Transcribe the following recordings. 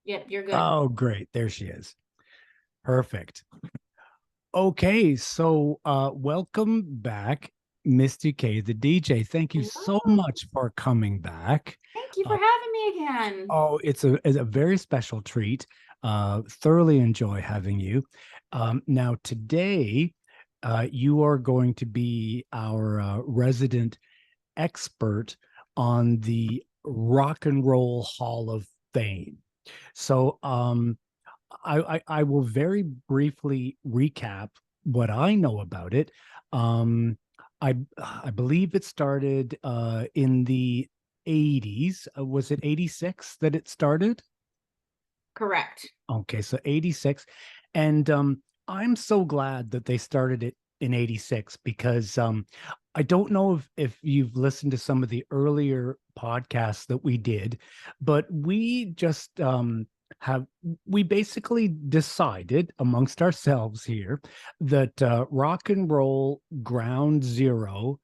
Yep, you're good. Oh, great. There she is. Perfect. Okay, so welcome back, Misty K, the DJ. Thank you so Hello. much for coming back. Thank you for Uh, having me again. oh, it's a very special treat. Thoroughly enjoy having you. Now, today, you are going to be our resident expert on the Rock and Roll Hall of Fame. So, I will very briefly recap what I know about it. Um, I believe it started in the 80s. Was it 86 that it started? Correct. Okay, so 86. And I'm so glad that they started it in 86 because I don't know if you've listened to some of the earlier podcasts that we did, but we just have we basically decided amongst ourselves here that rock and roll ground zero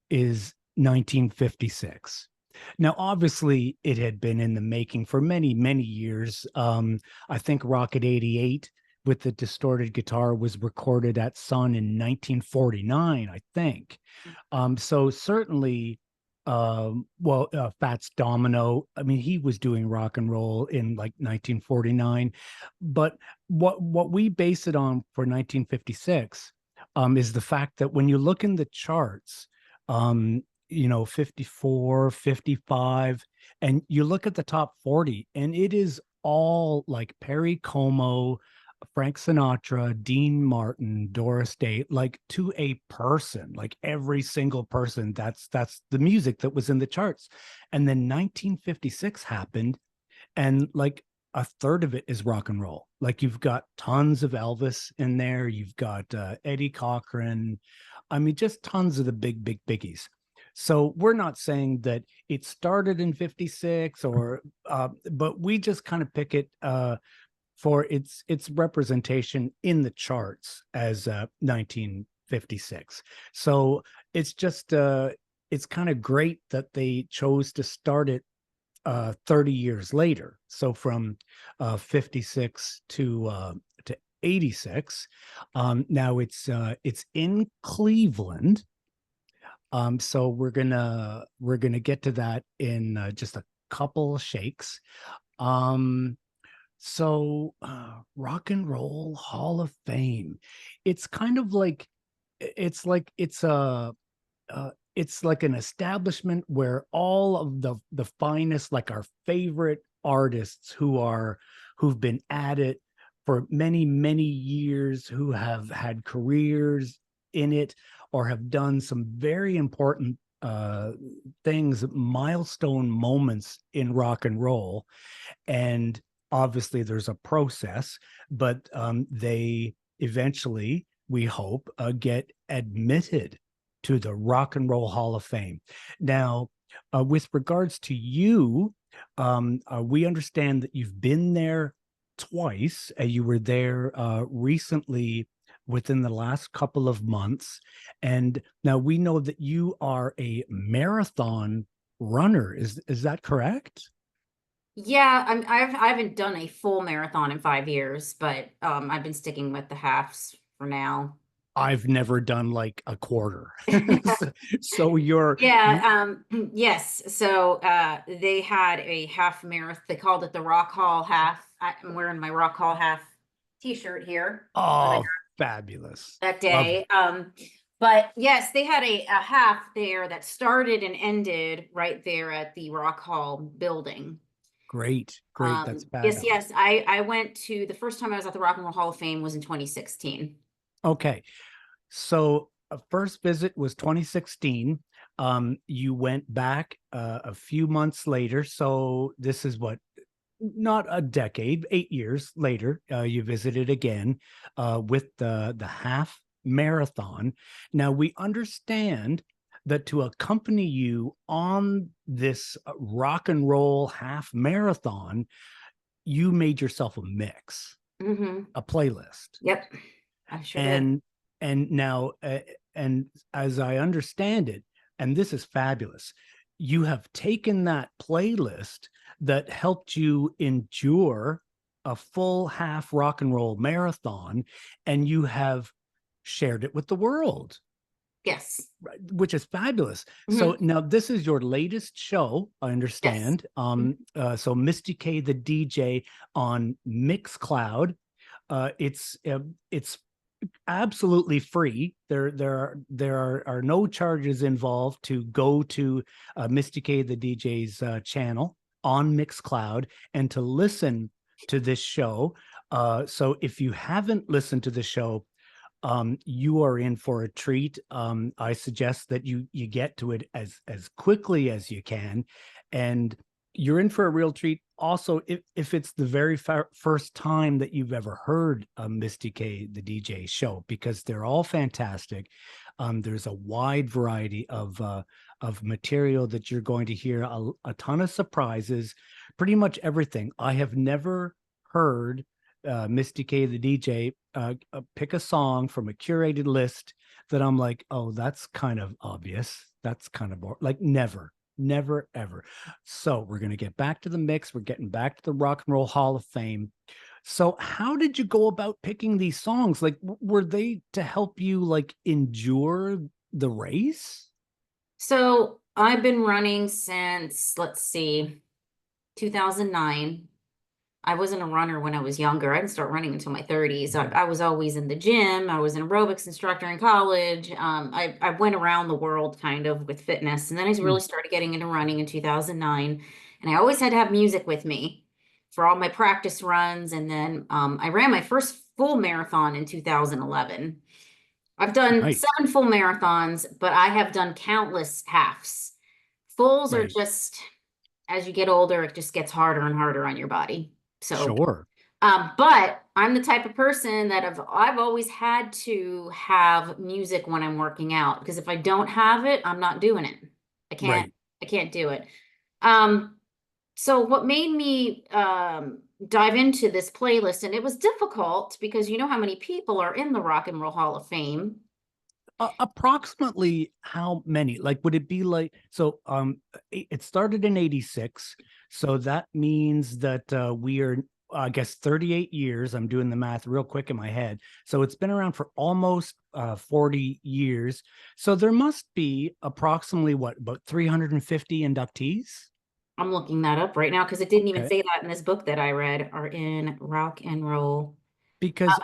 is 1956. Now, obviously, it had been in the making for many, many years. I think Rocket 88 with the distorted guitar was recorded at Sun in 1949, I think. So certainly, Fats Domino, I mean, he was doing rock and roll in like 1949. But what we base it on for 1956 is the fact that when you look in the charts, um, 54, 55, and you look at the top 40, and it is all like Perry Como, Frank Sinatra, Dean Martin, Doris Day, like to a person, like every single person. That's the music that was in the charts. And then 1956 happened, and like a third of it is rock and roll. Like you've got tons of Elvis in there, you've got Eddie Cochran. I mean, just tons of the big biggies. So we're not saying that it started in 56 or but we just kind of pick it for its representation in the charts as 1956. So it's just it's kind of great that they chose to start it 30 years later. So from 56 to 86. Now it's in Cleveland. So we're gonna get to that in just a couple shakes. Um, Rock and Roll Hall of Fame. It's kind of like it's like an establishment where all of the finest, like our favorite artists who've been at it for many years, who have had careers in it or have done some very important things, milestone moments in rock and roll. And obviously there's a process, but they eventually, we hope, get admitted to the Rock and Roll Hall of Fame. Now, with regards to you, we understand that you've been there twice. You were there recently within the last couple of months. And now we know that you are a marathon runner. Is that correct? Yeah, I haven't done a full marathon in 5 years, but I've been sticking with the halves for now. I've never done like a quarter. So you're Yeah, yes. So they had a half marathon. They called it the Rock Hall Half. I'm wearing my Rock Hall Half t-shirt here that I oh, fabulous. that Love it. day. But yes, they had a half there that started and ended right there at the Rock Hall building. Great, great. That's Yes, fabulous. yes. I went to the first time I was at the Rock and Roll Hall of Fame was in 2016. Okay. So a first visit was 2016. You went back a few months later. So this is what, not a decade, 8 years later, you visited again with the half marathon. Now we understand that to accompany you on this rock and roll half marathon, you made yourself a mix, Hmm. a playlist, Yep, I sure did. and now and as I understand it, and this is fabulous, you have taken that playlist that helped you endure a full half rock and roll marathon, and you have shared it with the world, Yes. right, which is fabulous. So Mhm. now this is your latest show, I Yes. understand. So MistyK the DJ on Mixcloud. It's absolutely free. There are no charges involved to go to MistyK the DJ's channel on Mixcloud and to listen to this show. So if you haven't listened to the show, you are in for a treat. I suggest that you get to it as quickly as you can, and you're in for a real treat. Also, if it's the very first time that you've ever heard Misty K the DJ show, because they're all fantastic. There's a wide variety of material that you're going to hear, a ton of surprises, pretty much everything. I have never heard Misty K the DJ pick a song from a curated list that I'm like, oh, that's kind of obvious. That's kind of like never, ever. So we're going to get back to the mix. We're getting back to the Rock and Roll Hall of Fame. So how did you go about picking these songs? Like, were they to help you like endure the race? So I've been running since, let's see, 2009. I wasn't a runner when I was younger. I didn't start running until my 30s. I was always in the gym. I was an aerobics instructor in college. I went around the world kind of with fitness. And then I Mm, really started getting into running in 2009. And I always had to have music with me for all my practice runs. And then I ran my first full marathon in 2011. I've done right, 7 full marathons, but I have done countless halves. Fulls are right. just, as you get older, it just gets harder and harder on your body. So Sure. but I'm the type of person that I've always had to have music when I'm working out because if I don't have it, I'm not doing it. I can't Right. I can't do it. Um, so what made me dive into this playlist, and it was difficult because you know how many people are in the Rock and Roll Hall of Fame. Approximately how many? Like, would it be like so? It started in '86, so that means that we are, I guess, 38 years. I'm doing the math real quick in my head. So it's been around for almost 40 years. So there must be approximately what, about 350 inductees? I'm looking that up right now because it didn't even Okay, say that in this book that I read are in Rock and Roll. because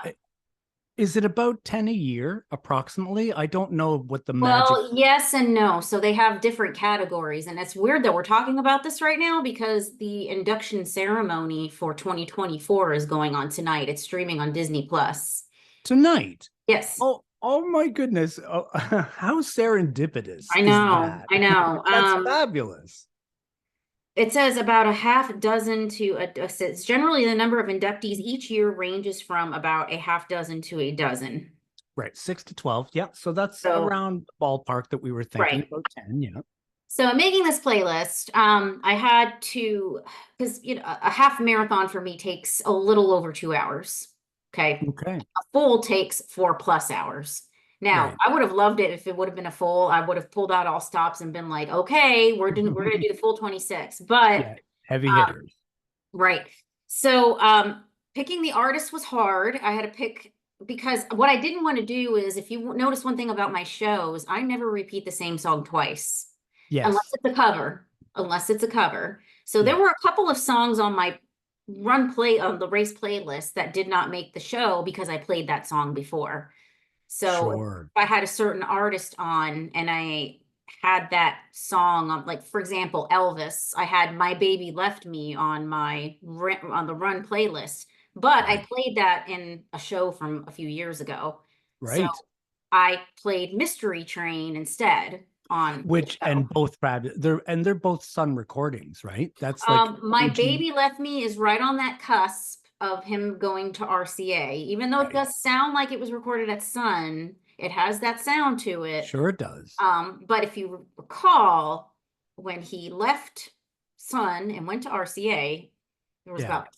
is it about 10 a year approximately? I don't know what the magic. Well, yes and no. So they have different categories. And it's weird that we're talking about this right now because the induction ceremony for 2024 is going on tonight. It's streaming on Disney Plus. Tonight. Yes, Oh my goodness. Oh, how serendipitous I is know. that? I know. That's fabulous. It says about a half dozen to it's generally the number of inductees each year ranges from about a half dozen to a dozen. Right. 6 to 12. Yeah. So that's So, around the ballpark that we were thinking right. about 10. Yeah. So in making this playlist, I had to, because a half marathon for me takes a little over 2 hours. Okay. Okay. A full takes 4+ hours. Now, Right. I would have loved it if it would have been a full. I would have pulled out all stops and been like, okay, we're gonna do the full 26. But Yeah. Heavy hitters. right. So picking the artist was hard. I had to pick because what I didn't want to do is if you notice one thing about my shows, I never repeat the same song twice unless Yes. it's a cover, unless it's a cover. So there Yeah. were a couple of songs on my run play on the race playlist that did not make the show because I played that song before. So if Sure. I had a certain artist on and I had that song on, like for example, Elvis, I had My Baby Left Me on on the run playlist, but I Right. played that in a show from a few years ago. So Right. I played Mystery Train instead on the Which show. and both fabulous. They're both Sun recordings, right? That's like My OG. baby left me is right on that cusp of him going to RCA. Even though it Right. does sound like it was recorded at Sun, it has that sound to it. Sure it does. But if you recall, when he left Sun and went to RCA, there was Yeah. about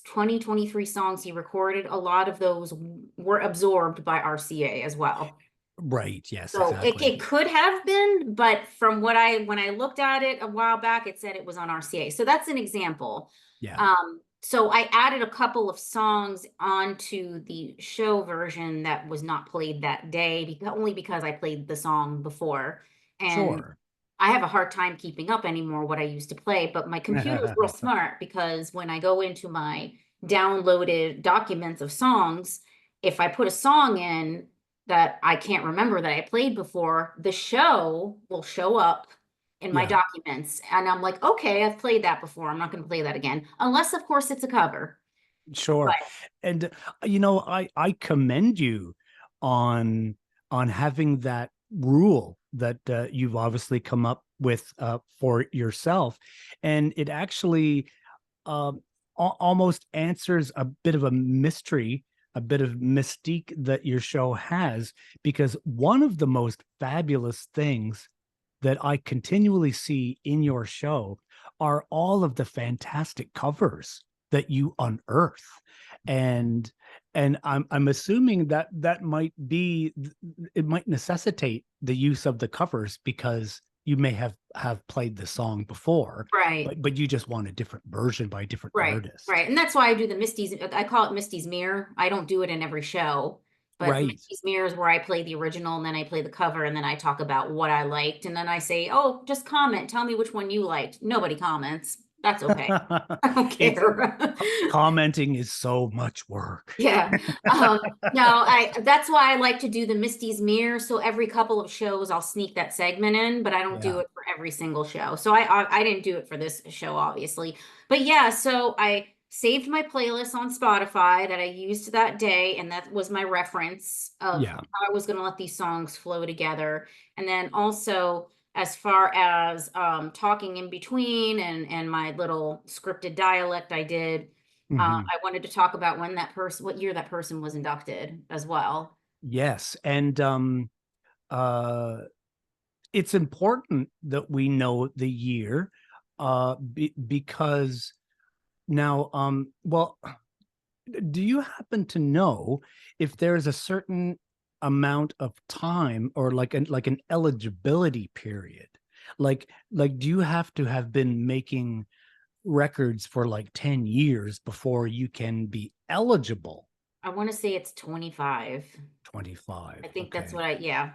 23 songs he recorded. A lot of those were absorbed by RCA as well. Right. Yes, So exactly. it could have been, but from when I looked at it a while back, it said it was on RCA. So that's an example. Yeah. Um, So I added a couple of songs onto the show version that was not played that day, only because I played the song before. And Sure. I have a hard time keeping up anymore what I used to play, but my computer is real smart because when I go into my downloaded documents of songs, if I put a song in that I can't remember that I played before, the show will show up in my Yeah. documents. And I'm like, okay, I've played that before. I'm not going to play that again. Unless, of course, it's a cover. But Sure. And I commend you on having that rule that you've obviously come up with for yourself. And it actually almost answers a bit of a mystery, a bit of mystique that your show has, because one of the most fabulous things that I continually see in your show are all of the fantastic covers that you unearth. And I'm assuming that that might be, it might necessitate the use of the covers because you may have played the song before, right. but you just want a different version by a different Right, artist. right. And that's why I do the Misty's. I call it Misty's Mirror. I don't do it in every show, but Right. Misty's Mirror is where I play the original and then I play the cover and then I talk about what I liked. And then I say, oh, just comment. Tell me which one you liked. Nobody comments. That's okay. I don't It's care. commenting is so much work. Yeah. No, that's why I like to do the Misty's Mirror. So every couple of shows I'll sneak that segment in, but I don't do Yeah. it for every single show. So I didn't do it for this show, obviously. But yeah, so I saved my playlist on Spotify that I used that day, and that was my reference of Yeah. how I was gonna let these songs flow together. And then also as far as talking in between and my little scripted dialect I did. Mhm. I wanted to talk about what year that person was inducted as well. Yes. And uh it's important that we know the year because now well, do you happen to know if there's a certain amount of time or like an eligibility period? Like do you have to have been making records for like 10 years before you can be eligible? I want to say it's 25. I 25. think that's Okay. what yeah.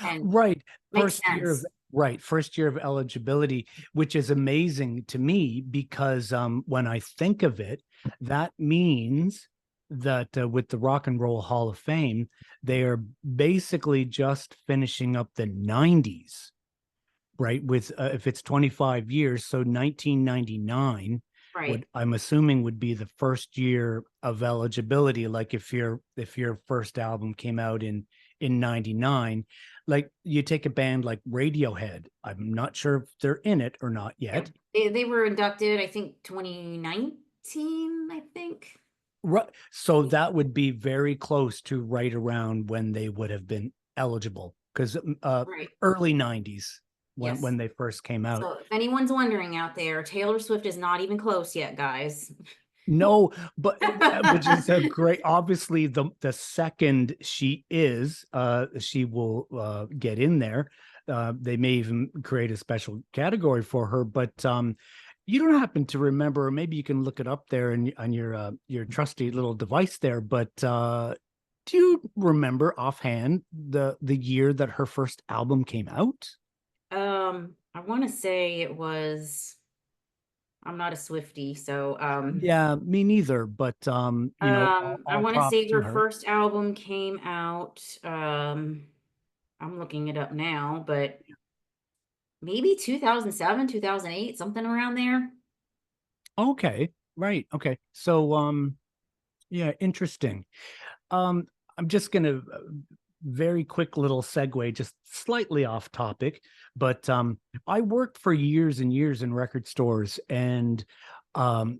And Right. makes First year of sense. right. First year of eligibility, which is amazing to me because when I think of it, that means that with the Rock and Roll Hall of Fame, they are basically just finishing up the 90s, right? With if it's 25 years, so 1999 Right. would, I'm assuming, would be the first year of eligibility. Like if your first album came out in 99, like you take a band like Radiohead, I'm not sure if they're in it or not Yeah. yet. They were inducted, I think 2019, I think. Right. So that would be very close to right around when they would have been eligible because Right. early 90s Yes. when they first came out. So if anyone's wondering out there, Taylor Swift is not even close yet, guys. No, but which is a great. Obviously, the second she will get in there. They may even create a special category for her. But you don't happen to remember, or maybe you can look it up there on your trusty little device there. But do you remember offhand the year that her first album came out? I want to say it was, I'm not a Swiftie, so Yeah, me neither. But I all want to props say to her her. first album came out. I'm looking it up now, but maybe 2007, 2008, something around there. Okay, right. Okay. So yeah, interesting. Um I'm just going to very quick little segue, just slightly off topic, but I worked for years and years in record stores, and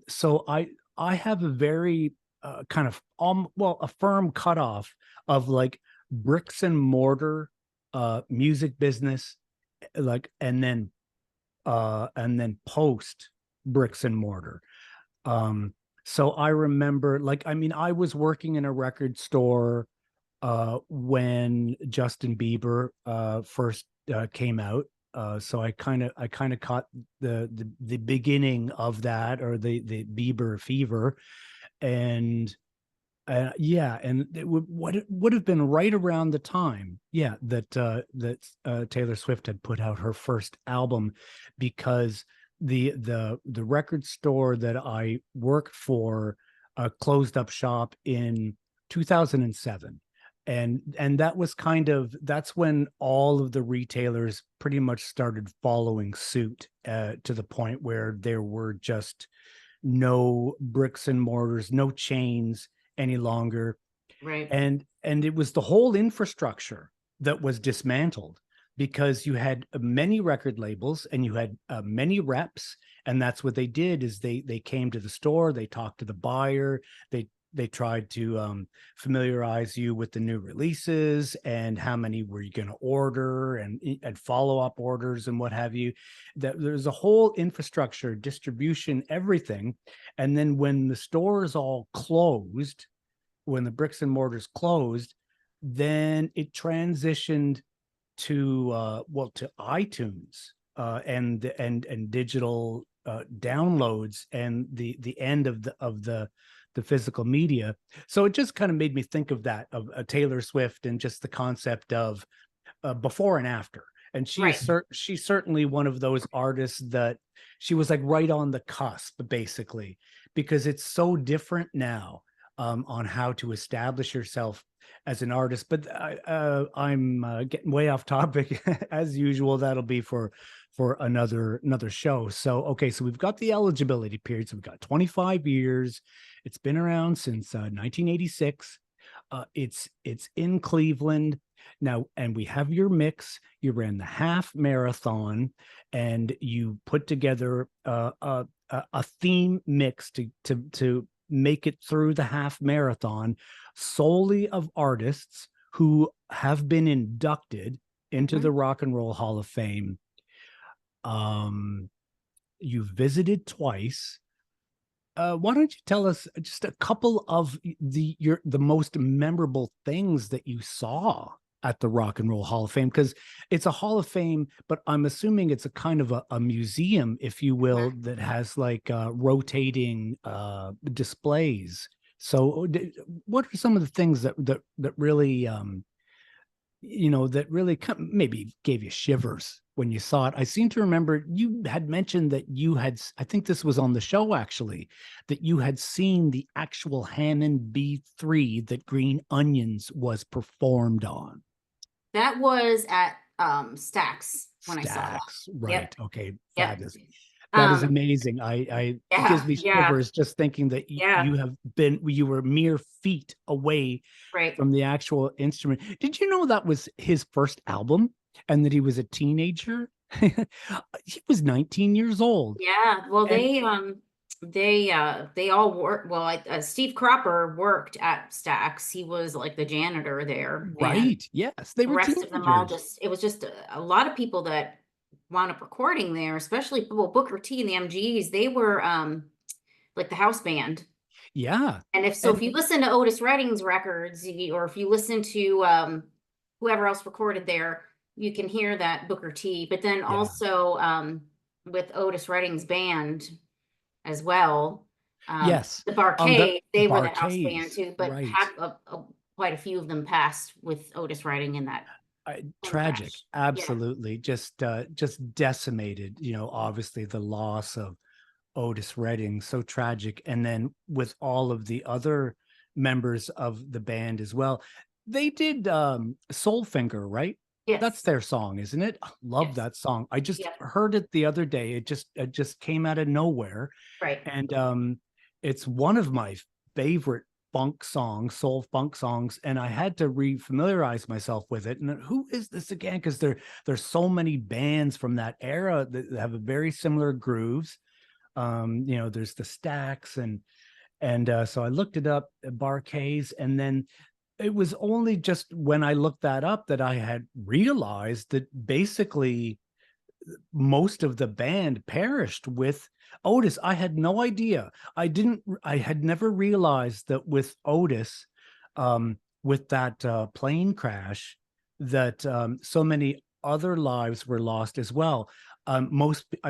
so I have a very kind of well, a firm cutoff of like bricks and mortar music business, like, and then post bricks and mortar. So I remember, like, I mean, I was working in a record store when Justin Bieber first came out. So I kind of caught the beginning of that, or the Bieber fever. And yeah, and it would have been right around the time, yeah, that Taylor Swift had put out her first album, because the record store that I worked for closed up shop in 2007. And that's when all of the retailers pretty much started following suit, to the point where there were just no bricks and mortars, no chains any longer. Right. And it was the whole infrastructure that was dismantled, because you had many record labels and you had many reps. And that's what they did, is they came to the store, they talked to the buyer, they tried to familiarize you with the new releases and how many were you going to order, and follow-up orders and what have you. That there's a whole infrastructure, distribution, everything. And then when the stores all closed, when the bricks and mortars closed, then it transitioned to to iTunes, and digital downloads, and the end of the physical media. So it just kind of made me think of that, of Taylor Swift, and just the concept of before and after. And Right. she's certainly one of those artists that she was like right on the cusp, basically, because it's so different now, on how to establish yourself as an artist. But I'm getting way off topic as usual. That'll be for another show. So okay, so we've got the eligibility period. So we've got 25 years. It's been around since 1986. It's in Cleveland now, and we have your mix. You ran the half marathon, and you put together a theme mix to make it through the half marathon, solely of artists who have been inducted into the Mhm. Rock and Roll Hall of Fame. Um, you visited twice. Why don't you tell us just a couple of the most memorable things that you saw at the Rock and Roll Hall of Fame? Because it's a Hall of Fame, but I'm assuming it's a kind of a museum, if you will, Mhm. that has like rotating displays. So, what are some of the things that really that really maybe gave you shivers when you saw it? I seem to remember you had mentioned that I think this was on the show actually, that you had seen the actual Hammond B3 that Green Onions was performed on. That was at Stax when I saw that. Stacks, right? Yep. Okay, Yep. that is Um, amazing. I It yeah, gives me yeah, shivers just thinking that yeah. you were mere feet away Right. from the actual instrument. Did you know that was his first album, and that he was a teenager? He was 19 years old. Yeah. Well, And they all work. Well, Steve Cropper worked at Stax. He was like the janitor there, and right, yes, they the were rest of them all teenagers. just, it was just a lot of people that wound up recording there, especially, well, Booker T and the MGs. They were like the house band. Yeah. And if so, if And you listen to Otis Redding's records, or if you listen to whoever else recorded there, you can hear that Booker T. But then yeah. also with Otis Redding's band as well, Yes. the The Barcade, they were the house band Barkays, too. But right. quite a few of them passed with Otis Redding in that plane Tragic, crash. Yeah. absolutely. Just decimated, obviously the loss of Otis Redding, so tragic. And then with all of the other members of the band as well. They did Soulfinger, right? That's Yes. their song, isn't it? I love Yes. that song. I just Yep. heard it the other day. It just came out of nowhere. Right. And it's one of my favorite funk songs, soul funk songs, and I had to re-familiarize myself with it. And who is this again? Because there's so many bands from that era that have a very similar grooves. There's the Stacks, and so I looked it up, Barkays, and then it was only just when I looked that up that I had realized that basically most of the band perished with Otis. I had no idea. I had never realized that with Otis, with that plane crash, that so many other lives were lost as well. I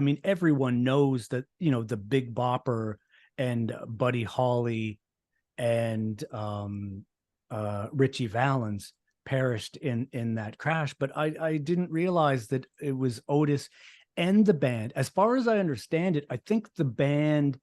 mean, everyone knows that, the Big Bopper and Buddy Holly and Richie Valens perished in that crash. But I didn't realize that it was Otis and the band. As far as I understand it, I think the band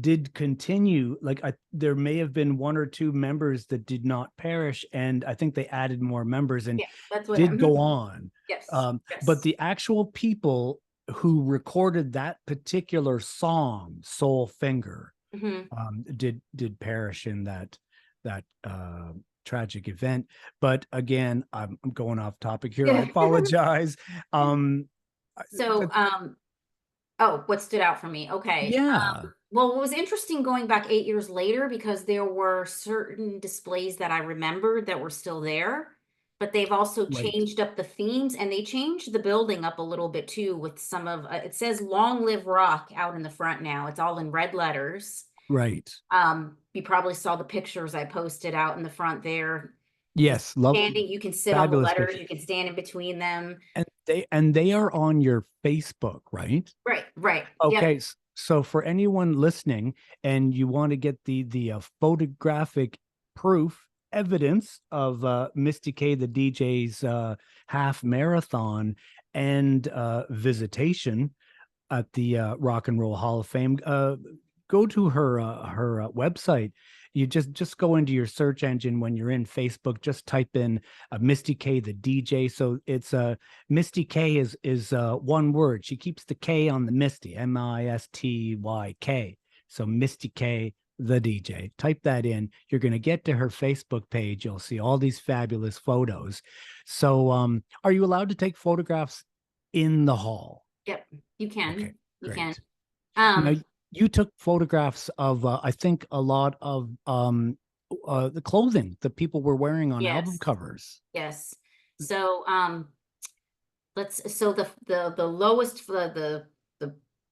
did continue. Like, there may have been one or two members that did not perish, and I think they added more members and Yeah, that's what did go I'm. on. Yes, But yes. the actual people who recorded that particular song, Soul Finger, Hmm. did perish in that tragic event. But again, I'm going off topic here. I Yeah. apologize. Um, So, oh, what stood out for me? Okay. yeah, Well, it was interesting going back 8 years later because there were certain displays that I remembered that were still there, but they've also right, changed up the themes and they changed the building up a little bit too with some of it says Long Live Rock out in the front now. It's all in red letters. right. You probably saw the pictures I posted out in the front there. The Yes, love, standing, you can sit on the fabulous letters, picture. you can stand in between them. And they are on your Facebook, right? Right, right. Yep. Okay, so for anyone listening and you want to get the photographic proof evidence of MistyK the DJ's half marathon and visitation at the Rock and Roll Hall of Fame, go to her website. You just go into your search engine when you're in Facebook. Just type in MistyK the DJ. So it's MistyK is one word. She keeps the K on the Misty, MistyK. So MistyK the DJ. Type that in. You're going to get to her Facebook page. You'll see all these fabulous photos. So, are you allowed to take photographs in the hall? Yep. You Okay, can. You can. great. Now, Um, you took photographs of, I think, a lot of the clothing that people were wearing on album yes. covers. Yes. So, so the lowest the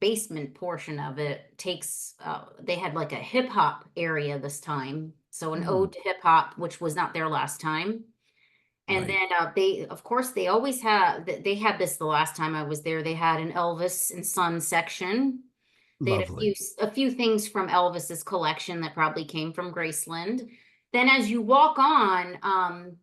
basement portion of it takes they had like a hip hop area this time. So an Hmm, ode to hip hop, which was not there last time. And right. then they of course they always have they had this the last time I was there. They had an Elvis and Son section. They had Lovely. a few things from Elvis's collection that probably came from Graceland. Then as you walk on,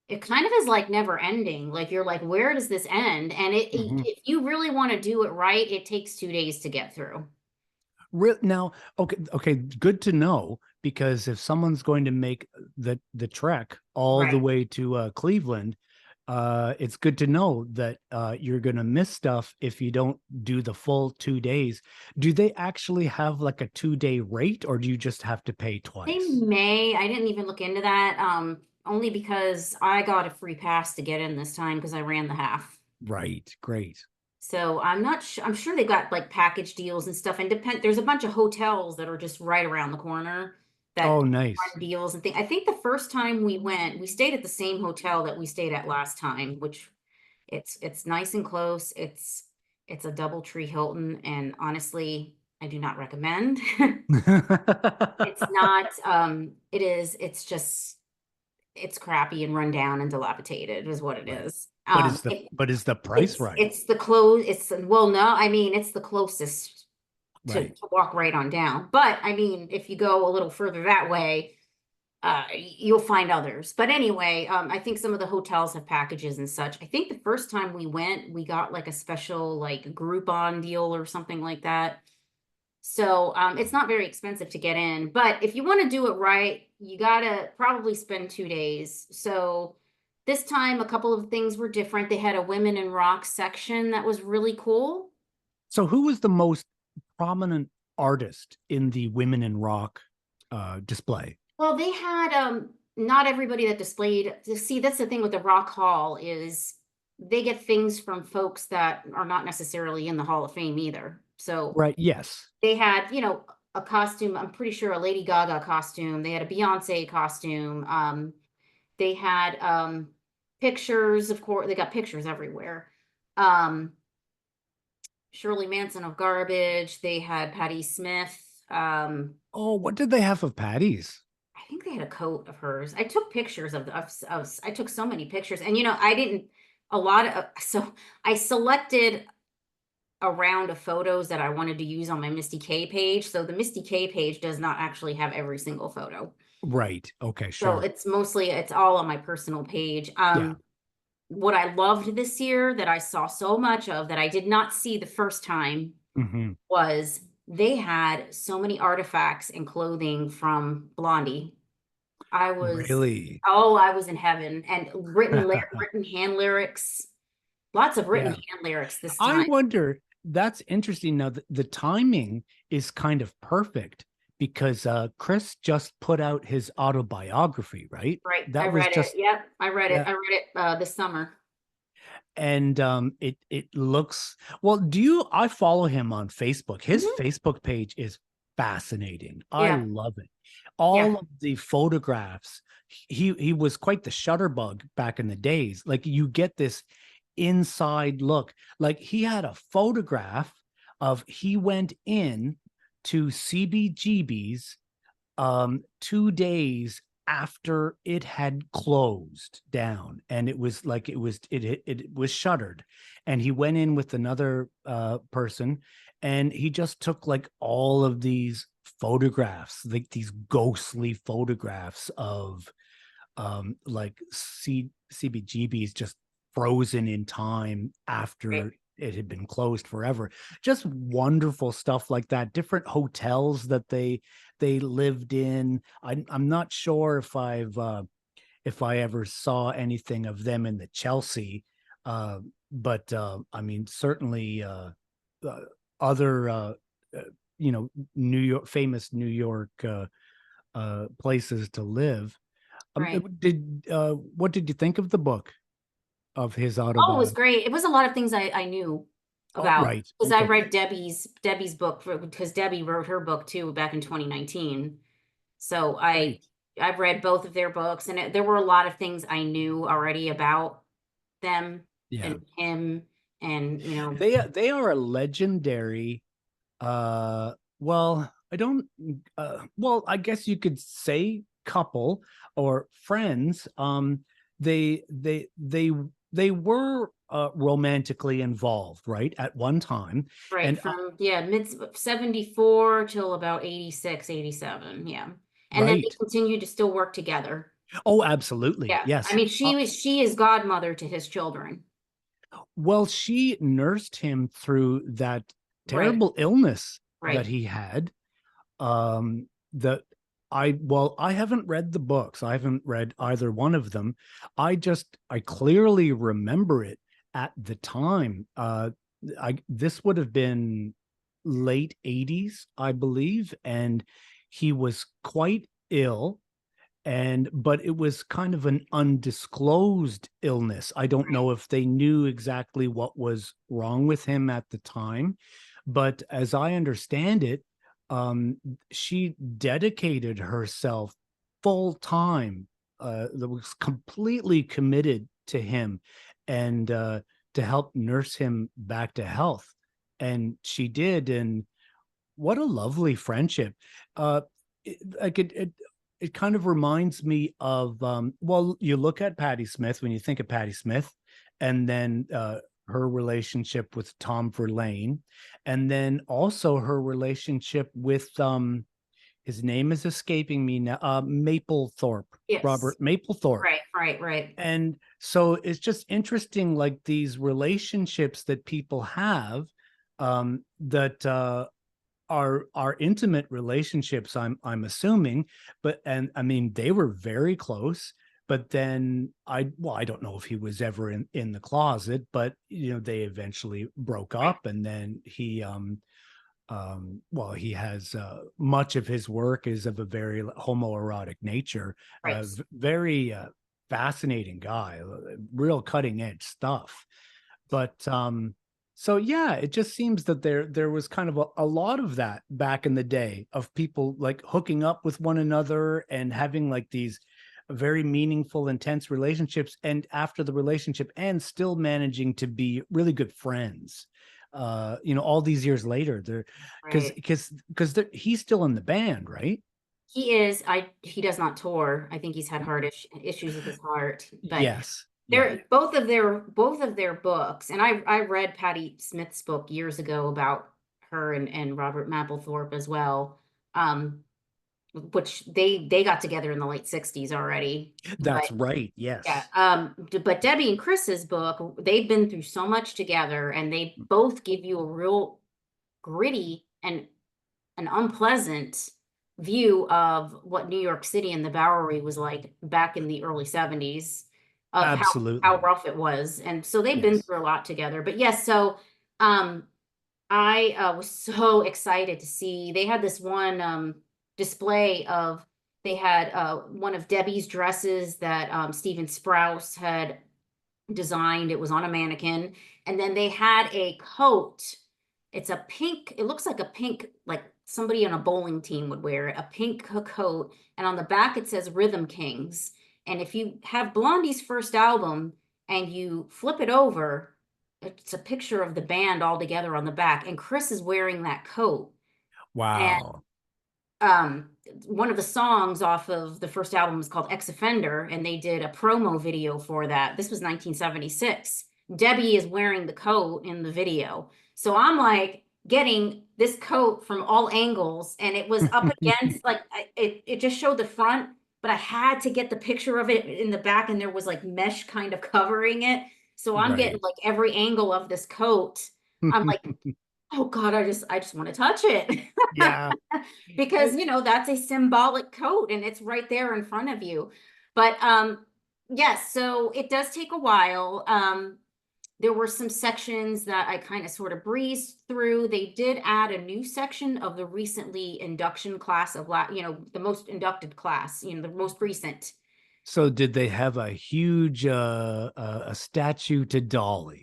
it kind of is like never ending. Like you're like, where does this end? And Mhm. if you really want to do it right, it takes 2 days to get through. Now, okay, good to know, because if someone's going to make the trek all the Right. way to Cleveland, it's good to know that you're going to miss stuff if you don't do the full 2 days. Do they actually have like a 2 day rate, or do you just have to pay They twice? may, I didn't even look into that, only because I got a free pass to get in this time because I ran the half. Right, great. So I'm not sure, I'm sure they got like package deals and stuff and there's a bunch of hotels that are just right around the corner that Oh, nice. run deals and things. I think the first time we went, we stayed at the same hotel that we stayed at last time, which it's nice and close. It's a DoubleTree Hilton, and honestly, I do not recommend. It's not, it's just it's crappy and run down and dilapidated is what it Right. is. But is the price right? It's the close, it's well, no, I mean it's the closest Right. to walk right on down. But I mean, if you go a little further that way, you'll find others. But anyway, I think some of the hotels have packages and such. I think the first time we went, we got like a special like Groupon deal or something like that. So it's not very expensive to get in, but if you want to do it right, you gotta probably spend 2 days. So this time, a couple of things were different. They had a women in rock section that was really cool. So who was the most prominent artist in the Women in Rock display? Well, they had not everybody that displayed. See, that's the thing with the Rock Hall is they get things from folks that are not necessarily in the Hall of Fame either. So Right. Yes. they had, a costume, I'm pretty sure a Lady Gaga costume. They had a Beyonce costume. They had pictures, of course, they got pictures everywhere. Um, Shirley Manson of Garbage. They had Patti Smith. Oh, what did they have of Patty's? I think they had a coat of hers. I took pictures I took so many pictures. And I didn't a lot of so I selected a round of photos that I wanted to use on my MistyK page. So the MistyK page does not actually have every single photo. Right. Okay, So sure. it's all on my personal page. Yeah. What I loved this year that I saw so much of that I did not see the first time Hmm. was they had so many artifacts and clothing from Blondie. I was Really? I was in heaven, and written hand lyrics, lots of written Yeah. hand lyrics this I time. wonder, that's interesting. Now, the timing is kind of perfect because Chris just put out his autobiography, right? Right. I That was read it. just, Yep. I read it. yeah. I read it this summer. And it looks, well, I follow him on Facebook. His Hmm. Facebook page is fascinating. I Yeah. love it. Yeah. All of the photographs, he was quite the shutterbug back in the days. Like, you get this inside look. Like, he had a photograph of, he went in to CBGB's 2 days after it had closed down, and it was like, it was shuttered, and he went in with another person, and he just took like all of these photographs, like these ghostly photographs of like CBGB's just frozen in time Right. after it had been closed forever. Just wonderful stuff like that. Different hotels that they lived in. I'm not sure if I ever saw anything of them in the Chelsea, uh, but I mean, certainly uh, other uh, New York, famous New York places to live. Right. What did you think of the book, of his Oh, it was autobiography? great. It was a lot of things I knew Oh, about right. because I Okay. read Debbie's book because Debbie wrote her book too back in 2019. So Right. I've read both of their books, and there were a lot of things I knew already about them Yeah. and him, and They are a legendary, well, I don't well, I guess you could say couple or friends. They they were romantically involved, right, at one time. right And from mid 74 till about 86, 87. Yeah. And then they right. continued to still work together. Oh, absolutely. Yeah. I Yes. mean, she is godmother to his children. Well, she nursed him through that Right. terrible illness that Right. he had. That I haven't read the books. I haven't read either one of them. I clearly remember it at the time. I This would have been late 80s, I believe, and he was quite ill, and but it was kind of an undisclosed illness. I don't Right. know if they knew exactly what was wrong with him at the time, but as I understand it, she dedicated herself full time, that was completely committed to him, and to help nurse him back to health, and she did. And what a lovely friendship. Uh, it kind of reminds me of, well, you look at Patti Smith when you think of Patti Smith, and then her relationship with Tom Verlaine, and then also her relationship with, his name is escaping me now, Mapplethorpe, Yes. Robert Mapplethorpe. Right. Right. Right. And so it's just interesting, like these relationships that people have, that are intimate relationships, I'm assuming. But, and I mean, they were very close, but then I don't know if he was ever in the closet, but they eventually broke Right. up, and then well, he has, much of his work is of a very homoerotic nature. Right. Very fascinating guy, real cutting edge stuff. But so yeah, it just seems that there was kind of a lot of that back in the day, of people like hooking up with one another and having like these very meaningful, intense relationships, and after the relationship ends, still managing to be really good friends. All these years later, they're, Right. because he's still in the band, right? He is. He does not tour. I think he's had issues with his heart, but Yes. Yeah, both of their books, and I read Patti Smith's book years ago about her and Robert Mapplethorpe as well. Which they got together in the late 60s already. But that's right. yeah, Yes, but Debbie and Chris's book, they've been through so much together, and they both give you a real gritty and an unpleasant view of what New York City and the Bowery was like back in the early 70s, of how absolutely. rough it was. And so they've been Yes. through a lot together. But yes, so um I was so excited to see they had this one display of they had one of Debbie's dresses that Stephen Sprouse had designed. It was on a mannequin. And then they had a coat. It's a pink, it looks like a pink, like somebody on a bowling team would wear it, a pink coat. And on the back, it says Rhythm Kings. And if you have Blondie's first album and you flip it over, it's a picture of the band all together on the back. And Chris is wearing that coat. And Wow. um one of the songs off of the first album is called Ex Offender, and they did a promo video for that. This was 1976. Debbie is wearing the coat in the video. So I'm like getting this coat from all angles, and it was up against like it just showed the front, but I had to get the picture of it in the back, and there was like mesh kind of covering it. So I'm getting Right. like every angle of this coat. I'm like, oh God, I just want to touch it. Yeah. Because that's a symbolic code and it's right there in front of you. But yes, so it does take a while. There were some sections that I kind of sort of breezed through. They did add a new section of the recently induction class of the most inducted class, the most recent. So did they have a huge a statue to Dolly?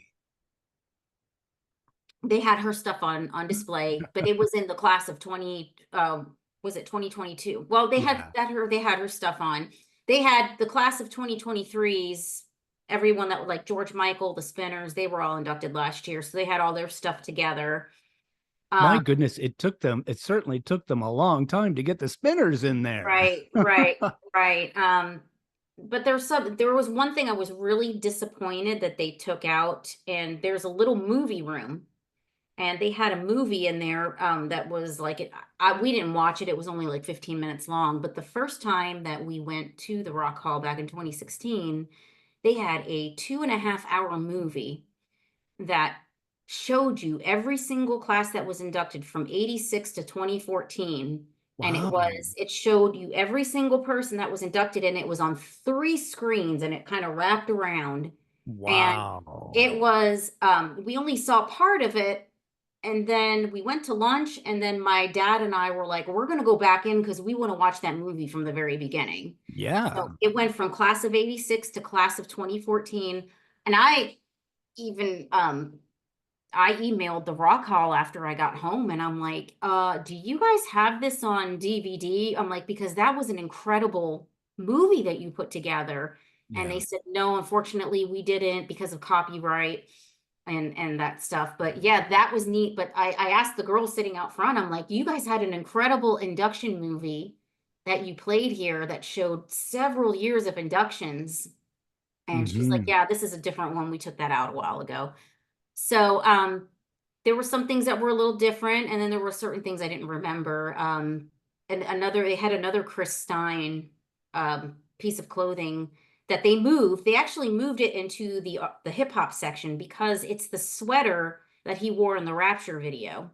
They had her stuff on display, but it was in the class of 20 was it 2022? Well, Yeah. they had her stuff on. They had the class of 2023's, everyone that like George Michael, the Spinners, they were all inducted last year, so they had all their stuff together. My Um, goodness, it certainly took them a long time to get the spinners in there. right, right, right. But there was one thing I was really disappointed that they took out, and there's a little movie room. And they had a movie in there that was like we didn't watch it. It was only like 15 minutes long. But the first time that we went to the Rock Hall back in 2016, they had a 2.5 hour movie that showed you every single class that was inducted from 86 to 2014. And Wow. it showed you every single person that was inducted, and it was on 3 screens, and it kind of wrapped around. And Wow. it was we only saw part of it, and then we went to lunch, and then my dad and I were like, we're going to go back in because we want to watch that movie from the very beginning. Yeah. So it went from class of 86 to class of 2014. And even I emailed the Rock Hall after I got home, and I'm like, do you guys have this on DVD? I'm like, because that was an incredible movie that you put together. And Yeah. they said, no, unfortunately, we didn't because of copyright and that stuff. But yeah, that was neat. But I asked the girl sitting out front, I'm like, you guys had an incredible induction movie that you played here that showed several years of inductions. And she's like, Hmm. yeah, this is a different one. We took that out a while ago. So there were some things that were a little different, and then there were certain things I didn't remember. And they had another Chris Stein piece of clothing that they moved. They actually moved it into the hip hop section because it's the sweater that he wore in the Rapture video.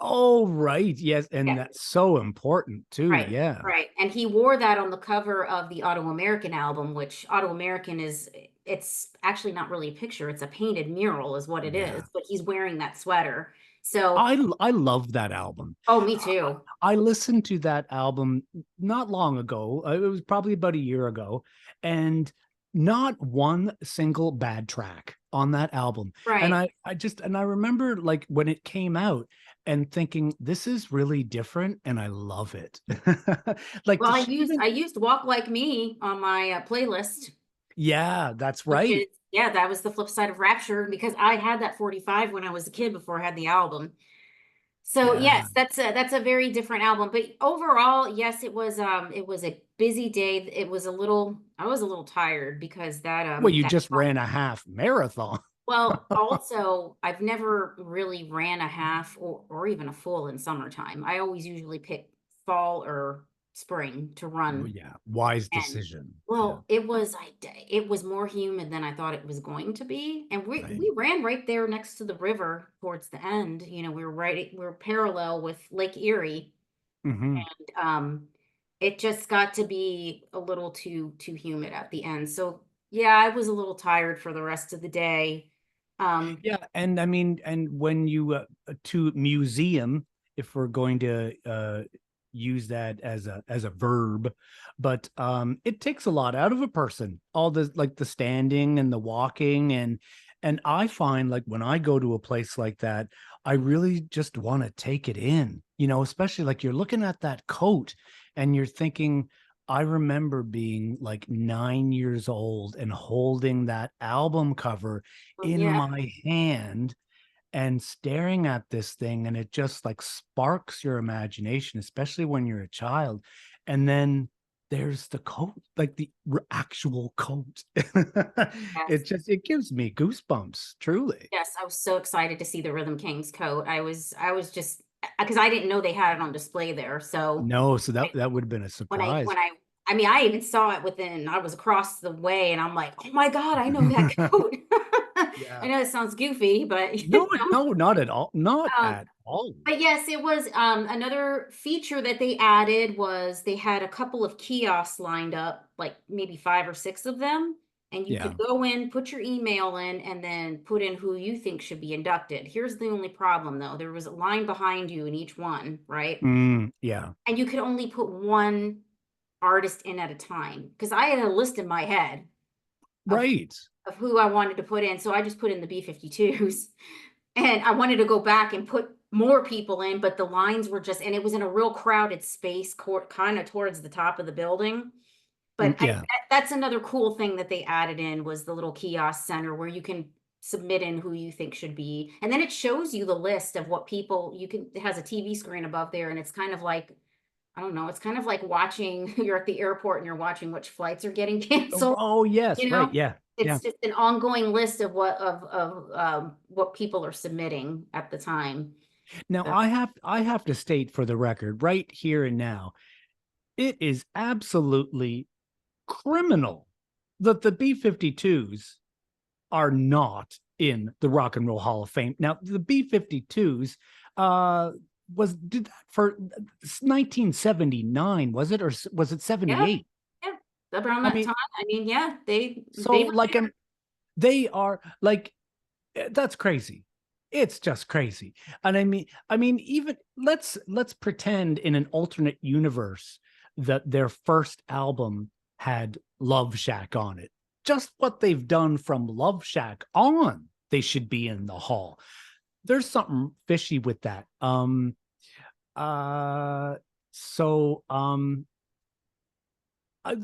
Oh, right. Yes. And Yeah. that's so important too. Right, Yeah. right. And he wore that on the cover of the Auto American album, which Auto American it's actually not really a picture, it's a painted mural, is what it is, Yeah. but he's wearing that sweater. So, I love that album. oh, me too. I listened to that album not long ago. It was probably about a year ago, and not one single bad track on that album. And Right. I remember like when it came out and thinking this is really different and I love it. Like Well, did she even I used Walk Like Me on my playlist, Yeah, that's which is right. yeah, that was the flip side of Rapture because I had that 45 when I was a kid before I had the album. So Yeah. yes, that's a very different album. But overall, yes, it was a busy day. It was a little I was a little tired because Well, you that just ran a half marathon. well, also I've never really ran a half or even a full in summertime. I always usually pick fall or spring to Well, run. yeah, wise And decision. Yeah, well, it was more humid than I thought it was going to be. And right. we ran right there next to the river towards the end. You know, we were parallel with Lake Erie. Hmm. Um, it just got to be a little too humid at the end. So yeah, I was a little tired for the rest of the day. Um, Yeah, and I mean, and when you to museum, if we're going to use that as a verb, but it takes a lot out of a person. All the like the standing and the walking and I find like when I go to a place like that, I really just want to take it in. You know, especially like you're looking at that coat and you're thinking, I remember being like 9 years old and holding that album cover in yeah. my hand and staring at this thing, and it just like sparks your imagination, especially when you're a child. And then there's the coat, like the actual coat. Yes. It gives me goosebumps, truly. Yes, I was so excited to see the Rhythm Kings coat. I was just because I didn't know they had it on display there. So No, so that would have been a when surprise. I mean, I even saw it within, I was across the way and I'm like, oh my God, I know that coat. I Yeah. know it sounds goofy, but No, no, not at all. Not um, at all. but yes, it was another feature that they added was they had a couple of kiosks lined up, like maybe five or six of them, and you Yeah. could go in, put your email in, and then put in who you think should be inducted. Here's the only problem though. There was a line behind you in each one, right? Yeah. And you could only put one artist in at a time because I had a list in my head of Right. who I wanted to put in. So I just put in the B-52s. And I wanted to go back and put more people in, but the lines were just, and it was in a real crowded space, court kind of towards the top of the building. But Yeah. that's another cool thing that they added in was the little kiosk center where you can submit in who you think should be. And then it shows you the list of what people you can, it has a TV screen above there. And it's kind of like, I don't know, it's kind of like watching, you're at the airport and you're watching which flights are getting Oh, canceled, oh, yes, you right. know? Yeah. Yeah. It's just an ongoing list of what people are submitting at the time. Now So, I have to state for the record right here and now, it is absolutely criminal that the B-52s are not in the Rock and Roll Hall of Fame. Now, the B-52s was did that for 1979, was it, or was it yeah, 78? yeah, around I that mean, time. I mean, yeah, so they were like there. they are like that's crazy. It's just crazy. And I mean even let's pretend in an alternate universe that their first album had Love Shack on it. Just what they've done from Love Shack on, they should be in the hall. There's something fishy with that. Uh so I,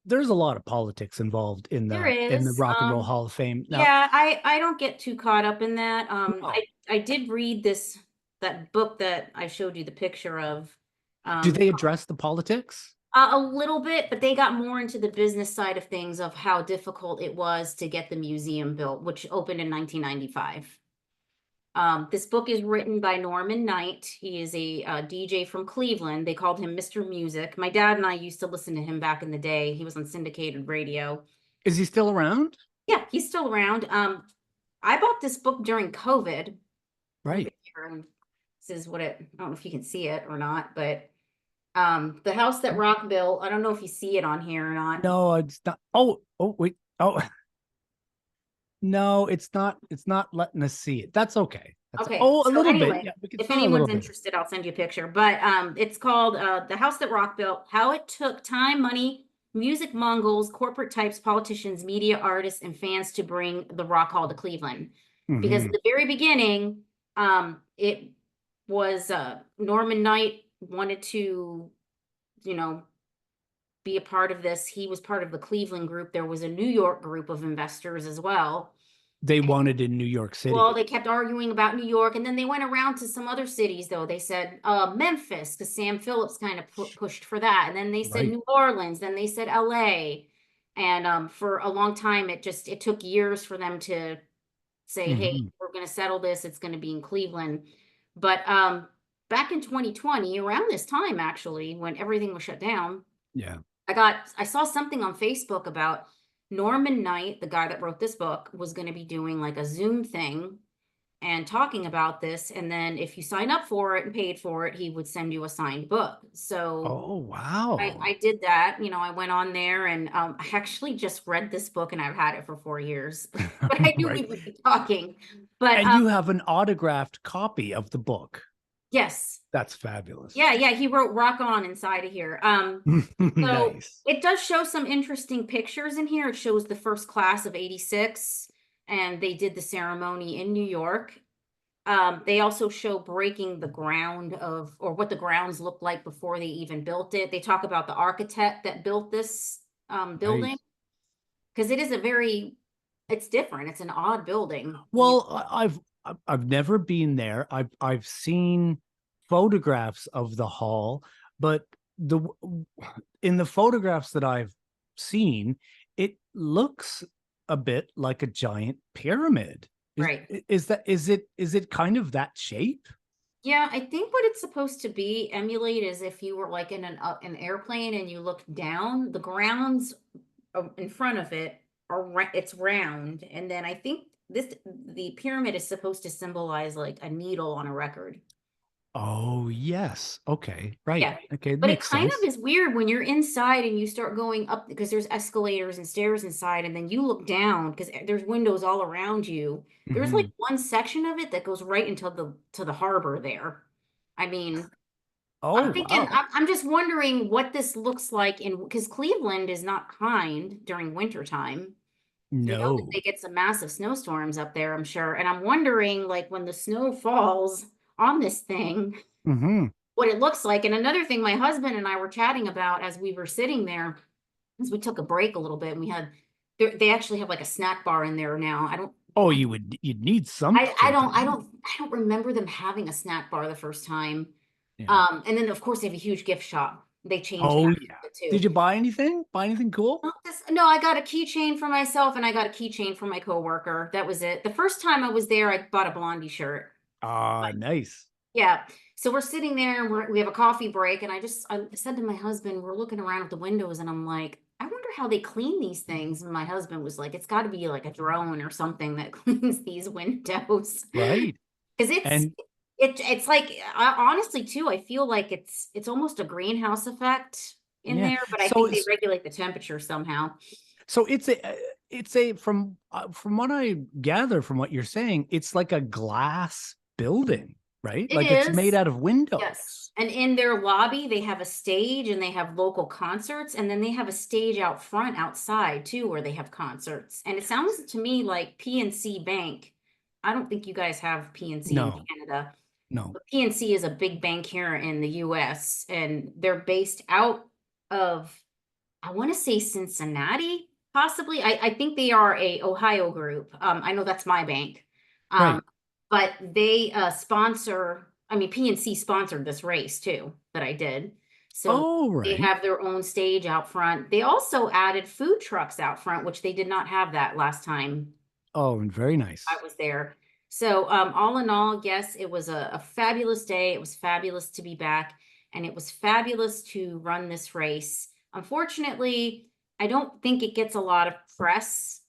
there's a lot of politics involved in There the is. Rock and Roll Hall of Fame. Now, Yeah, I don't get too caught up in that. no. I did read that book that I showed you the picture of. Do Um, they address the politics? a little bit, but they got more into the business side of things of how difficult it was to get the museum built, which opened in 1995. This book is written by Norman Knight. He is a DJ from Cleveland. They called him Mr. Music. My dad and I used to listen to him back in the day. He was on syndicated radio. Is he still around? Yeah, he's still around. I bought this book during COVID over Right. here, and this is what it, I don't know if you can see it or not, but The House That Rock Built. I don't know if you see it on here or not. No, it's not. Oh, oh, wait. Oh, no, it's not. It's not letting us see it. That's okay. That's Okay, oh, a so little bit. anyway, Yeah, we can if saw a little anyone's bit. interested, I'll send you a picture. But it's called The House That Rock Built: How It Took Time, Money, Music Mongols, Corporate Types, Politicians, Media Artists, and Fans to Bring the Rock Hall to Cleveland. Because at Hmm. the very beginning, it was Norman Knight wanted to, you know, be a part of this. He was part of the Cleveland group. There was a New York group of investors as well. They wanted in New York Well, City. they kept arguing about New York, and then they went around to some other cities, though. They said Memphis, because Sam Phillips kind of pushed for that. And then they said Right. New Orleans, then they said LA. And for a long time, it took years for them to say, hey, Hmm. we're going to settle this. It's going to be in Cleveland. But back in 2020, around this time, actually, when everything was shut down, Yeah. I saw something on Facebook about Norman Knight, the guy that wrote this book, was going to be doing like a Zoom thing and talking about this. And then if you sign up for it and paid for it, he would send you a signed book. So Oh, I wow. did that. I went on there and I actually just read this book and I've had it for 4 years, but I knew we Right. would be talking. But And you have an autographed copy of the book. yes, That's fabulous. yeah, he wrote Rock On inside of here. So Nice. it does show some interesting pictures in here. It shows the first class of 86, and they did the ceremony in New York. They also show breaking the ground of, or what the grounds looked like before they even built it. They talk about the architect that built this Right. building, because it's different. It's an odd building. Well, I've never been there. I've seen photographs of the hall, but the in the photographs that I've seen, it looks a bit like a giant pyramid. Is Right. is it kind of that shape? Yeah, I think what it's supposed to be emulate is if you were like in an airplane and you look down, the grounds in front of it it's round, and then I think the pyramid is supposed to symbolize like a needle on a record. Oh, yes. Okay. Right. Yeah. Okay. It But it makes kind of sense. is weird when you're inside and you start going up because there's escalators and stairs inside, and then you look down because there's windows all around you. There's like Hmm. one section of it that goes right into the harbor there. I mean, Oh, I'm thinking, wow. I'm just wondering what this looks like in, because Cleveland is not kind during winter time. That No. they get some massive snowstorms up there, I'm sure. And I'm wondering, like, when the snow falls on this thing, Hmm. what it looks like. And another thing my husband and I were chatting about as we were sitting there, as we took a break a little bit, and they actually have like a snack bar in there now. Oh, you'd need something to eat. I don't remember them having a snack bar the first time. Yeah. And then of course they have a huge gift shop. They changed Oh, that yeah. Did too. you buy anything? Buy anything cool? No, I got a keychain for myself and I got a keychain for my coworker. That was it. The first time I was there, I bought a Blondie shirt. Ah, nice. Yeah. So we're sitting there and we have a coffee break. And I said to my husband, we're looking around at the windows and I'm like, I wonder how they clean these things. And my husband was like, it's got to be like a drone or something that cleans these windows. Right. Because And it's like honestly too, I feel like it's almost a greenhouse effect in yeah. there, but I So think they it's regulate the temperature somehow. so it's a from what I gather from what you're saying, it's like a glass building, right? It Like it's made is. out of Yes. windows. And in their lobby, they have a stage and they have local concerts. And then they have a stage out front outside too, where they have concerts. And it sounds to me like PNC Bank. I don't think you guys have PNC in No, Canada, no. but PNC is a big bank here in the US. And they're based out of, I want to say Cincinnati, possibly. I think they are a Ohio group. I know that's my bank. Um, Right. but they I mean, PNC sponsored this race too that I did. So Oh, they right. have their own stage out front. They also added food trucks out front, which they did not have that last time Oh, and very I nice. was there. So, all in all, yes, it was a fabulous day. It was fabulous to be back, and it was fabulous to run this race. Unfortunately, I don't think it gets a lot of press,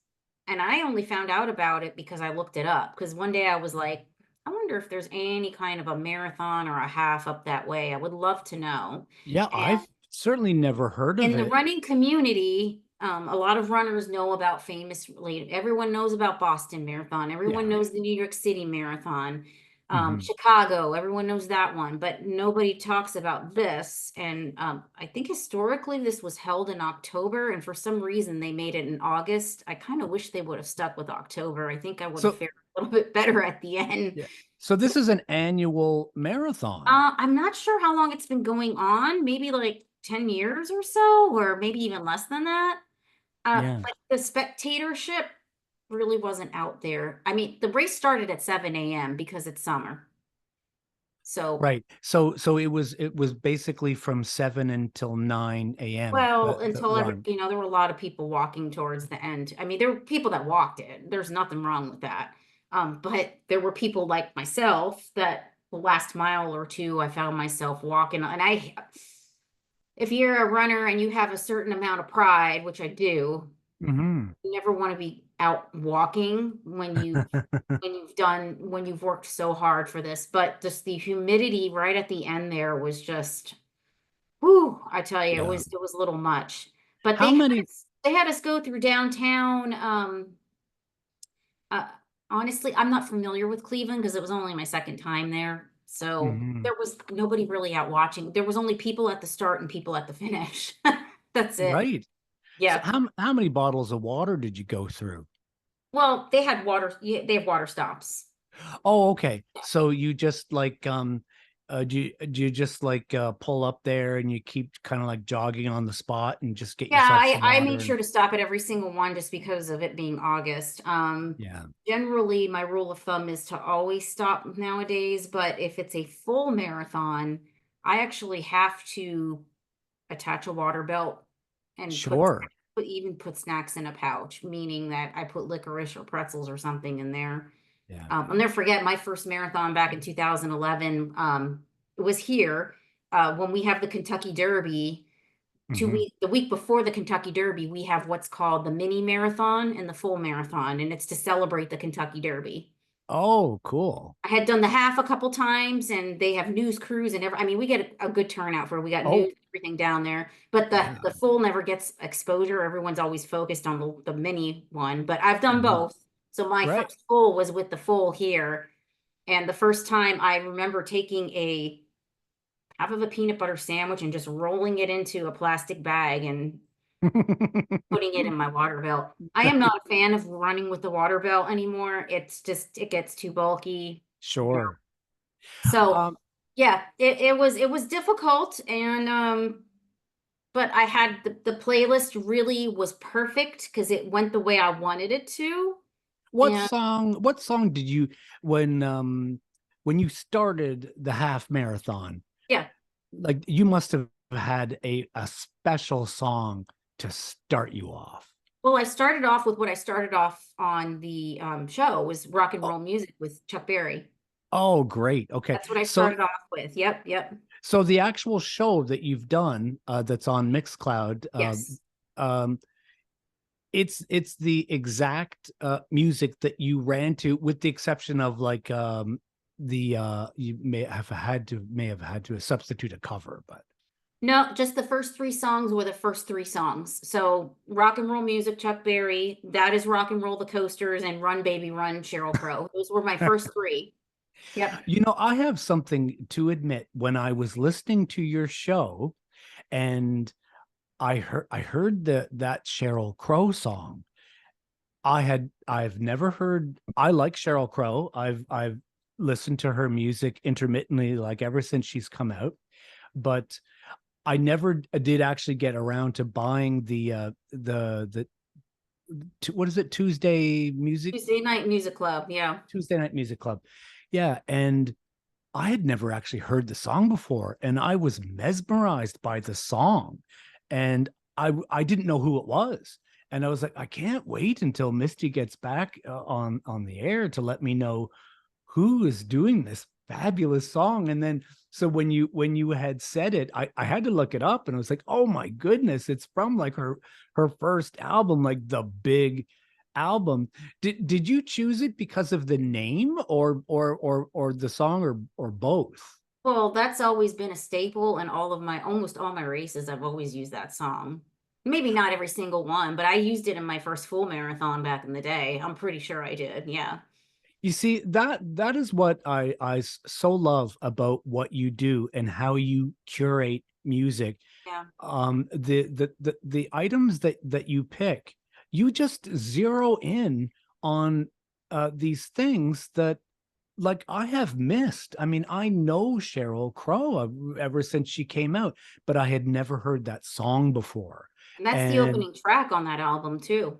and I only found out about it because I looked it up. Because one day I was like, I wonder if there's any kind of a marathon or a half up that way. I would love to know. Yeah, I've certainly never heard of In the it. running community, a lot of runners know about famous related. Everyone knows about Boston Marathon. Everyone Yeah. knows the New York City Marathon. Hmm. Chicago, everyone knows that one, but nobody talks about this. And I think historically this was held in October, and for some reason they made it in August. I kind of wish they would have stuck with October. I think I would have So fared a little bit better at the end. yeah. So this is an annual marathon. I'm not sure how long it's been going on, maybe like 10 years or so, or maybe even less than that. Yeah. But the spectatorship really wasn't out there. I mean, the race started at 7 a.m. because it's summer. So, Right. So it was basically from 7 until 9 a.m. well, The until run. there were a lot of people walking towards the end. I mean, there were people that walked it. There's nothing wrong with that. But there were people like myself that the last mile or two, I found myself walking. And if you're a runner and you have a certain amount of pride, which I do, Hmm. you never want to be out walking when you've worked so hard for this. But just the humidity right at the end there was just, whoo, I tell you, Yeah. it was a little much. But How many? they had us go through downtown. Uh, honestly, I'm not familiar with Cleveland because it was only my second time there. So Mhm. there was nobody really out watching. There was only people at the start and people at the finish. That's it. Right. So Yeah. how many bottles of water did you go through? Well, they had water. Yeah, they have water stops. Oh, okay. So you just like do you just like pull up there and you keep kind of like jogging on the spot and just get Yeah, yourself some I water made and sure to stop at every single one just because of it being August. yeah, Generally, my rule of thumb is to always stop nowadays, but if it's a full marathon, I actually have to attach a water belt and sure. even put snacks in a pouch, meaning that I put licorice or pretzels or something in there. Yeah. I'll never forget my first marathon back in 2011. It was here when we have the Kentucky Derby. Hmm. The week before the Kentucky Derby, we have what's called the mini marathon and the full marathon, and it's to celebrate the Kentucky Derby. Oh, cool. I had done the half a couple times, and they have news crews and I mean, we get a good turnout for it. We got Oh, news, everything down there, but yeah. the full never gets exposure. Everyone's always focused on the mini one, but I've done Mhm. both. So my Right. first full was with the full here, and the first time I remember taking a half of a peanut butter sandwich and just rolling it into a plastic bag and putting it in my water belt. I am not a fan of running with the water belt anymore. It's just it gets too bulky. No. Sure. So Um, yeah, it was difficult and but I had the playlist really was perfect because it went the way I wanted it to. And what song did you when you started the half marathon? yeah, Like you must have had a special song to start you off. well, I started off with what I started off on the show was rock and Oh, roll music with Chuck Berry. oh, great. Okay. That's what I So started off with. Yep, yep. so the actual show that you've done that's on Mixcloud Yes. um it's the exact music that you ran to with the exception of like the you may have had to substitute a cover, but No, just the first three songs were the first three songs. So rock and roll music, Chuck Berry, that is rock and roll the coasters, and Run Baby Run, Sheryl Crow. Those were my first three. Yep. you know, I have something to admit. When I was listening to your show and I heard that Sheryl Crow song. I've never heard. I like Sheryl Crow. I've listened to her music intermittently like ever since she's come out, but I never did actually get around to buying what is it, Tuesday Night Music Club. Yeah. Tuesday Night Music Club. Yeah, and I had never actually heard the song before, and I was mesmerized by the song, and I didn't know who it was, and I was like, I can't wait until Misty gets back on the air to let me know who is doing this fabulous song. And then so when you had said it, I had to look it up, and I was like, oh my goodness, it's from like her first album, like the big album. Did you choose it because of the name or the song or both? Well, that's always been a staple in almost all my races. I've always used that song. Maybe not every single one, but I used it in my first full marathon back in the day. I'm pretty sure I did. Yeah. You see, that is what I so love about what you do and how you curate music. Yeah. The items that you pick, you just zero in on these things that like I have missed. I mean, I know Sheryl Crow ever since she came out, but I had never heard that song before. And that's the And opening track on that album too.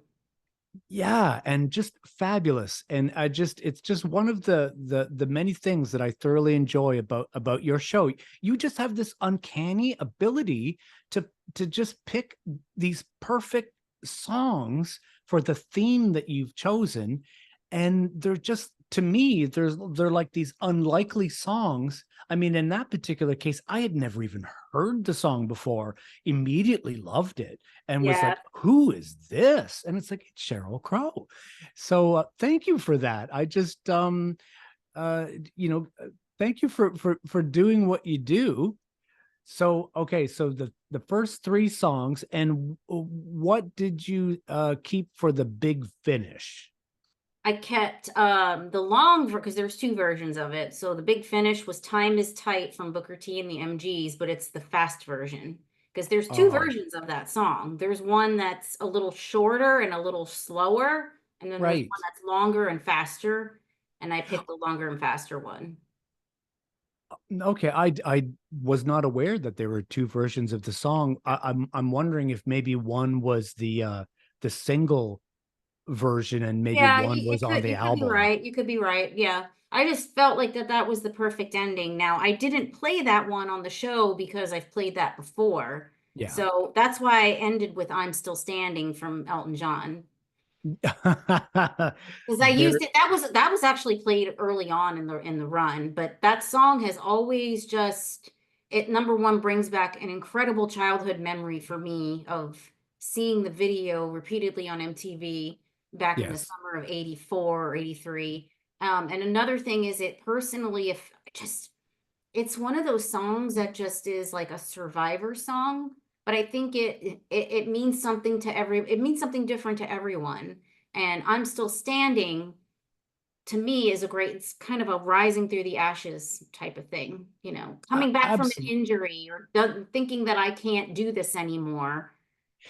Yeah, and just fabulous. And I just it's just one of the many things that I thoroughly enjoy about your show. You just have this uncanny ability to just pick these perfect songs for the theme that you've chosen, and they're just, to me, they're like these unlikely songs. I mean, in that particular case, I had never even heard the song before, immediately loved it, and was Yeah. like, who is this? And it's like, it's Cheryl Crow. So thank you for that. I just uh you know thank you for doing what you do. So okay, so the first three songs, and what did you keep for the big finish? I kept the long because there's two versions of it. So the big finish was Time is Tight from Booker T and the MGs, but it's the fast version. Because there's two Oh, versions of that song. There's one that's a little shorter and a little slower, and then there's right. one that's longer and faster. And I picked the longer and faster one. Okay, I was not aware that there were two versions of the song. I'm wondering if maybe one was the single version and maybe Yeah, one was on the you could be album. right. You could be right. Yeah. I just felt like that was the perfect ending. Now, I didn't play that one on the show because I've played that before. Yeah. So that's why I ended with I'm Still Standing from Elton John. Because I There, used it, that was actually played early on in the run, but that song has always just it number one brings back an incredible childhood memory for me of seeing the video repeatedly on MTV back in the yes. summer of 84 or 83. And another thing is it personally, if just it's one of those songs that just is like a survivor song, but I think it means something to it means something different to everyone. And I'm Still Standing to me is a great, it's kind of a rising through the ashes type of thing, coming back from an Absolutely. injury or thinking that I can't do this anymore.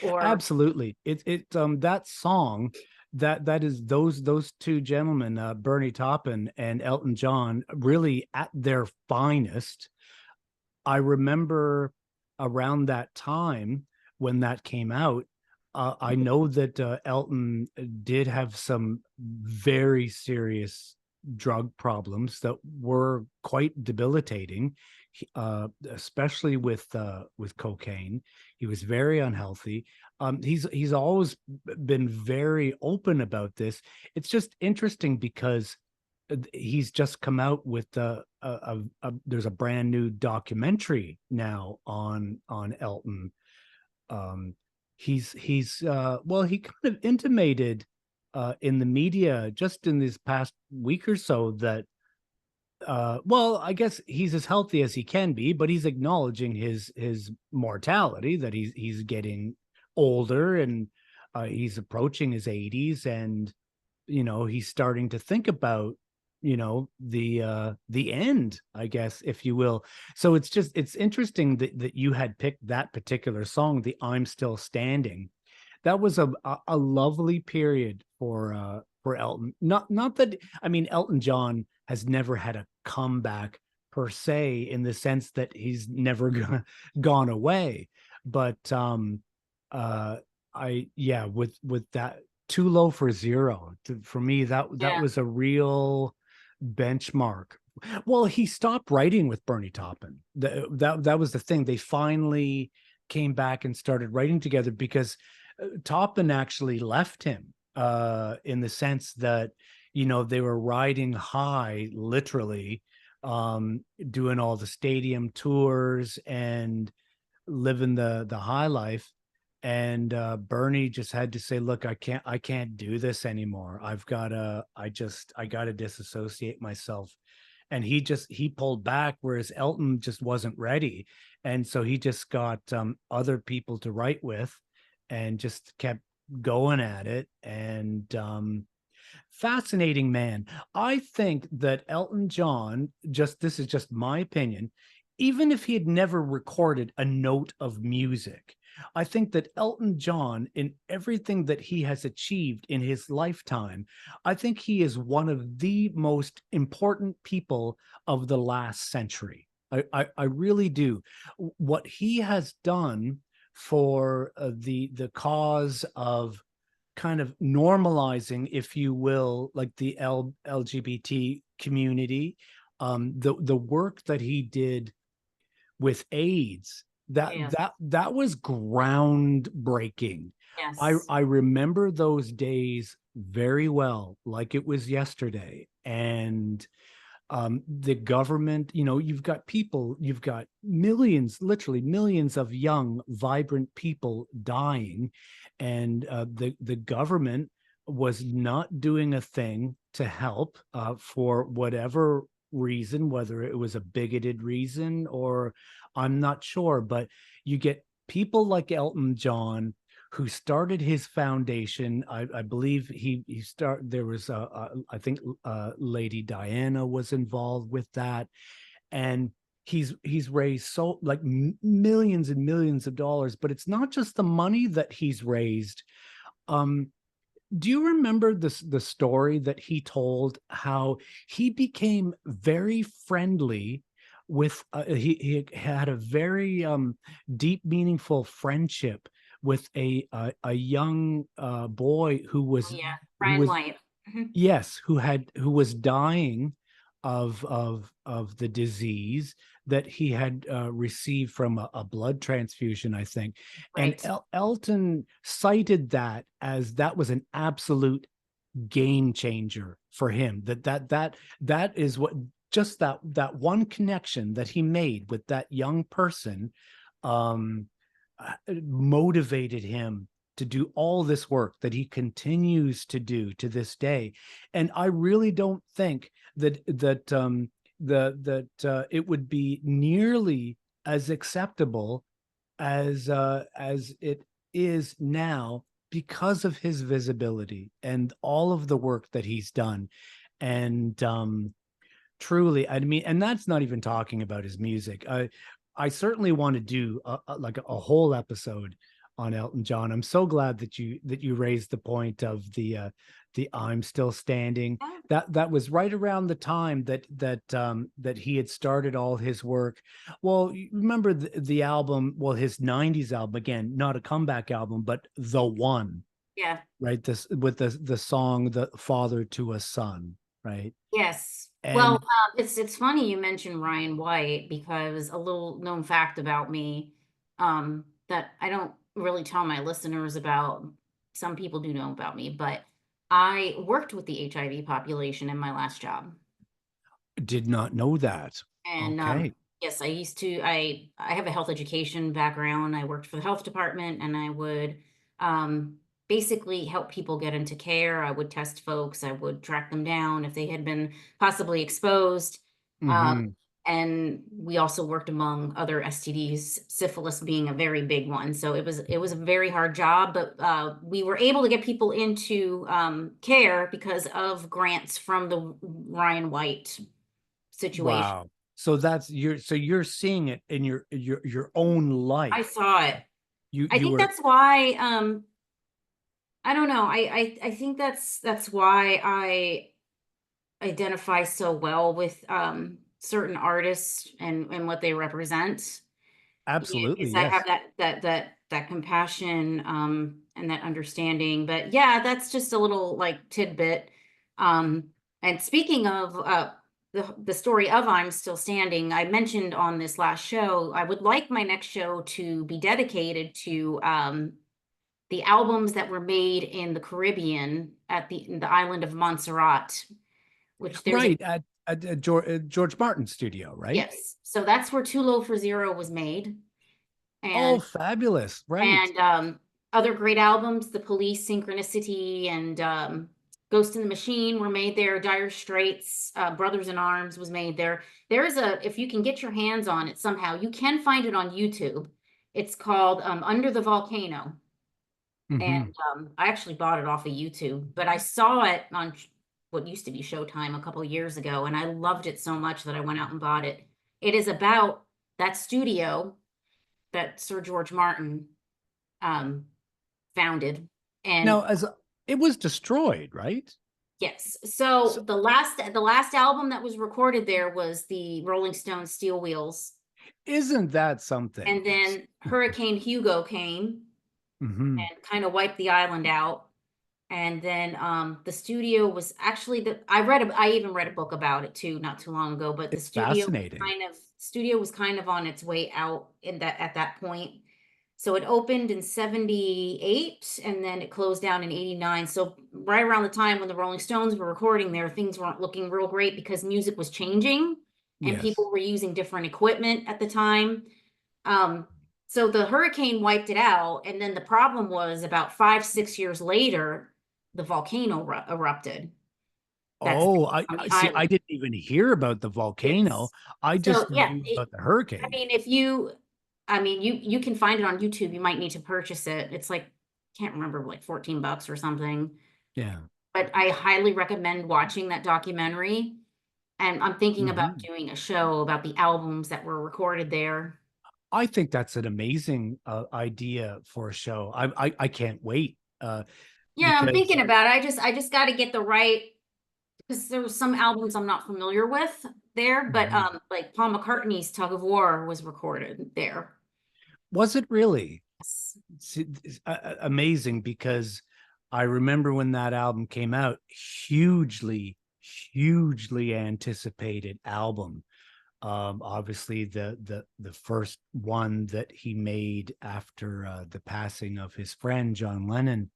Or Absolutely. That song, that is those two gentlemen, Bernie Taupin and Elton John, really at their finest. I remember around that time when that came out, I know that Elton did have some very serious drug problems that were quite debilitating, especially with cocaine. He was very unhealthy. He's always been very open about this. It's just interesting because he's just come out with there's a brand new documentary now on Elton. Um, he's well, he kind of intimated in the media just in this past week or so that well, I guess he's as healthy as he can be, but he's acknowledging his mortality, that he's getting older, and he's approaching his 80s, and he's starting to think about the end, I guess, if you will. So it's interesting that you had picked that particular song, the I'm Still Standing. That was a lovely period for Elton. Not that, I mean, Elton John has never had a comeback per se, in the sense that he's never gone away, but uh I yeah, with that Too Low for Zero, for me, that yeah, was a real benchmark. Well, he stopped writing with Bernie Taupin. That was the thing. They finally came back and started writing together because Taupin actually left him, in the sense that they were riding high, literally, doing all the stadium tours and living the high life. And Bernie just had to say, look, I can't do this anymore. I gotta disassociate myself. And he pulled back, whereas Elton just wasn't ready. And so he just got other people to write with, and just kept going at it. And fascinating man. I think that Elton John, just this is just my opinion, even if he had never recorded a note of music, I think that Elton John, in everything that he has achieved in his lifetime, I think he is one of the most important people of the last century. I really do. What he has done for the cause of kind of normalizing, if you will, like the LGBT community, the work that he did with AIDS, Yes. that was groundbreaking. Yes. I remember those days very well, like it was yesterday. And the government, you've got people, you've got millions, literally millions of young, vibrant people dying, and the government was not doing a thing to help, for whatever reason, whether it was a bigoted reason or I'm not sure, but you get people like Elton John, who started his foundation. I believe he start there was I think Lady Diana was involved with that, and he's raised so like millions and millions of dollars. But it's not just the money that he's raised. Um, do you remember the story that he told, how he became very friendly with he had a very deep, meaningful friendship with a young boy who Oh, was yeah. who Brian was White. Mhm. yes, who was dying of the disease that he had received from a blood transfusion, I think. And Right. Elton cited that as that was an absolute game changer for him. That is what, just that one connection that he made with that young person, um, motivated him to do all this work that he continues to do to this day. And I really don't think that it would be nearly as acceptable as it is now, because of his visibility and all of the work that he's done. And truly, I mean, and that's not even talking about his music. I certainly want to do like a whole episode on Elton John. I'm so glad that you raised the point of the I'm Still Standing. Yeah. That was right around the time that he had started all his work. Well, you remember the album, well, his 90s album, again, not a comeback album, but The One, Yeah. right? This with the song The Father to a Son, right? Yes. Well, And it's funny you mentioned Ryan White, because a little known fact about me, that I don't really tell my listeners about. Some people do know about me, but I worked with the HIV population in my last job. did not know that. And Okay. yes, I used to. I have a health education background. I worked for the health department, and I would basically help people get into care. I would test folks. I would track them down if they had been possibly exposed. Um, Hmm. and we also worked among other STDs, syphilis being a very big one. So it was a very hard job, but we were able to get people into care because of grants from the Ryan White situation. Wow. So you're seeing it in your own I life. saw it. I You think were that's why I don't know. I think that's why I identify so well with certain artists and what they represent. absolutely, Is I have yes. that compassion and that understanding. But yeah, that's just a little like tidbit. Um and speaking of the story of I'm Still Standing, I mentioned on this last show, I would like my next show to be dedicated to the albums that were made in the Caribbean at the island of Montserrat, which there's a Right, at George Martin studio, right? yes. So that's where Too Low for Zero was made. Oh, And fabulous. Right. and other great albums, The Police, Synchronicity, and Ghost in the Machine were made there. Dire Straits, Brothers in Arms was made there. There is if you can get your hands on it somehow, you can find it on YouTube. It's called Under the Volcano. And Hmm. I actually bought it off of YouTube, but I saw it on what used to be Showtime a couple of years ago, and I loved it so much that I went out and bought it. It is about that studio that Sir George Martin um, founded. And Now, it was destroyed, right? yes, so So the last album that was recorded there was the Rolling Stones Steel Wheels. isn't that something? And then Hurricane Hugo came Hmm. and kind of wiped the island out. And then the studio was actually I even read a book about it too not too long ago, but the It's studio was fascinating. kind of on its way out in that at that point. So it opened in 78 and then it closed down in 89. So right around the time when the Rolling Stones were recording there, things weren't looking real great because music was changing and Yes. people were using different equipment at the time. Um, so the hurricane wiped it out, and then the problem was about 5, 6 years later, the volcano erupted. That's Oh, on the I see. I island. didn't even hear about the volcano. Yes. I So just yeah, knew about the hurricane. if you, I mean, you can find it on YouTube. You might need to purchase it. It's like, can't remember, like $14 or something. Yeah. But I highly recommend watching that documentary. And I'm thinking about Hmm. doing a show about the albums that were recorded there. I think that's an amazing idea for a show. I can't wait Yeah, I'm because thinking about it. I just got to get the right because there was some albums I'm not familiar with there, but Mhm. like Paul McCartney's Tug of War was recorded there. Was it really? Yes. It's amazing because I remember when that album came out, hugely, hugely anticipated album. Obviously the first one that he made after the passing of his friend John Lennon,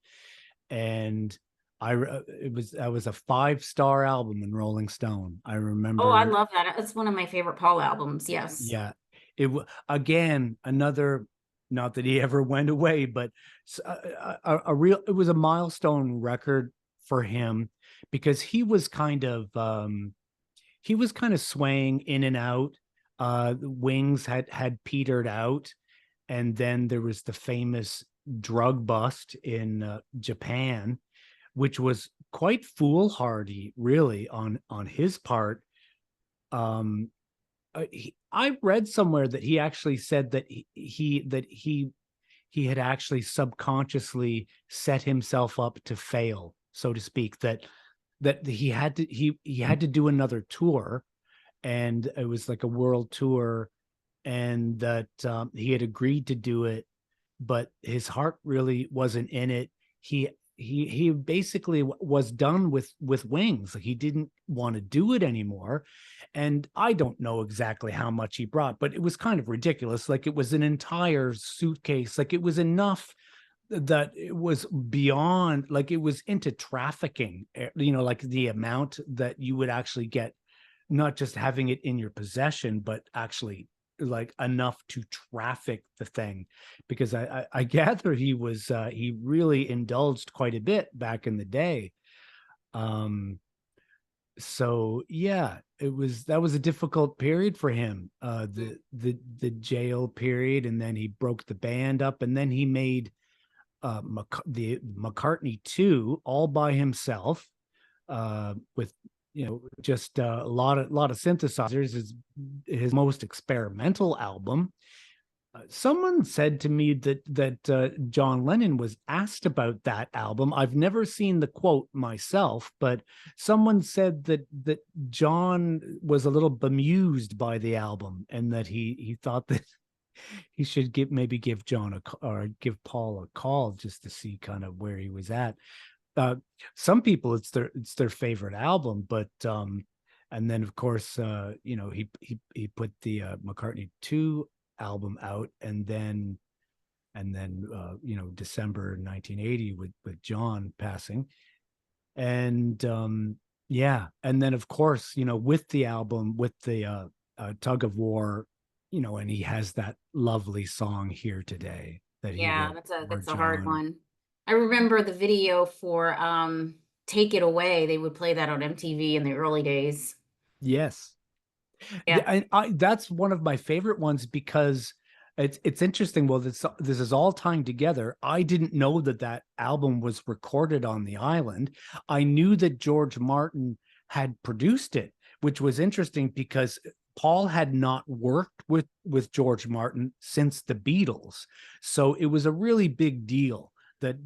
and it was that was a 5-star album in Rolling Stone. I Oh, I remember, love that. It's one of my favorite Paul albums. Yes. yeah, again another, not that he ever went away, but a real, it was a milestone record for him because he was kind of swaying in and out. Wings had petered out, and then there was the famous drug bust in Japan, which was quite foolhardy, really, on his part. Um, I read somewhere that he actually said that he had actually subconsciously set himself up to fail, so to speak. That he had to do another tour, and it was like a world tour, and that he had agreed to do it, but his heart really wasn't in it. He basically was done with Wings. Like, he didn't want to do it anymore, and I don't know exactly how much he brought, but it was kind of ridiculous. Like, it was an entire suitcase. Like, it was enough that it was beyond, like, it was into trafficking, like the amount that you would actually get, not just having it in your possession, but actually like enough to traffic the thing. Because I gather he really indulged quite a bit back in the day. Um, so yeah, that was a difficult period for him. The jail period, and then he broke the band up, and then he made the McCartney 2 all by himself, with just a lot of synthesizers. Is his most experimental album. Someone said to me that John Lennon was asked about that album. I've never seen the quote myself, but someone said that John was a little bemused by the album, and that he thought that he should give John or give Paul a call just to see kind of where he was at. uh, some people, it's their favorite album, but and then of course, he put the McCartney 2 album out, and then December 1980 with John passing. And yeah, and then of course, with the album, with the Tug of War, and he has that lovely song Here Today that he Yeah, wrote for that's a hard John. one. I remember the video for Take It Away. They would play that on MTV in the early days. Yes. Yeah. That's one of my favorite ones because it's interesting. Well, this is all tying together. I didn't know that album was recorded on the island. I knew that George Martin had produced it, which was interesting because Paul had not worked with George Martin since the Beatles, so it was a really big deal that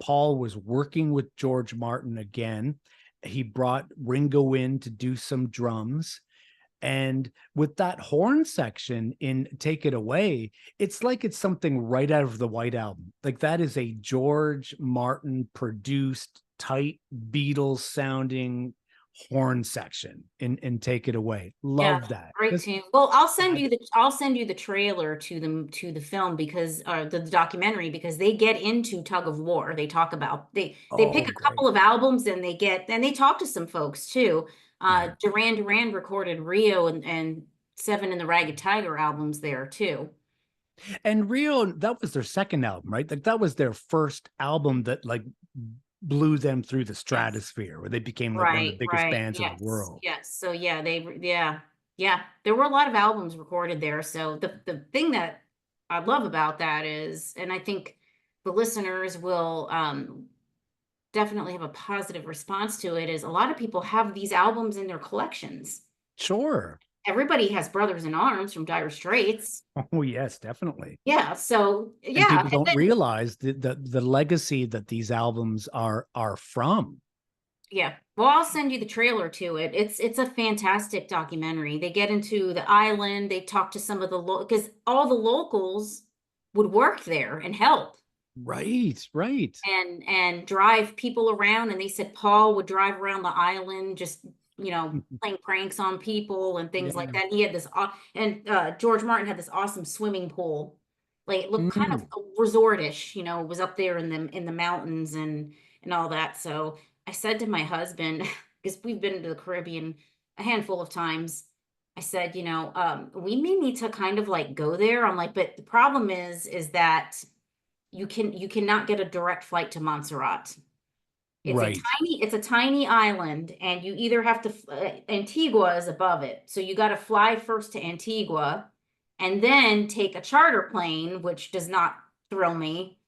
Paul was working with George Martin again. He brought Ringo in to do some drums, And with that horn section in Take It Away, it's like it's something right out of the White Album. Like that is a George Martin produced, tight Beatles sounding horn section in Take It Away. Yeah, Love that. great Just tune. Well, that. I'll send you the trailer to the film because the documentary because they get into tug of war. They talk about they pick Oh, a great. couple of albums and they talk to some folks too. Yeah. Duran recorded Rio and Seven and the Ragged Tiger albums there too. And Rio, that was their second album, right? Like that was their first album that like blew them through the Yes. stratosphere, where they became like one of the Right, biggest right. bands in the Yes. world. Yes. So yeah, yeah. There were a lot of albums recorded there. So the thing that I love about that is, and I think the listeners will definitely have a positive response to it, is a lot of people have these albums in their collections. Sure. Everybody has Brothers in Arms from Dire Straits. Oh, yes, definitely. Yeah. So And yeah. people And don't then realize the legacy that these albums are from. yeah. Well, I'll send you the trailer to it. It's a fantastic documentary. They get into the island, they talk to some of the because all the locals would work there and help Right, right. and drive people around. And they said Paul would drive around the island just, playing pranks on people and things like Yeah. that. And he had this and George Martin had this awesome swimming pool. Like it looked kind of Mm. resortish, it was up there in the mountains and all that. So I said to my husband, because we've been to the Caribbean a handful of times, I said, we may need to kind of like go there. I'm like, but the problem is that you cannot get a direct flight to Montserrat. Right. It's a tiny island, and you either have to Antigua is above it, so you got to fly first to Antigua, and then take a charter plane, which does not thrill me,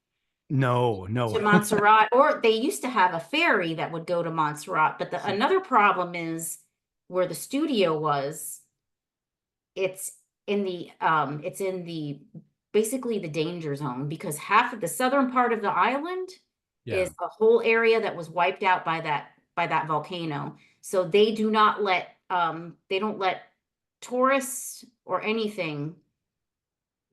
No, to no. Montserrat. Or they used to have a ferry that would go to Montserrat, but another problem is where the studio was. It's it's in the basically the danger zone because half of the southern part of the island Yeah. is a whole area that was wiped out by that volcano. So they do not let they don't let tourists or anything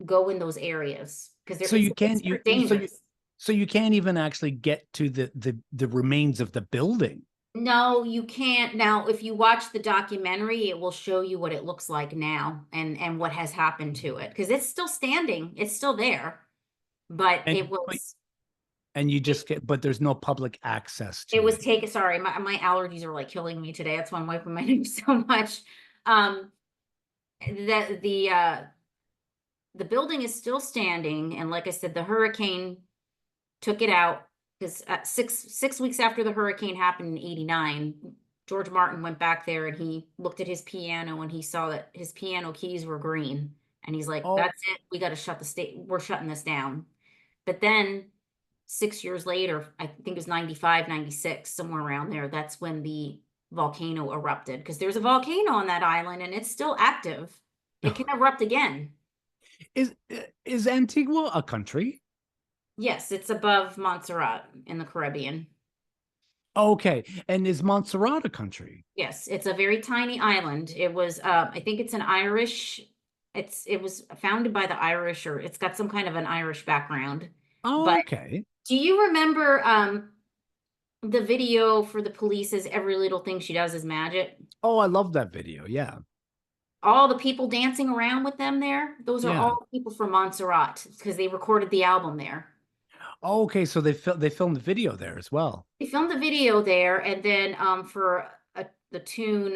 go in those areas because So you it's can't you so you dangerous. so you can't even actually get to the remains of the building. No, you can't. Now, if you watch the documentary, it will show you what it looks like now and what has happened to it because it's still standing. It's still there, but And you it, just get, but there's no public access it to was it. taken. Sorry, my allergies are like killing me today. That's why I'm wiping my nose so much. Um, that the building is still standing, and like I said, the hurricane took it out because 6 weeks after the hurricane happened in '89, George Martin went back there and he looked at his piano and he saw that his piano keys were green. And he's like, Oh, that's it. We got to shut the state. We're shutting this down. But then 6 years later, I think it was 95, 96, somewhere around there, that's when the volcano erupted because there's a volcano on that island and it's still active. It can erupt again. is is Antigua a country? Yes, it's above Montserrat in the Caribbean. Okay. And is Montserrat a country? Yes, it's a very tiny island. It was, I think it's an Irish, it was founded by the Irish, or it's got some kind of an Irish background. Oh, But okay. do you remember the video for the police's Every Little Thing She Does Is Magic? Oh, I love that video. Yeah. All the people dancing around with them there, those are Yeah. all people from Montserrat because they recorded the album there. Oh, okay. So they filmed the video there as well. They filmed the video there, and then for the tune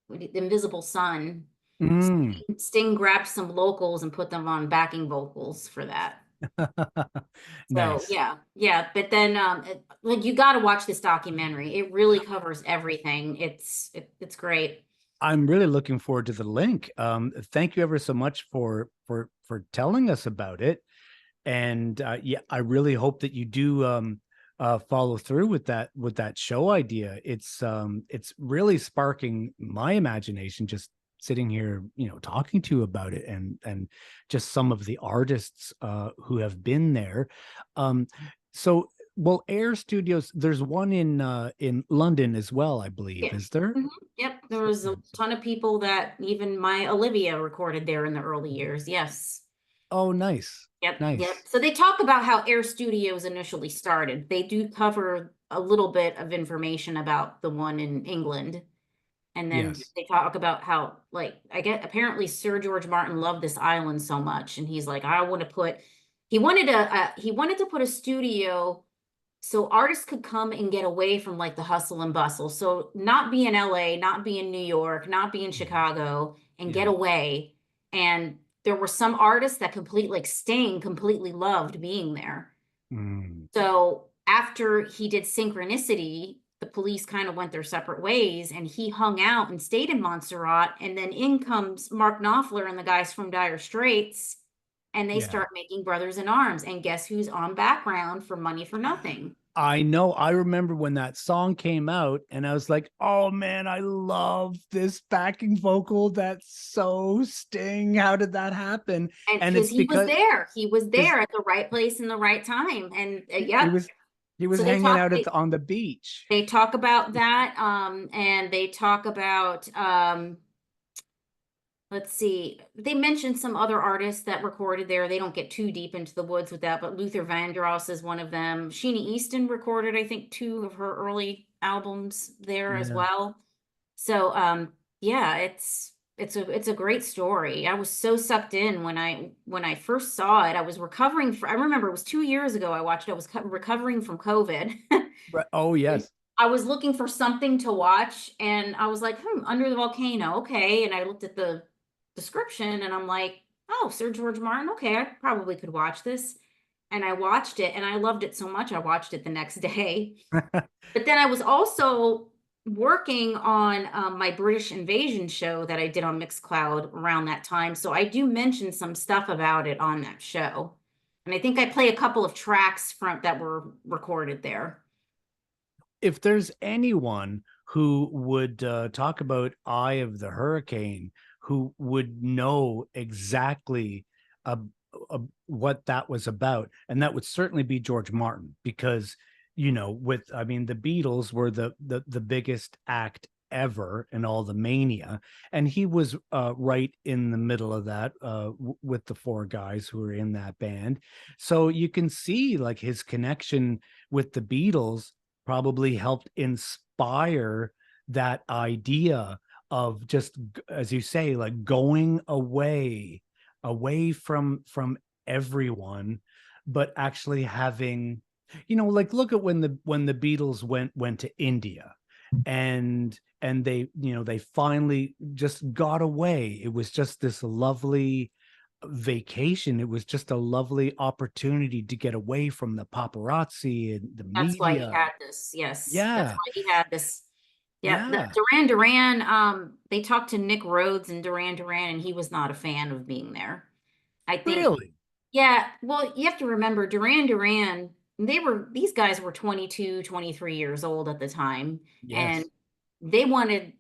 The Invisible Sun, Mm. Sting grabbed some locals and put them on backing vocals for that. So Nice. yeah. But then like you got to watch this documentary. It really covers everything. It's great. I'm really looking forward to the link. Thank you ever so much for telling us about it. And yeah, I really hope that you do follow through with that show idea. It's really sparking my imagination just sitting here, talking to you about it, and just some of the artists who have been there. So well, Air Studios, there's one in London as well, I believe. Yeah. Is there? Mhm. Yep. There was a ton of people that even my Olivia recorded there in the early years. Yes. Oh, nice. Yep. Yep. Nice. So they talk about how Air Studios initially started. They do cover a little bit of information about the one in England. And then Yes. they talk about how, like, I get apparently Sir George Martin loved this island so much, and he's like, I want to put. He wanted to put a studio so artists could come and get away from like the hustle and bustle. So not be in LA, not be in New York, not be in Mhm. Chicago, and get Yeah. away. And there were some artists that like Sting completely loved being there. Mm. So after he did Synchronicity, the police kind of went their separate ways and he hung out and stayed in Montserrat. And then in comes Mark Knopfler and the guys from Dire Straits, and they Yeah. start making Brothers in Arms. And guess who's on background for Money for Nothing? I know. I remember when that song came out, and I was like, "Oh man, I love this backing vocal. That's so Sting. How did that happen?" And And because it's because he was because there at the right place in the right time. And he yep. was he was So hanging out at on the beach. they talk about that. And they talk about let's see. They mentioned some other artists that recorded there. They don't get too deep into the woods with that, but Luther Vandross is one of them. Sheena Easton recorded, I think, two of her early albums there as Yeah. well. So, yeah, it's a great story. I was so sucked in when I first saw it. I was recovering I remember it was 2 years ago I watched it. I was recovering from COVID. Right. Oh And yes. I was looking for something to watch and I was like, Under the Volcano, okay. And I looked at the description and I'm like, oh, Sir George Martin, okay, I probably could watch this. And I watched it and I loved it so much I watched it the next day. But then I was also working on my British Invasion show that I did on Mixcloud around that time. So I do mention some stuff about it on that show. And I think I play a couple of tracks from that were recorded there. If there's anyone who would talk about Eye of the Hurricane, who would know exactly uh, what that was about, and that would certainly be George Martin, because with I mean, the Beatles were the biggest act ever in all the mania, and he was right in the middle of that with the four guys who were in that band. So you can see like his connection with the Beatles probably helped inspire that idea of just, as you say, like going away from everyone, but actually having, like, look at when the Beatles went to India, and they, they finally just got away. It was just this lovely vacation. It was just a lovely opportunity to get away from the paparazzi and the That's why he media. had this. Yes, that's Yeah, why he had this. Yeah, the yeah. Duran, they talked to Nick Rhodes and Duran, and he was not a fan of being there. I think, Really? yeah, well, you have to remember Duran, these guys were 22, 23 years old at the time, and Yes. they wanted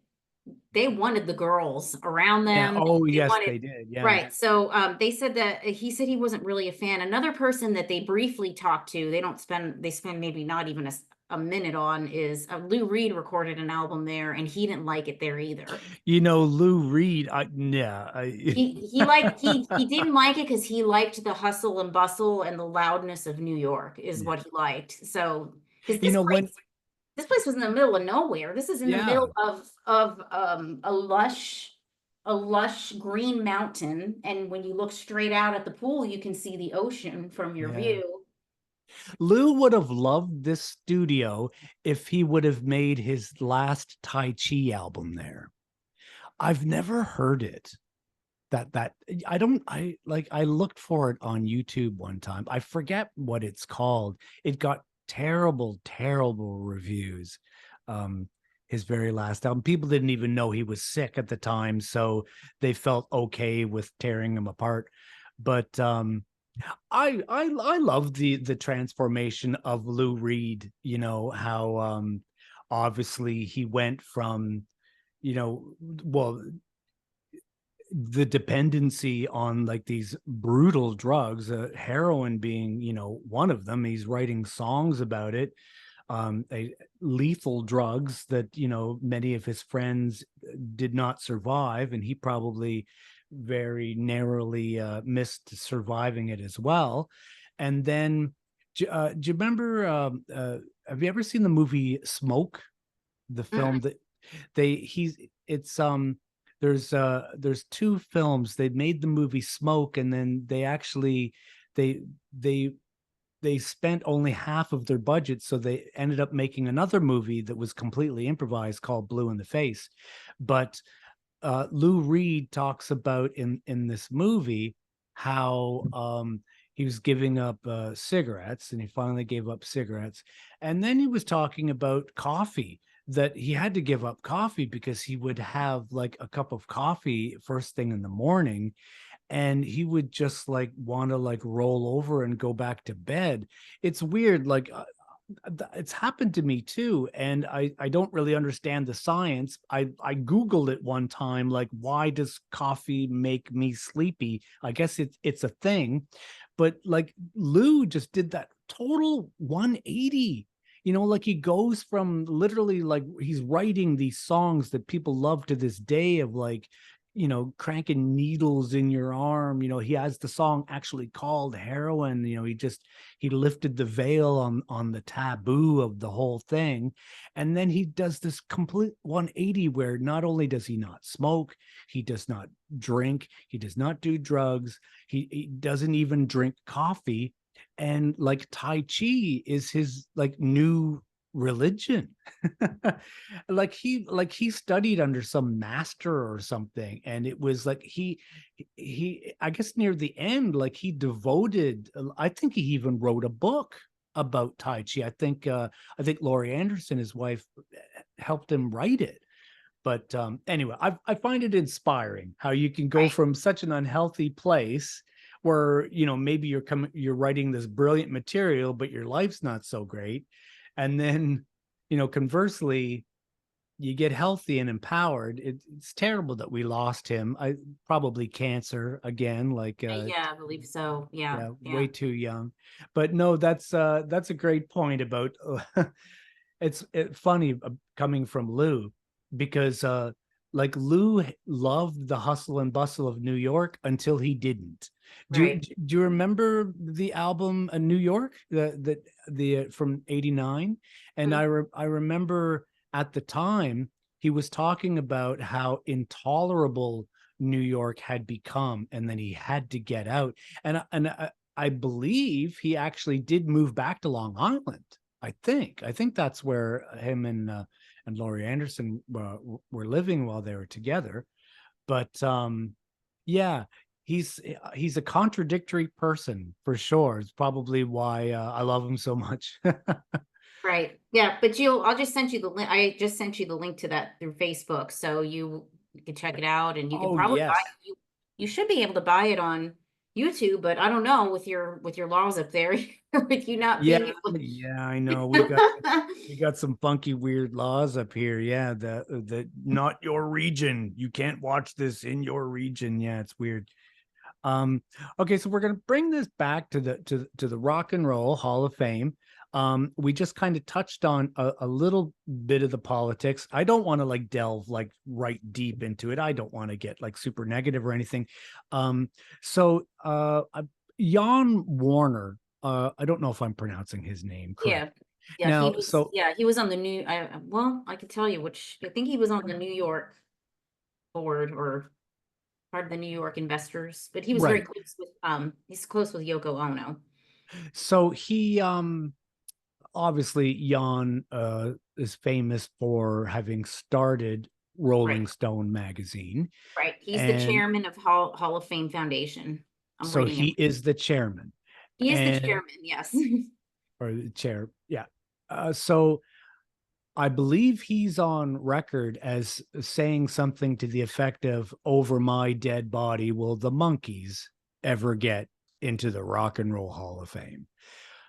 they wanted the girls around Yeah. them. Oh, They yes, wanted they did. Yeah. right. So they said that he said he wasn't really a fan. Another person that they briefly talked to, they spend maybe not even a minute on is Lou Reed recorded an album there and he didn't like it there either. Lou Reed. Yeah. He didn't like it because he liked the hustle and bustle and the loudness of New York is Yeah. what he liked. So because When. this place was in the middle of nowhere. This is in the Yeah. middle of a lush green mountain, and when you look straight out at the pool, you can see the ocean from your Yeah. view. Lou would have loved this studio if he would have made his last Tai Chi album there. I've never heard it. That I don't I like I looked for it on YouTube one time. I forget what it's called. It got terrible reviews. Um his very last album. People didn't even know he was sick at the time, so they felt okay with tearing him apart. But I love the transformation of Lou Reed, how obviously he went from, well, the dependency on like these brutal drugs, heroin being, one of them. He's writing songs about it, lethal drugs that, many of his friends did not survive, and he probably very narrowly missed surviving it as well. And then, do you remember? Have you ever seen the movie Smoke? The Mm-mm. film that they he's it's there's two films. They made the movie Smoke, and then they they they spent only half of their budget, so they ended up making another movie that was completely improvised called Blue in the Face. But Lou Reed talks about in this movie how he was giving up cigarettes, and he finally gave up cigarettes. And then he was talking about coffee, that he had to give up coffee because he would have like a cup of coffee first thing in the morning, and he would just like want to like roll over and go back to bed. It's weird, like it's happened to me too, and I don't really understand the science. I googled it one time, like, why does coffee make me sleepy? I guess it's a thing. But like Lou just did that total 180. Like he goes from literally, like, he's writing these songs that people love to this day, of like, cranking needles in your arm. He has the song actually called Heroin. He lifted the veil on the taboo of the whole thing. And then he does this complete 180 where not only does he not smoke, he does not drink, he does not do drugs, he doesn't even drink coffee. And like Tai Chi is his like new religion. Like he studied under some master or something, and it was like he I guess near the end, like he devoted, I think he even wrote a book about Tai Chi. I think Laurie Anderson, his wife, helped him write it. But anyway, I find it inspiring how you can go Right. from such an unhealthy place where, maybe you're writing this brilliant material, but your life's not so great. And then, conversely, you get healthy and empowered. It's terrible that we lost him. I probably cancer again, like Yeah, I believe so. Yeah, yeah, yeah. way too young. But no, that's a great point about it's funny coming from Lou, because like Lou loved the hustle and bustle of New York until he didn't. Right. Do you remember the album New York, the from '89? And Mhm. I remember at the time he was talking about how intolerable New York had become, and then he had to get out. And I believe he actually did move back to Long Island. I think that's where him and Laurie Anderson were living while they were together. But yeah, he's a contradictory person for sure. It's probably why I love him so much. Right. Yeah, but I'll just send you the link. I just sent you the link to that through Facebook, so you can check it out, and you can Oh probably buy yes, it. You should be able to buy it on YouTube, but I don't know with your laws up there, with you not yeah, being able yeah. I know to. we got some funky weird laws up here. Yeah, the not your region. You can't watch this in your region. Yeah, it's weird. Um, okay, so we're gonna bring this back to the Rock and Roll Hall of Fame. We just kind of touched on a little bit of the politics. I don't want to like delve like right deep into it. I don't want to get like super negative or anything. So Jan Warner, I don't know if I'm pronouncing his name correct. Yeah. Yeah, Now, so he was on the new well, I could tell you which I think he was on the New York board or part of the New York investors, but he was very right. close with he's close with Yoko Ono. So he obviously Jan is famous for having started Right. Rolling Stone magazine, Right. He's the and chairman of Hall of Fame Foundation. I'm so reading it. he is the chairman, He is the and chairman, yes. or the chair, yeah. So I believe he's on record as saying something to the effect of, "Over my dead body, will the monkeys ever get into the Rock and Roll Hall of Fame?"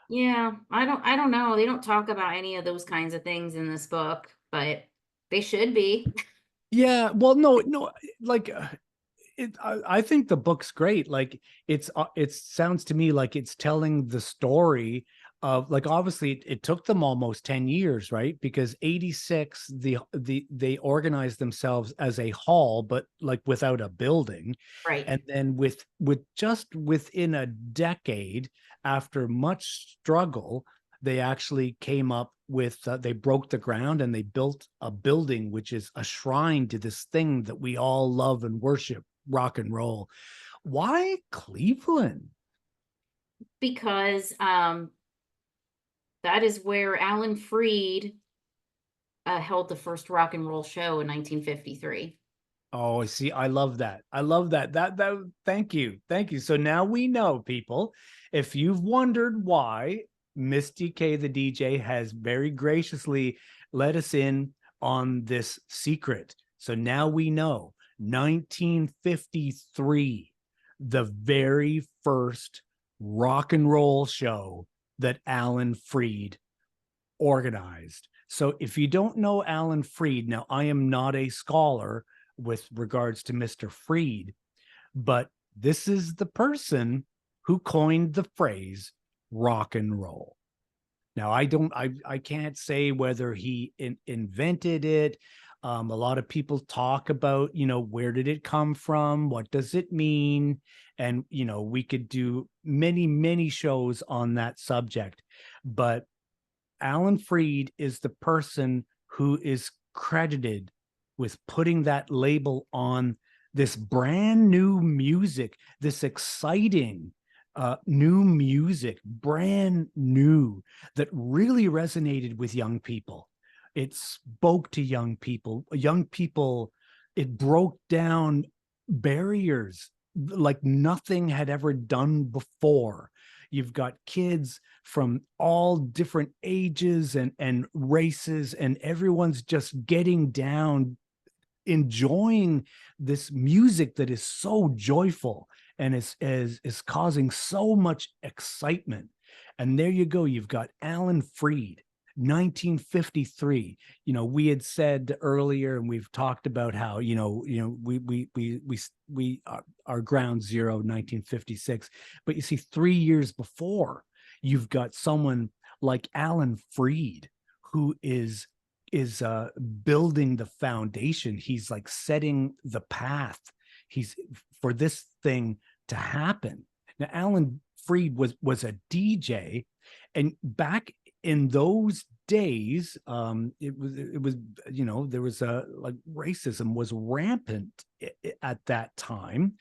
Yeah, I don't know. They don't talk about any of those kinds of things in this book, but they should be. Yeah, well, no, like I think the book's great. Like it sounds to me like it's telling the story of, like, obviously it took them almost 10 years, right? Because 86, they organized themselves as a hall, but like without a building. Right. And then with just within a decade, after much struggle, they actually came up with they broke the ground and they built a building which is a shrine to this thing that we all love and worship, rock and roll. Why Cleveland? Because that is where Alan Freed held the first rock and roll show in 1953. Oh, see, I love that. I love that. Thank you. Thank you. So now we know, people, if you've wondered why MistyK the DJ has very graciously let us in on this secret. So now we know 1953, the very first rock and roll show that Alan Freed organized. So if you don't know Alan Freed, now I am not a scholar with regards to Mr. Freed, but this is the person who coined the phrase rock and roll. Now, I can't say whether he invented it. A lot of people talk about, where did it come from? What does it mean? And, we could do many, many shows on that subject. But Alan Freed is the person who is credited with putting that label on this brand new music, this exciting new music, brand new, that really resonated with young people. It spoke to young people. Young people, it broke down barriers like nothing had ever done before. You've got kids from all different ages and races, and everyone's just getting down, enjoying this music that is so joyful and is causing so much excitement. And there you go. You've got Alan Freed, 1953. We had said earlier, and we've talked about how we are ground zero 1956, but you see 3 years before, you've got someone like Alan Freed who is building the foundation. He's like setting the path. He's for this thing to happen. Now, Alan Freed was a DJ, and back in those days, it was there was a like racism was rampant at that time,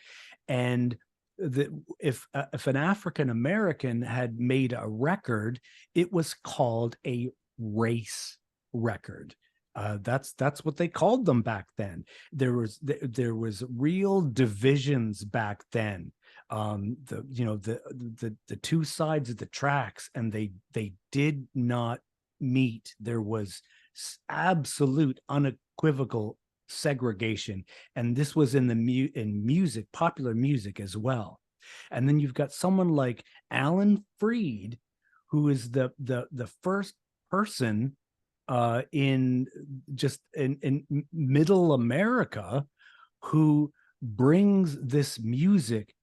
and if an African American had made a record, it was called a race record. That's what they called them back then. There was real divisions back then. The two sides of the tracks, and they did not meet. There was absolute unequivocal segregation, and this was in in music, popular music as well. And then you've got someone like Alan Freed, who is the first person in middle America who brings this music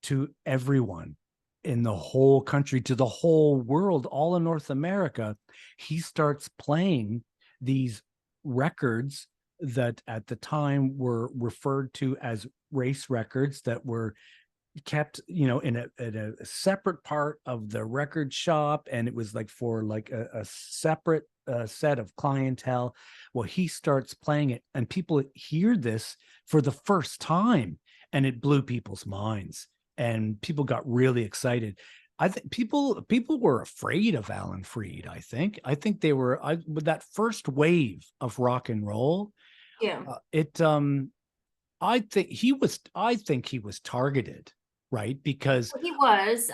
to everyone in the whole country, to the whole world, all in North America. He starts playing these records that at the time were referred to as race records, that were kept in a separate part of the record shop, and it was like for like a separate set of clientele. Well, he starts playing it, and people hear this for the first time, and it blew people's minds, and people got really excited. I think people were afraid of Alan Freed. I think they were, with that first wave of rock and roll. Yeah. It I think he was targeted, right? Because He was.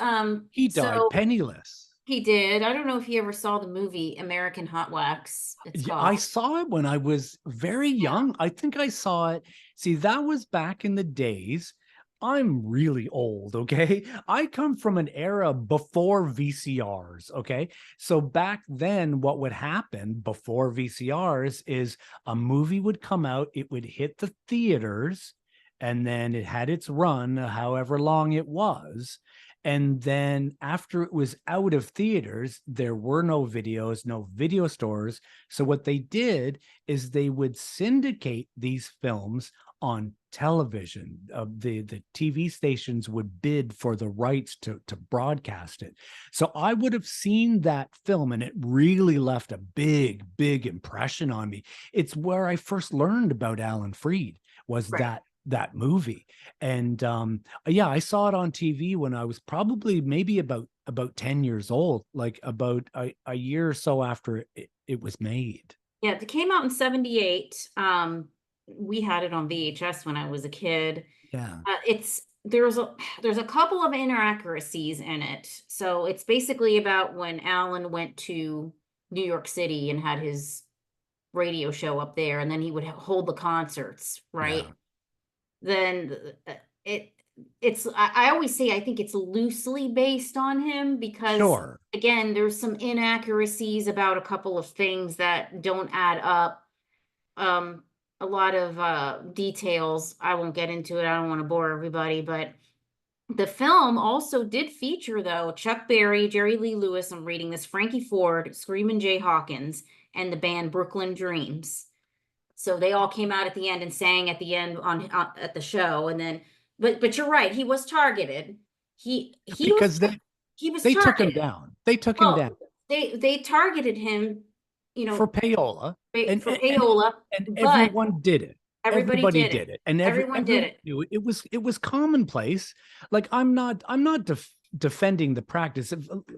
he died So penniless. he did. I don't know if you ever saw the movie American Hot Wax, it's Yeah, I called. saw it when I was very Yeah. young. I think I saw it. See, that was back in the days. I'm really old, okay? I come from an era before VCRs, okay? So back then, what would happen before VCRs is a movie would come out, it would hit the theaters, and then it had its run, however long it was. And then after it was out of theaters, there were no videos, no video stores. So what they did is they would syndicate these films on television. The TV stations would bid for the rights to broadcast it. So I would have seen that film, and it really left a big impression on me. It's where I first learned about Alan Freed, was Right. that movie. And yeah, I saw it on TV when I was probably maybe about 10 years old, like about a year or so after it was made. Yeah, it came out in 78. We had it on VHS when I was a kid. Yeah. It's there's a couple of inaccuracies in it. So it's basically about when Alan went to New York City and had his radio show up there, and then he would hold the concerts, Yeah. right? Then it I always say I think it's loosely based on him because Sure. again, there's some inaccuracies about a couple of things that don't add up. Um, a lot of details. I won't get into it. I don't want to bore everybody, but the film also did feature though Chuck Berry, Jerry Lee Lewis, I'm reading this, Frankie Ford, Screamin' Jay Hawkins, and the band Brooklyn Dreams. So they all came out at the end and sang at the end on at the show, and then, but you're right, he was targeted. He was Because he was they took him targeted. down. They took him down Well, they targeted him, you for know, payola, and for payola, but everyone did it. everybody Everybody did did it. it, and Everyone did everyone it. knew it. It was commonplace. Like I'm not defending the practice.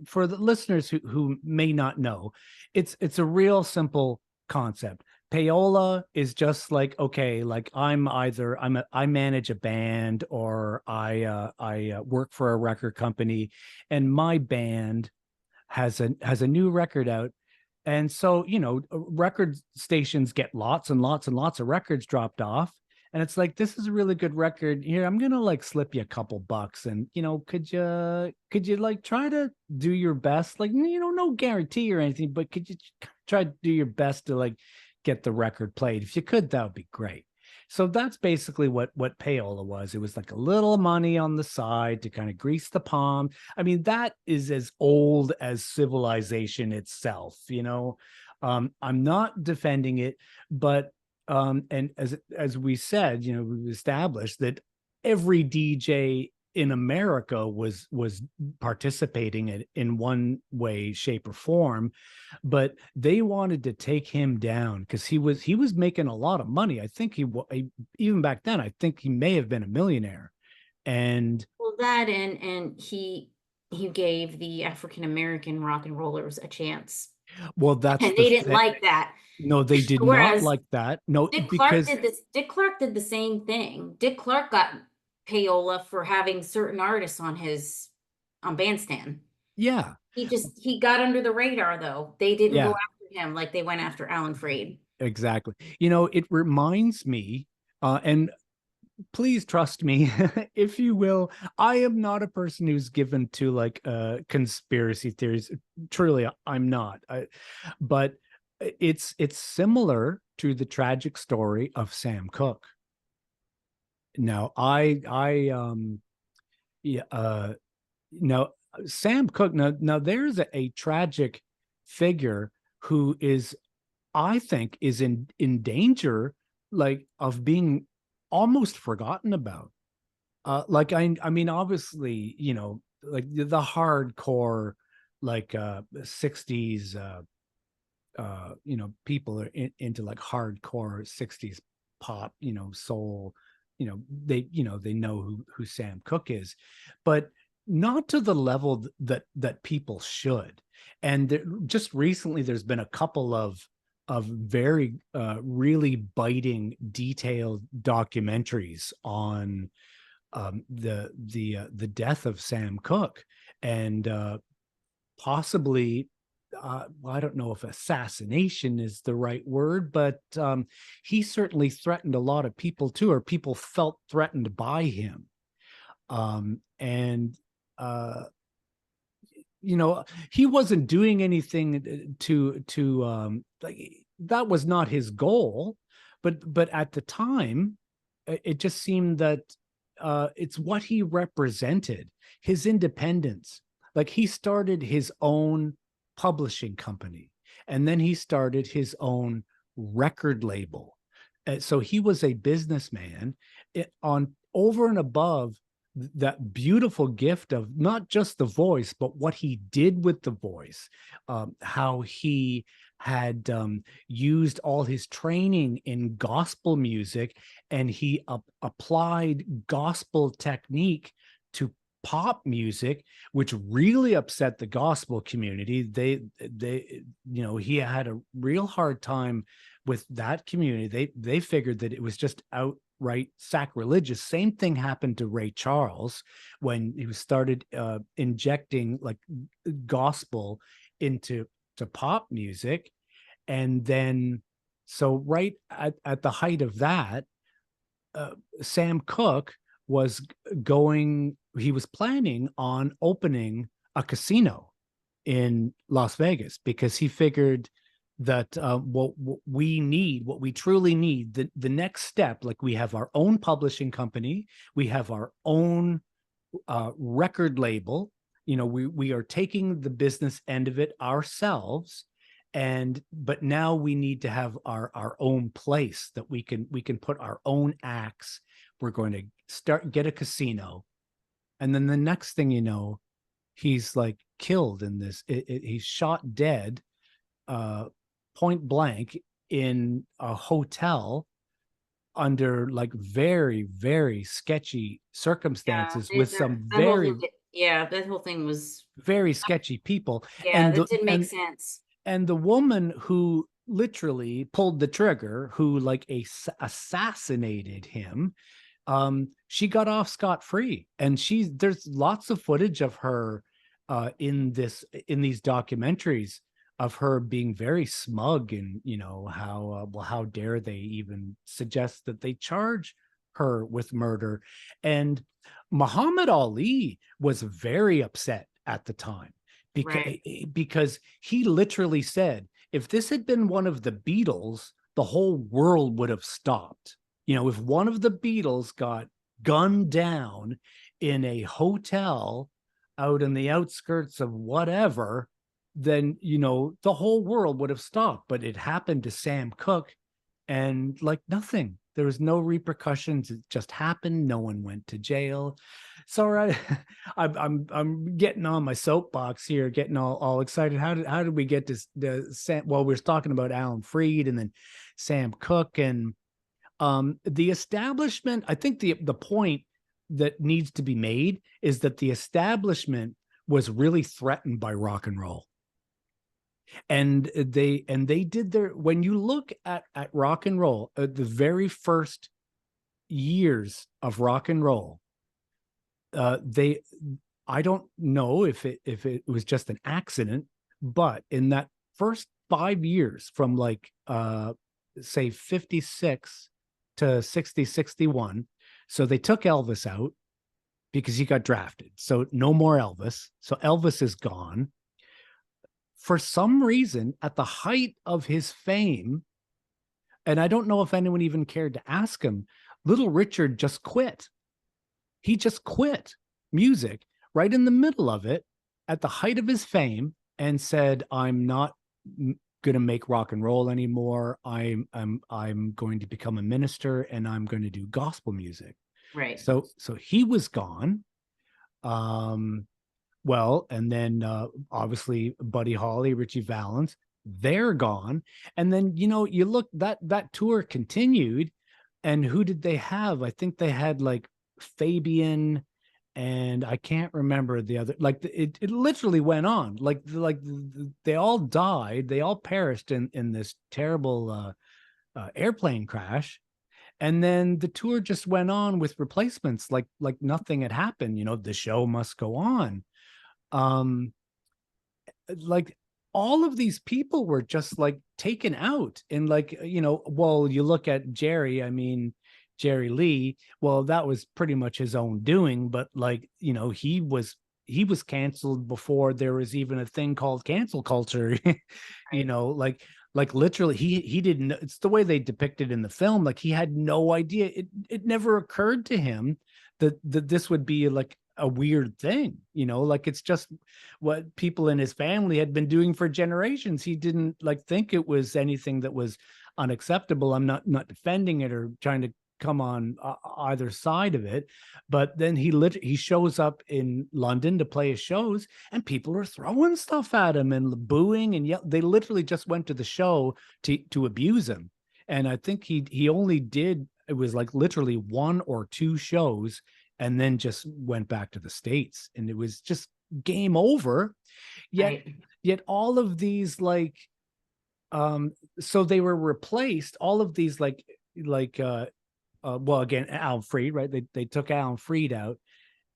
For the listeners who may not know, it's a real simple concept. Payola is just like, okay, like I manage a band, or I work for a record company, and my band has a new record out. And so, record stations get lots and lots and lots of records dropped off. And it's like, this is a really good record. Here, I'm gonna like slip you a couple bucks. And could you like try to do your best? Like, no guarantee or anything, but could you try to do your best to like get the record played? If you could, that would be great. So that's basically what payola was. It was like a little money on the side to kind of grease the palm. I mean, that is as old as civilization itself. I'm not defending it, but and as we said, we've established that every DJ in America was participating in one way, shape, or form, but they wanted to take him down because he was making a lot of money. I think even back then, I think he may have been a millionaire. And Well, that and he gave the African American rock and rollers a chance, well, that's and the they didn't thing. like that. No, they did not Whereas like that. No, Dick Clark because did this. Dick Clark did the same thing. Dick Clark got payola for having certain artists on Bandstand. yeah, He got under the radar though. They didn't go yeah, after him like they went after Alan Freed. exactly. It reminds me, and please trust me, if you will. I am not a person who's given to like conspiracy theories. Truly, I'm not. But it's similar to the tragic story of Sam Cooke. Now, yeah, now Sam Cooke. Now there's a tragic figure who is, I think, is in danger, like, of being almost forgotten about. Like, I mean, obviously, like the hardcore, like 60s people are into like hardcore 60s pop, soul. They know who Sam Cooke is, but not to the level that people should. And just recently there's been a couple of very really biting, detailed documentaries on the death of Sam Cooke, and possibly, well, I don't know if assassination is the right word, but he certainly threatened a lot of people too, or people felt threatened by him. And uh, he wasn't doing anything to like, that was not his goal, but at the time, it just seemed that it's what he represented, his independence. Like he started his own publishing company, and then he started his own record label. So he was a businessman on over and above that beautiful gift of not just the voice, but what he did with the voice, how he had used all his training in gospel music, and he applied gospel technique to pop music, which really upset the gospel community. He had a real hard time with that community. They figured that it was just outright sacrilegious. Same thing happened to Ray Charles when he started injecting like gospel into pop music. And then, so right at the height of that, Sam Cooke was he was planning on opening a casino in Las Vegas, because he figured that what we truly need, the next step, like we have our own publishing company, we have our own record label, we are taking the business end of it ourselves, but now we need to have our own place that we can put our own acts. We're going to get a casino, and then the next thing you know, he's like killed in this. He's shot dead, point blank, in a hotel under like very, very sketchy circumstances, with some that whole thing was, very sketchy people. yeah, And that didn't make sense. and the woman who literally pulled the trigger, who like assassinated him, she got off scot-free. And there's lots of footage of her in these documentaries, of her being very smug, and how dare they even suggest that they charge her with murder. And Muhammad Ali was very upset at the time, because he literally said, if this had been one of the Beatles, the whole world would have stopped. If one of the Beatles got gunned down in a hotel out in the outskirts of whatever, then the whole world would have stopped. But it happened to Sam Cooke, and like nothing. There was no repercussions. It just happened. No one went to jail. So I'm getting on my soapbox here, getting all excited. How did we get to Sam? Well, we were talking about Alan Freed, and then Sam Cooke, and the establishment. I think the point that needs to be made is that the establishment was really threatened by rock and roll. And they did when you look at rock and roll, the very first years of rock and roll, I don't know if it was just an accident, but in that first 5 years, from like say 56 to 60, 61, so they took Elvis out because he got drafted. So no more Elvis. So Elvis is gone. For some reason, at the height of his fame, and I don't know if anyone even cared to ask him, Little Richard just quit. He just quit music right in the middle of it, at the height of his fame, and said, I'm not going to make rock and roll anymore. I'm going to become a minister, and I'm going to do gospel music. Right. So he was gone. Well, and then obviously Buddy Holly, Richie Valens, they're gone. And then, you look, that tour continued, and who did they have? I think they had like Fabian, and I can't remember the other. Like it literally went on. Like they all died. They all perished in this terrible airplane crash. And then the tour just went on with replacements, like nothing had happened. The show must go on. Like all of these people were just like taken out. And like, well, you look at Jerry Lee, well, that was pretty much his own doing, but like, he was canceled before there was even a thing called cancel culture. Like Like literally, he didn't. It's the way they depicted in the film. Like he had no idea. It never occurred to him that this would be like a weird thing. Like it's just what people in his family had been doing for generations. He didn't like think it was anything that was unacceptable. I'm not defending it or trying to come on either side of it, but then he shows up in London to play his shows, and people are throwing stuff at him and booing and they literally just went to the show to abuse him. And I think he only did, it was like literally one or two shows, and then just went back to the States, and it was just game over. Yet Right. yet all of these like so they were replaced, all of these well, again, Alan Freed, right? They took Alan Freed out,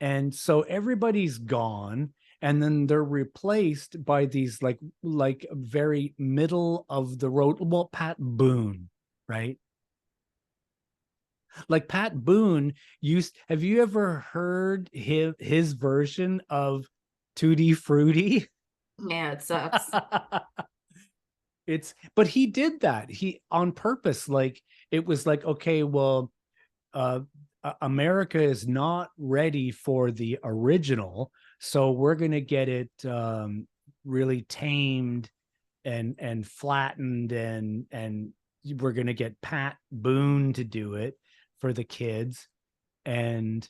and so everybody's gone, and then they're replaced by these like very middle of the road. Well, Pat Boone, right? Like Pat Boone used. Have you ever heard his version of Tutti Frutti? Yeah, it sucks. But he did that. He on purpose. Like it was like, okay, well, uh, America is not ready for the original, so we're going to get it really tamed and flattened, and we're going to get Pat Boone to do it for the kids. And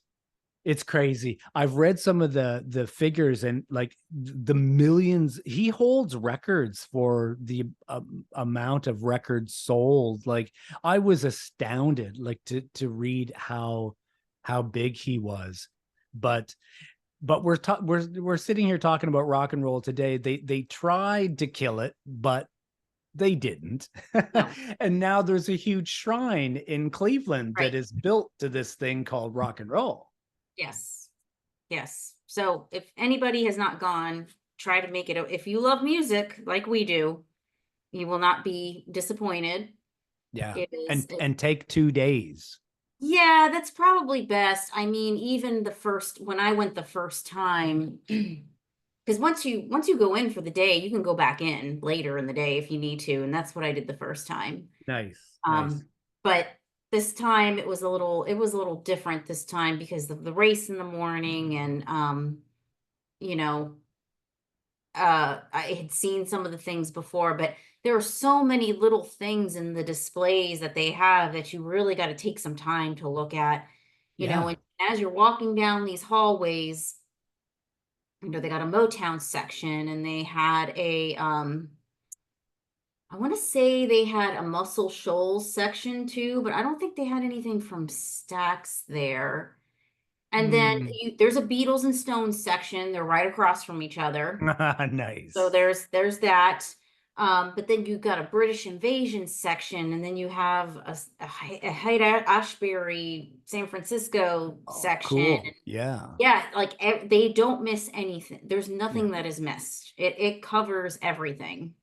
it's crazy. I've read some of the figures, and like the millions. He holds records for the amount of records sold. Like I was astounded, like to read how big he was. But we're sitting here talking about rock and roll today. They tried to kill it, but they didn't. No. And now there's a huge shrine in Cleveland that Right. is built to this thing called rock and roll. Yes. Yes. So if anybody has not gone, try to make it. If you love music like we do, you will not be disappointed. Yeah. It is, And take 2 days. yeah, that's probably best. I mean, even when I went the first time, because once you go in for the day, you can go back in later in the day if you need to, and that's what I did the first time. Nice. Nice. Um, but this time it was a little different this time because of the race in the morning and you know, I had seen some of the things before, but there are so many little things in the displays that they have that you really got to take some time to look at, Yeah. and as you're walking down these hallways, they got a Motown section and they had I want to say they had a Muscle Shoals section too, but I don't think they had anything from Stax there. And then Mm. there's a Beatles and Stones section. They're right across from each other. So Nice. there's that. But then you've got a British invasion section, and then you have a Haight-Ashbury, San Francisco Oh, section. cool. Yeah. Yeah, like they don't miss anything. There's Yeah. nothing that is missed. It covers everything.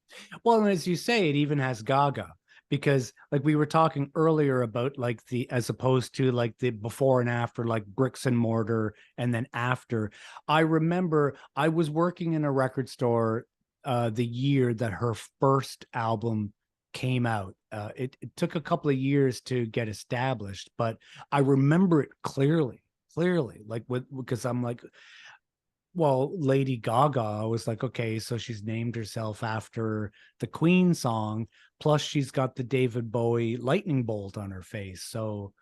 Well, and as you say, it even has Gaga, because like we were talking earlier about like the, as opposed to like the before and after, like bricks and mortar and then after. I remember I was working in a record store the year that her first album came out. It took a couple of years to get established, but I remember it clearly, like because I'm like, well, Lady Gaga, I was like, okay, so she's named herself after the Queen song, plus she's got the David Bowie lightning bolt on her face. So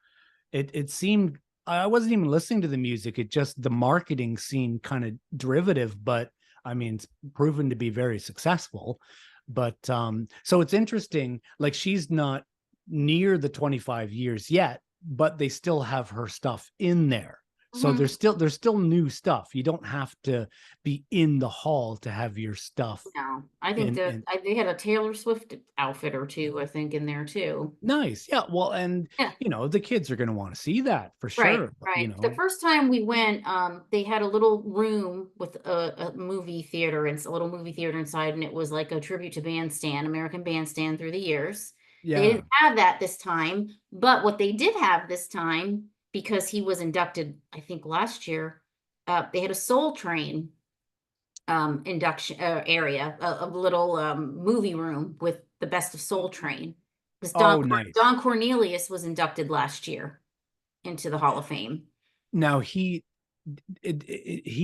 it seemed, I wasn't even listening to the music. It just, the marketing seemed kind of derivative, but I mean, it's proven to be very successful. But so it's interesting, like she's not near the 25 years yet, but they still have her stuff in there. So Mhm. there's still new stuff. You don't have to be in the hall to have your stuff No, I think in that in they had a Taylor Swift outfit or two, I think, in there too. nice. Yeah, well, and Yeah. the kids are going to want to see that for Right, sure, but right. The first time we went, they had a little room with a movie theater and a little movie theater inside, and it was like a tribute to Bandstand, American Bandstand through the years. They yeah. didn't have that this time, but what they did have this time, because he was inducted, I think last year, they had a Soul Train induction area, a little movie room with the Best of Soul Train. Because Oh, nice. Don Cornelius was inducted last year into the Hall of Fame. Now he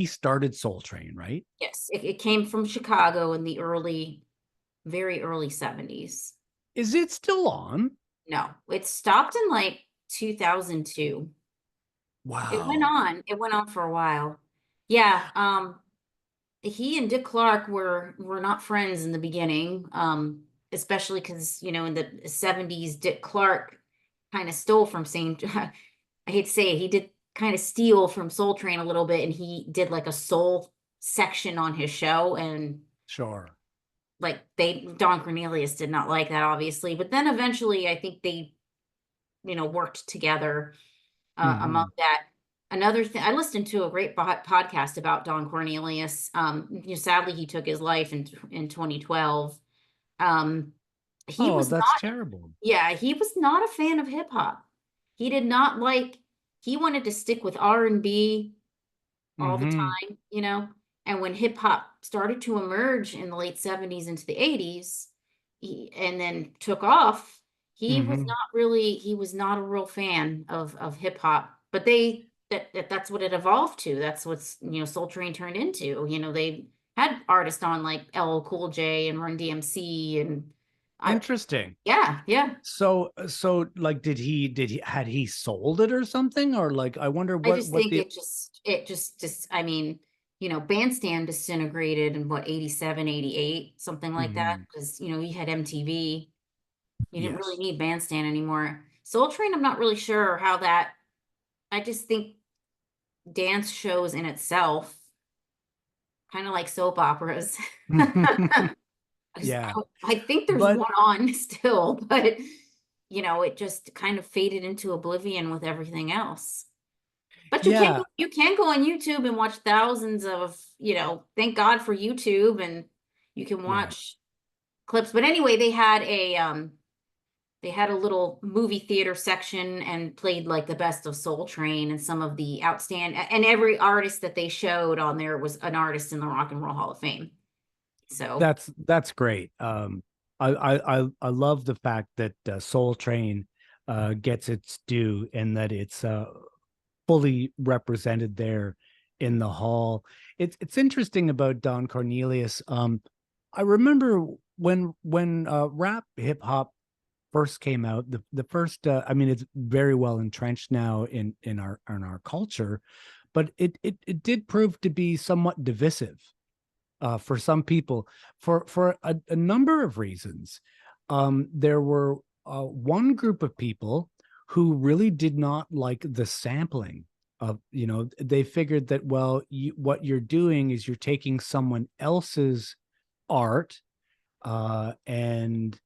started Soul Train, right? Yes, it came from Chicago in the very early 70s. Is it still on? No, it stopped in like 2002. Wow. It went on for a while. Yeah, he and Dick Clark were not friends in the beginning. Especially because, in the 70s, Dick Clark kind of stole from St. I hate to say it, he did kind of steal from Soul Train a little bit, and he did like a soul section on his show, and Sure. like Don Cornelius did not like that, obviously. But then eventually, I think they, worked together among Hmm. that. Another thing, I listened to a great podcast about Don Cornelius. Sadly, he took his life in 2012. Um, he Oh, was that's not, terrible. yeah, he was not a fan of hip hop. He did not like. He wanted to stick with R&B all the Hmm. time. And when hip hop started to emerge in the late 70s into the 80s, and then took off, Hmm. he was not a real fan of hip hop. But that's what it evolved to. That's what's, Soul Train turned into. They had artists on like LL Cool J and Run DMC and I Interesting. yeah, yeah. So like had he sold it or something? Or like I wonder I just what think the I mean, Bandstand disintegrated in what, 87, 88, something like that. Mhm. Because, you had MTV. You didn't really Yes. need Bandstand anymore. Soul Train, I'm not really sure how that, I just think dance shows in itself, kind of like soap operas. I just, Yeah. I think there's But one on still, but, it just kind of faded into oblivion with everything else. But yeah, you can go on YouTube and watch thousands of, thank God for YouTube, and you can yeah. watch clips. But anyway, they had a little movie theater section and played like the best of Soul Train and some of the outstanding, and every artist that they showed on there was an artist in the Rock and Roll Hall of Fame. So That's great. I love the fact that Soul Train gets its due and that it's fully represented there in the hall. It's interesting about Don Cornelius. I remember when rap hip hop first came out, the first I mean it's very well entrenched now in our culture, but it did prove to be somewhat divisive for some people for a number of reasons. There were one group of people who really did not like the sampling of, they figured that, well, what you're doing is you're taking someone else's art and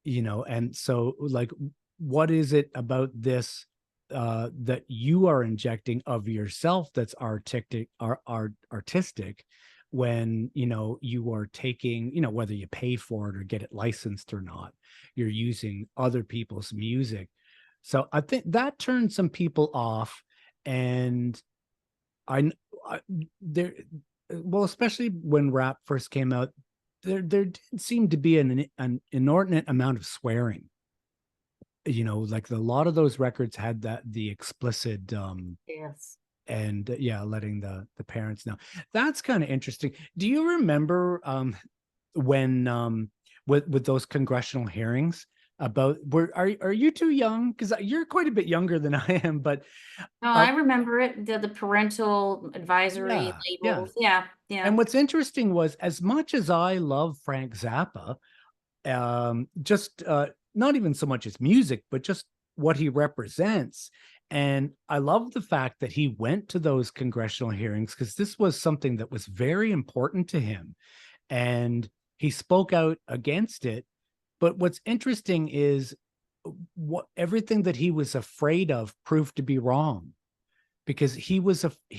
and so like what is it about this that you are injecting of yourself that's artistic when you are taking, whether you pay for it or get it licensed or not, you're using other people's music. So I think that turned some people off. And I, I there well, especially when rap first came out, there did seem to be an inordinate amount of swearing. Like a lot of those records had the explicit yes. and yeah, letting the parents know. That's kind of interesting. Do you remember when with those congressional hearings about were are you too young? Because you're quite a bit younger than I am, but No, uh I remember it. The parental advisory yeah, yeah. labels. Yeah, And yeah. what's interesting was, as much as I love Frank Zappa, just not even so much his music, but just what he represents. And I love the fact that he went to those congressional hearings because this was something that was very important to him. And he spoke out against it. But what's interesting is what everything that he was afraid of proved to be wrong, because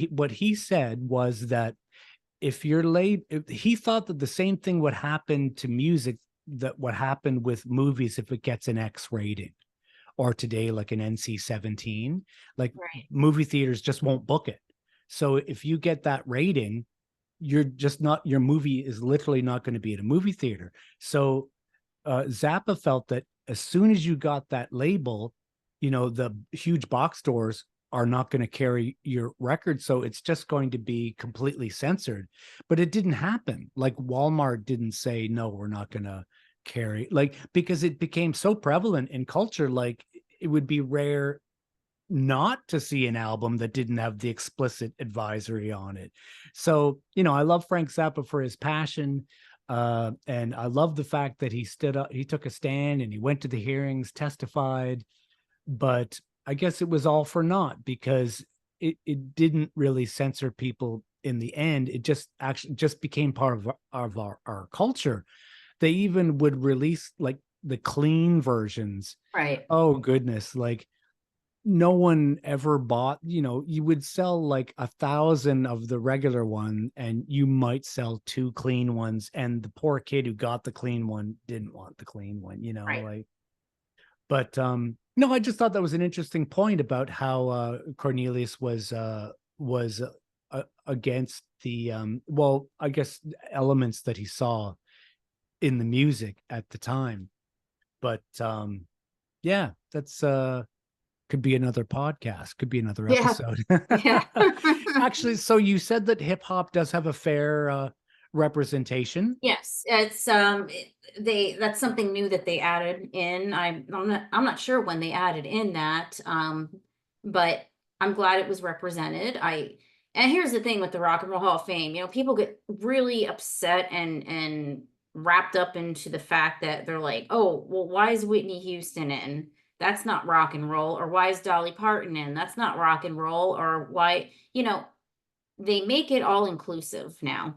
what he said was that if you're late, he thought that the same thing would happen to music that what happened with movies if it gets an X rating, or today like an NC-17. Like Right. movie theaters just won't book it. So if you get that rating, you're just not, your movie is literally not going to be at a movie theater. So Zappa felt that as soon as you got that label, the huge box stores are not going to carry your record, so it's just going to be completely censored. But it didn't happen. Like Walmart didn't say no, we're not going to carry, like, because it became so prevalent in culture. Like it would be rare not to see an album that didn't have the explicit advisory on it. So, I love Frank Zappa for his passion. And I love the fact that he stood up, he took a stand and he went to the hearings, testified. But I guess it was all for naught because it didn't really censor people in the end. It just actually just became part of our culture. They even would release like the clean versions. Right. Oh goodness, like no one ever bought, you would sell like 1,000 of the regular one and you might sell two clean ones, and the poor kid who got the clean one didn't want the clean one, Right. like. But no, I just thought that was an interesting point about how Cornelius was against the well, I guess elements that he saw in the music at the time. But yeah, that's could be another podcast, could be another Yeah. episode. Yeah. Actually, so you said that hip hop does have a fair representation. Yes, it's they that's something new that they added in. I'm not sure when they added in that, but I'm glad it was represented. And here's the thing with the Rock and Roll Hall of Fame, people get really upset and wrapped up into the fact that they're like, oh, well, why is Whitney Houston in? That's not rock and roll. Or why is Dolly Parton in? That's not rock and roll. Or why, they make it all inclusive now.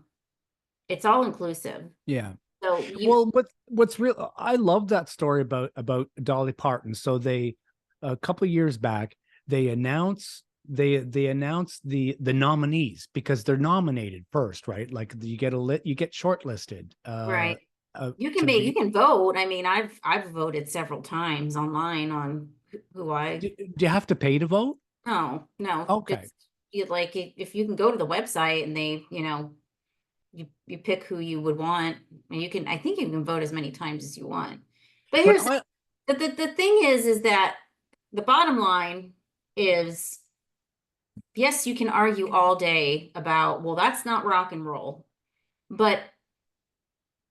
It's all inclusive. Yeah. So you Well, what's real? I love that story about Dolly Parton. So they, a couple of years back, they announced the nominees because they're nominated first, right? Like you get shortlisted right. to You be. can vote. I mean, I've voted several times online on who I Do you have to pay to vote? no, no, Okay, just you like if you can go to the website and they, you pick who you would want, and I think you can vote as many times as you want. But but here's the thing is that the bottom line is, yes, you can argue all day about, well, that's not rock and roll, but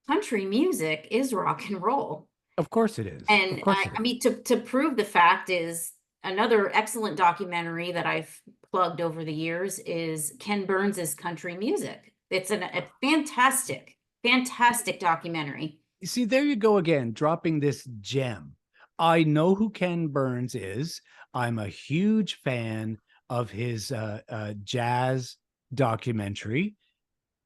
country music is rock and roll. of course it is. Of And course it I is. mean, to prove the fact is another excellent documentary that I've plugged over the years is Ken Burns's Country Music. It's a fantastic, fantastic documentary. You see, there you go again, dropping this gem. I know who Ken Burns is. I'm a huge fan of his jazz documentary,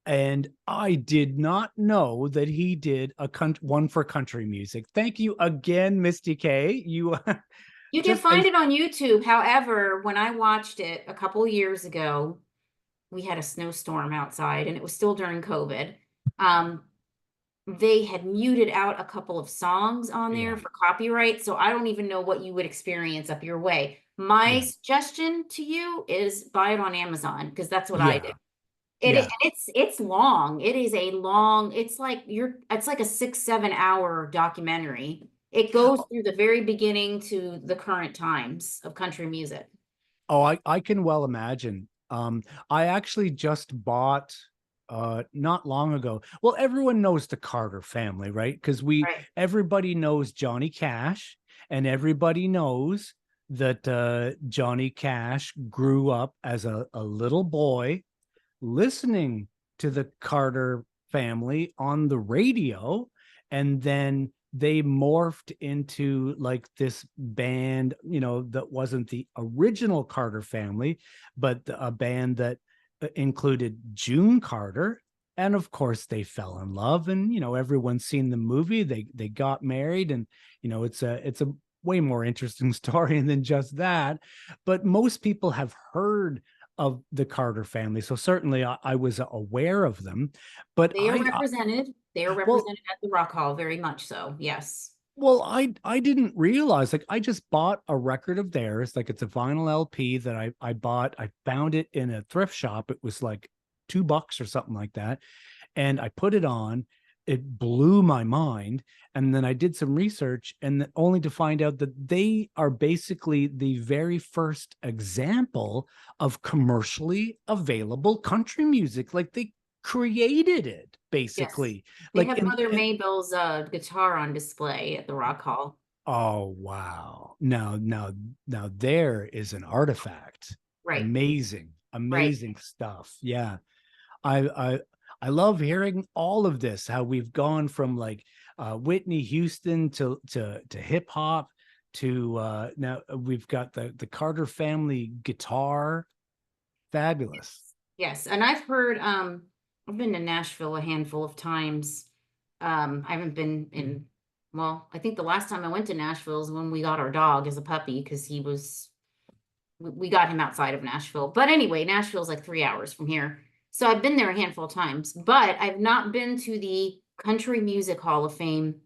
and I did not know that he did one for country music. Thank you again, MistyK. You You can just find it on YouTube. However, when I watched it a couple years ago, we had a snowstorm outside and it was still during COVID. Um, they had muted out a couple of songs on there yeah, for copyright, so I don't even know what you would experience up your way. My yeah, suggestion to you is buy it on Amazon because that's what I did. yeah, yeah. It's long. It is a long, it's like a 6, 7 hour documentary. It goes through the very beginning to the current times of country music. Oh, I can well imagine. I actually just bought not long ago. Well, everyone knows the Carter family, right? Because Right. everybody knows Johnny Cash, and everybody knows that Johnny Cash grew up as a little boy listening to the Carter family on the radio, and then they morphed into like this band, that wasn't the original Carter family, but a band that included June Carter. And of course they fell in love, and everyone's seen the movie. They got married, and it's a way more interesting story than just that. But most people have heard of the Carter family. So certainly I was aware of them, but They are represented. They are well, represented at the Rock Hall, very much so. Yes. I didn't realize, like, I just bought a record of theirs. Like, it's a vinyl LP that I bought. I found it in a thrift shop. It was like $2 or something like that. And I put it on, it blew my mind. And then I did some research, and only to find out that they are basically the very first example of commercially available country music. Like they created it Yes. basically. They Like have Mother Maybell's guitar on display at the Rock Hall. oh wow. Now there is an artifact. Right, Amazing, right. amazing stuff. Yeah. I I I love hearing all of this, how we've gone from like Whitney Houston to hip hop to now we've got the Carter family guitar. Fabulous. Yes, and I've been to Nashville a handful of times. I haven't been in, well, I think the last time I went to Nashville is when we got our dog as a puppy because we got him outside of Nashville. But anyway, Nashville's like 3 hours from here. So I've been there a handful of times, but I've not been to the Country Music Hall of Fame.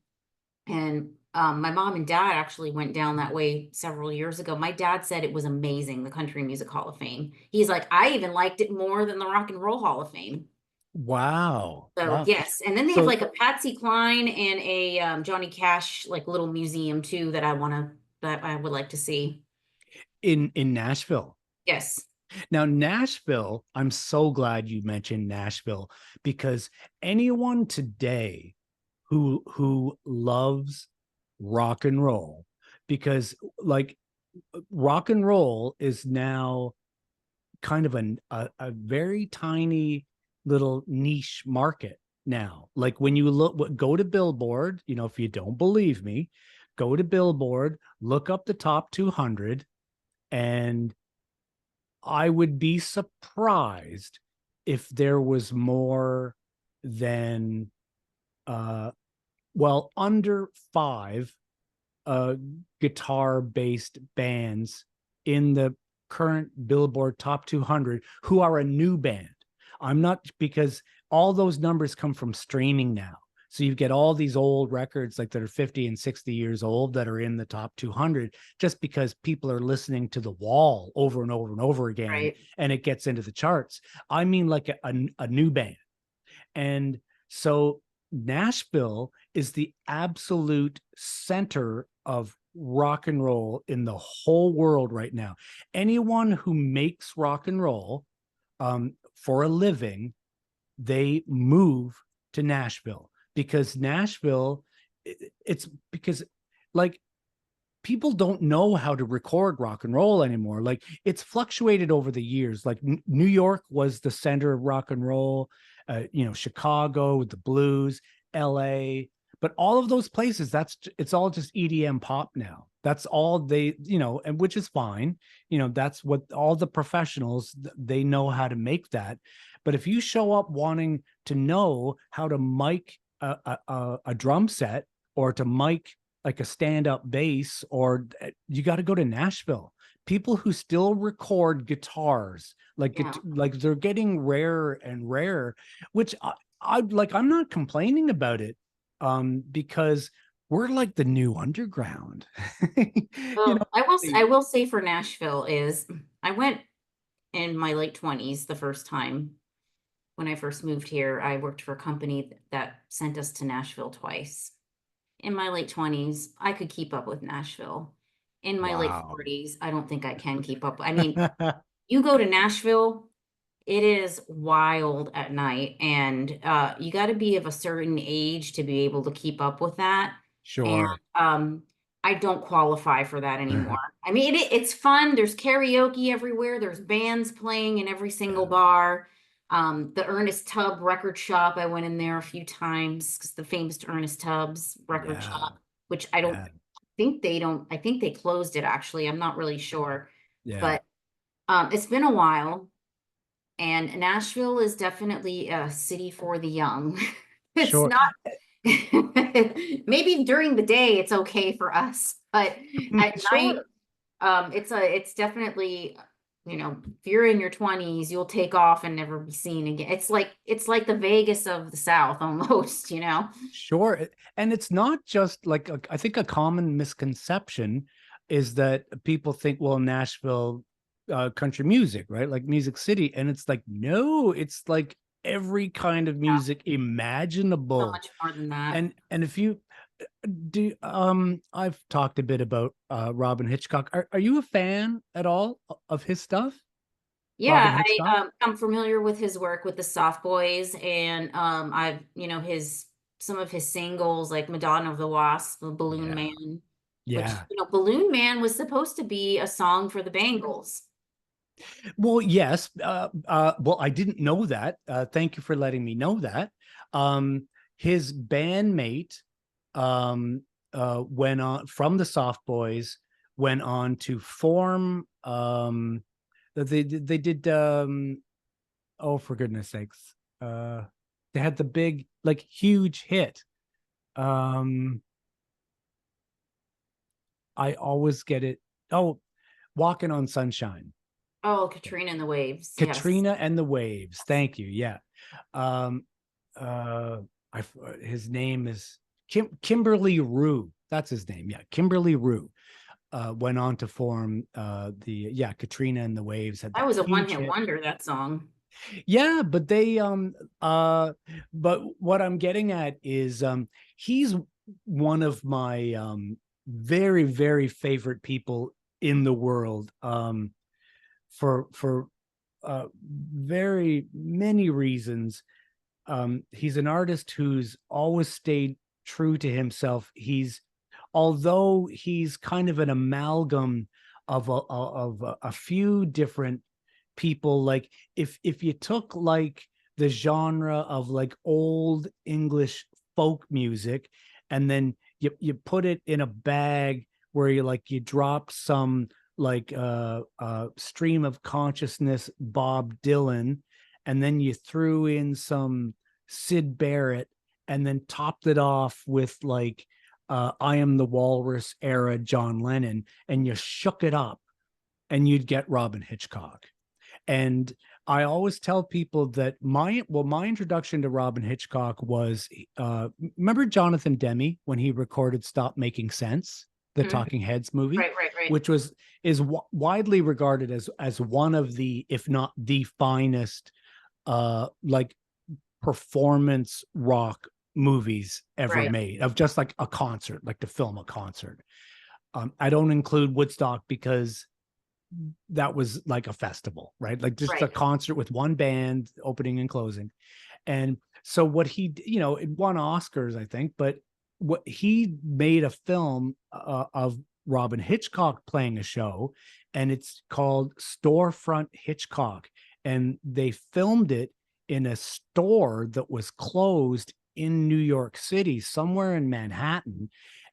And my mom and dad actually went down that way several years ago. My dad said it was amazing, the Country Music Hall of Fame. He's like, I even liked it more than the Rock and Roll Hall of Fame. Wow. So Wow. yes, and then they have So like a Patsy Cline and a Johnny Cash like little museum too that I would like to see. in Nashville. Yes, Now, Nashville, I'm so glad you mentioned Nashville because anyone today who loves rock and roll, because like rock and roll is now kind of a very tiny little niche market now. Like when you go to Billboard, if you don't believe me, go to Billboard, look up the top 200, and I would be surprised if there was more than under five uh guitar based bands in the current Billboard top 200 who are a new band. I'm not, because all those numbers come from streaming now. So you get all these old records like that are 50 and 60 years old that are in the top 200 just because people are listening to The Wall over and over and over again right. and it gets into the charts. I mean like a new band. And so Nashville is the absolute center of rock and roll in the whole world right now. Anyone who makes rock and roll for a living, they move to Nashville because Nashville, it's because like people don't know how to record rock and roll anymore. Like it's fluctuated over the years. Like New York was the center of rock and roll, Chicago with the blues, LA, but all of those places, it's all just EDM pop now. That's all they, and which is fine. That's what all the professionals, they know how to make that. But if you show up wanting to know how to mic a drum set or to mic like a stand-up bass, or you got to go to Nashville. People who still record guitars, Yeah. like they're getting rarer and rarer, which I'm not complaining about it, because we're like the new underground. you know, Well, I will say for Nashville is I went in my late 20s the first time when I first moved here. I worked for a company that sent us to Nashville twice. In my late 20s, I could keep up with Nashville. In my late wow. 40s, I don't think I can keep up. I mean, you go to Nashville, it is wild at night, and you got to be of a certain age to be able to keep up with that. And Sure. I don't qualify for that anymore. I mean, it's fun. There's karaoke everywhere. There's bands playing in every single Yeah. bar. The Ernest Tubb record shop, I went in there a few times because the famous Ernest Tubbs record Yeah. shop, which I don't Yeah. think they don't, I think they closed it actually. I'm not really sure, Yeah. but it's been a while. And Nashville is definitely a city for the young. It's Sure. not, maybe during the day it's okay for us, but at night, Sure. it's definitely, if you're in your 20s, you'll take off and never be seen again. It's like the Vegas of the South almost. Sure. And it's not just like, I think a common misconception is that people think, well, Nashville, country music, right? Like Music City. And it's like, no, it's like every kind of Yeah, music so imaginable. much more than that. And if you do, I've talked a bit about Robin Hitchcock. Are you a fan at all of his stuff? Robin Yeah, Hitchcock? I'm familiar with his work with the Soft Boys, and I've his some of his singles like Madonna of the Wasp, the Balloon Yeah. Man, which Yeah. Balloon Man was supposed to be a song for the Bangles. Well, yes. Well, I didn't know that. Thank you for letting me know that. His bandmate went on from the Soft Boys, went on to form. They did. Oh, for goodness sakes! They had the big, like, huge hit. Um, I always get it. Oh, Walking on Sunshine. Oh, Katrina and the Waves. Yes. Katrina and the Waves. Thank you. Yeah. Um, uh, I his name is Kimberly Rue. That's his name. Yeah, Kimberly Rue. Went on to form the yeah Katrina and the Waves, had That that was a huge one-hit hit. wonder, that song. Yeah, but they but what I'm getting at is he's one of my very very favorite people in the world, for very many reasons. He's an artist who's always stayed true to himself. Although he's kind of an amalgam of a few different people. Like, if you took like the genre of like old English folk music, and then you put it in a bag where you drop some like stream of consciousness Bob Dylan, and then you threw in some Sid Barrett, and then topped it off with like I Am the Walrus era John Lennon, and you shook it up, and you'd get Robin Hitchcock. And I always tell people that my introduction to Robin Hitchcock was remember Jonathan Demme when he recorded Stop Making Sense, the Mhm. Talking Heads movie, Right, right, right. which is widely regarded as one of the, if not the finest like performance rock movies ever Right, made, of just like a concert, like to film a concert. I don't include Woodstock because that was like a festival, right? Like just a right. concert with one band opening and closing. And so what it won Oscars, I think, but what he made a film of Robin Hitchcock playing a show, and it's called Storefront Hitchcock. And they filmed it in a store that was closed in New York City, somewhere in Manhattan.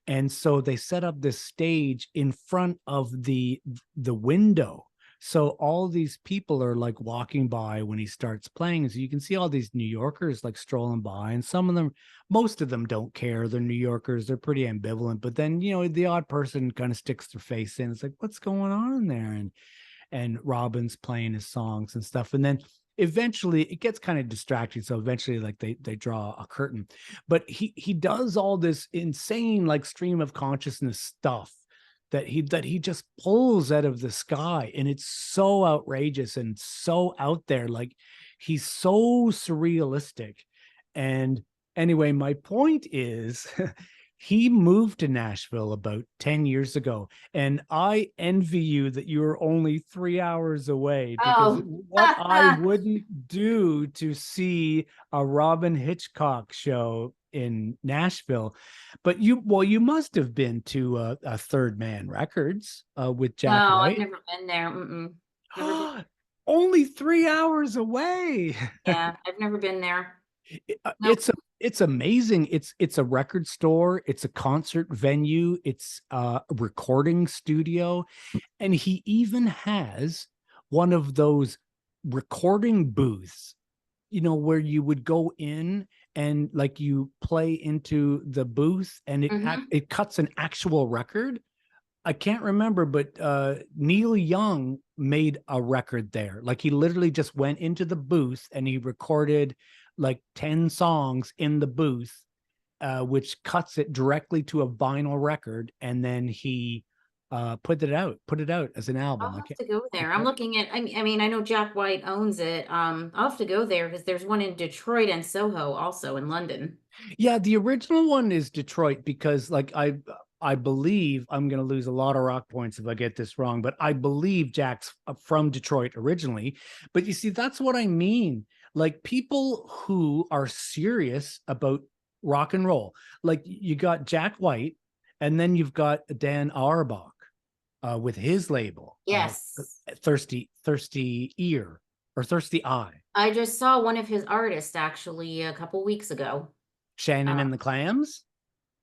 And so they set up this stage in front of the window, so all these people are like walking by when he starts playing. So you can see all these New Yorkers like strolling by, and some of them, most of them don't care. They're New Yorkers. They're pretty ambivalent. But then, the odd person kind of sticks their face in. It's like, what's going on there? And Robin's playing his songs and stuff. And then eventually it gets kind of distracting. So eventually, like, they draw a curtain. But he does all this insane like stream of consciousness stuff that he just pulls out of the sky, and it's so outrageous and so out there. Like, he's so surrealistic. And anyway, my point is he moved to Nashville about 10 years ago, and I envy you that you're only 3 hours away, because Oh, what I wouldn't do to see a Robin Hitchcock show in Nashville. But you must have been to a Third Man Records with Jack no, I've White. never been there. Mm-mm. Never been. Only 3 hours away. Yeah, I've never been there. Nope. It's amazing. It's a record store, it's a concert venue, it's a recording studio, and he even has one of those recording booths, where you would go in and like you play into the booth, and Hmm. it cuts an actual record. I can't remember, but Neil Young made a record there. Like, he literally just went into the booth and he recorded like 10 songs in the booth, which cuts it directly to a vinyl record. And then he put it out as an I'll album. have to go I there. I'm can't. looking at, I mean, I know Jack White owns it. I'll have to go there because there's one in Detroit and Soho also in London. Yeah, the original one is Detroit because like I believe I'm going to lose a lot of rock points if I get this wrong, but I believe Jack's from Detroit originally. But you see, that's what I mean. Like people who are serious about rock and roll, like you got Jack White, and then you've got Dan Auerbach with his label, Yes. Thirsty Ear or Thirsty Eye, I just saw one of his artists actually a couple weeks ago. Shannon Uh, and the Clams.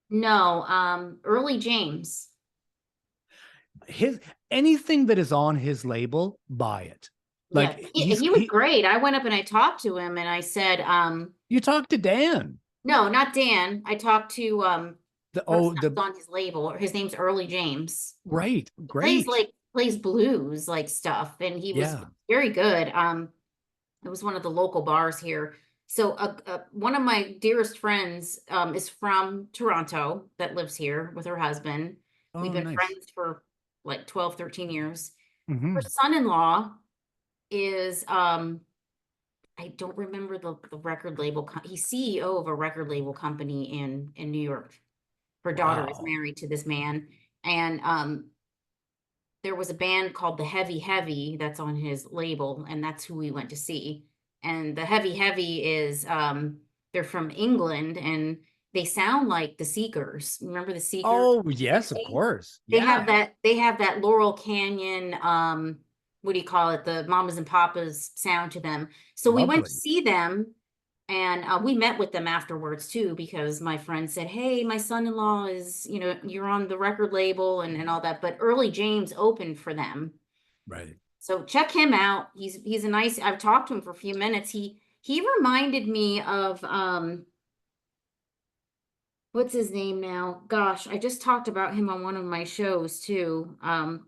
no, Early James. His anything that is on his label, buy it. Yeah, Like he was great. I went up and I talked to him and I said, you talk to Dan. no, not Dan. I talked to The the person oh that the was on his label. His name's Early James. right, He plays great. like plays blues like stuff, and he was Yeah. very good. It was one of the local bars here. So one of my dearest friends is from Toronto that lives here with her husband. We've Oh, been nice. friends for like 12, 13 years. Her Hmm. son-in-law is I don't remember the record label. He's CEO of a record label company in New York. Her daughter is Wow. married to this man, and there was a band called the Heavy Heavy that's on his label, and that's who we went to see. And the Heavy Heavy is they're from England and they sound like the Seekers. Remember the Seekers? Oh, yes, of 60s? course. Yeah. They have that Laurel Canyon what do you call it? The Mamas and Papas sound to them. So we went to Lovely. see them and we met with them afterwards too, because my friend said, "Hey, my son-in-law is, you're on the record label and all that." But Early James opened for them. Right. So check him out. He's a nice, I've talked to him for a few minutes. He reminded me of what's his name now? Gosh, I just talked about him on one of my shows too.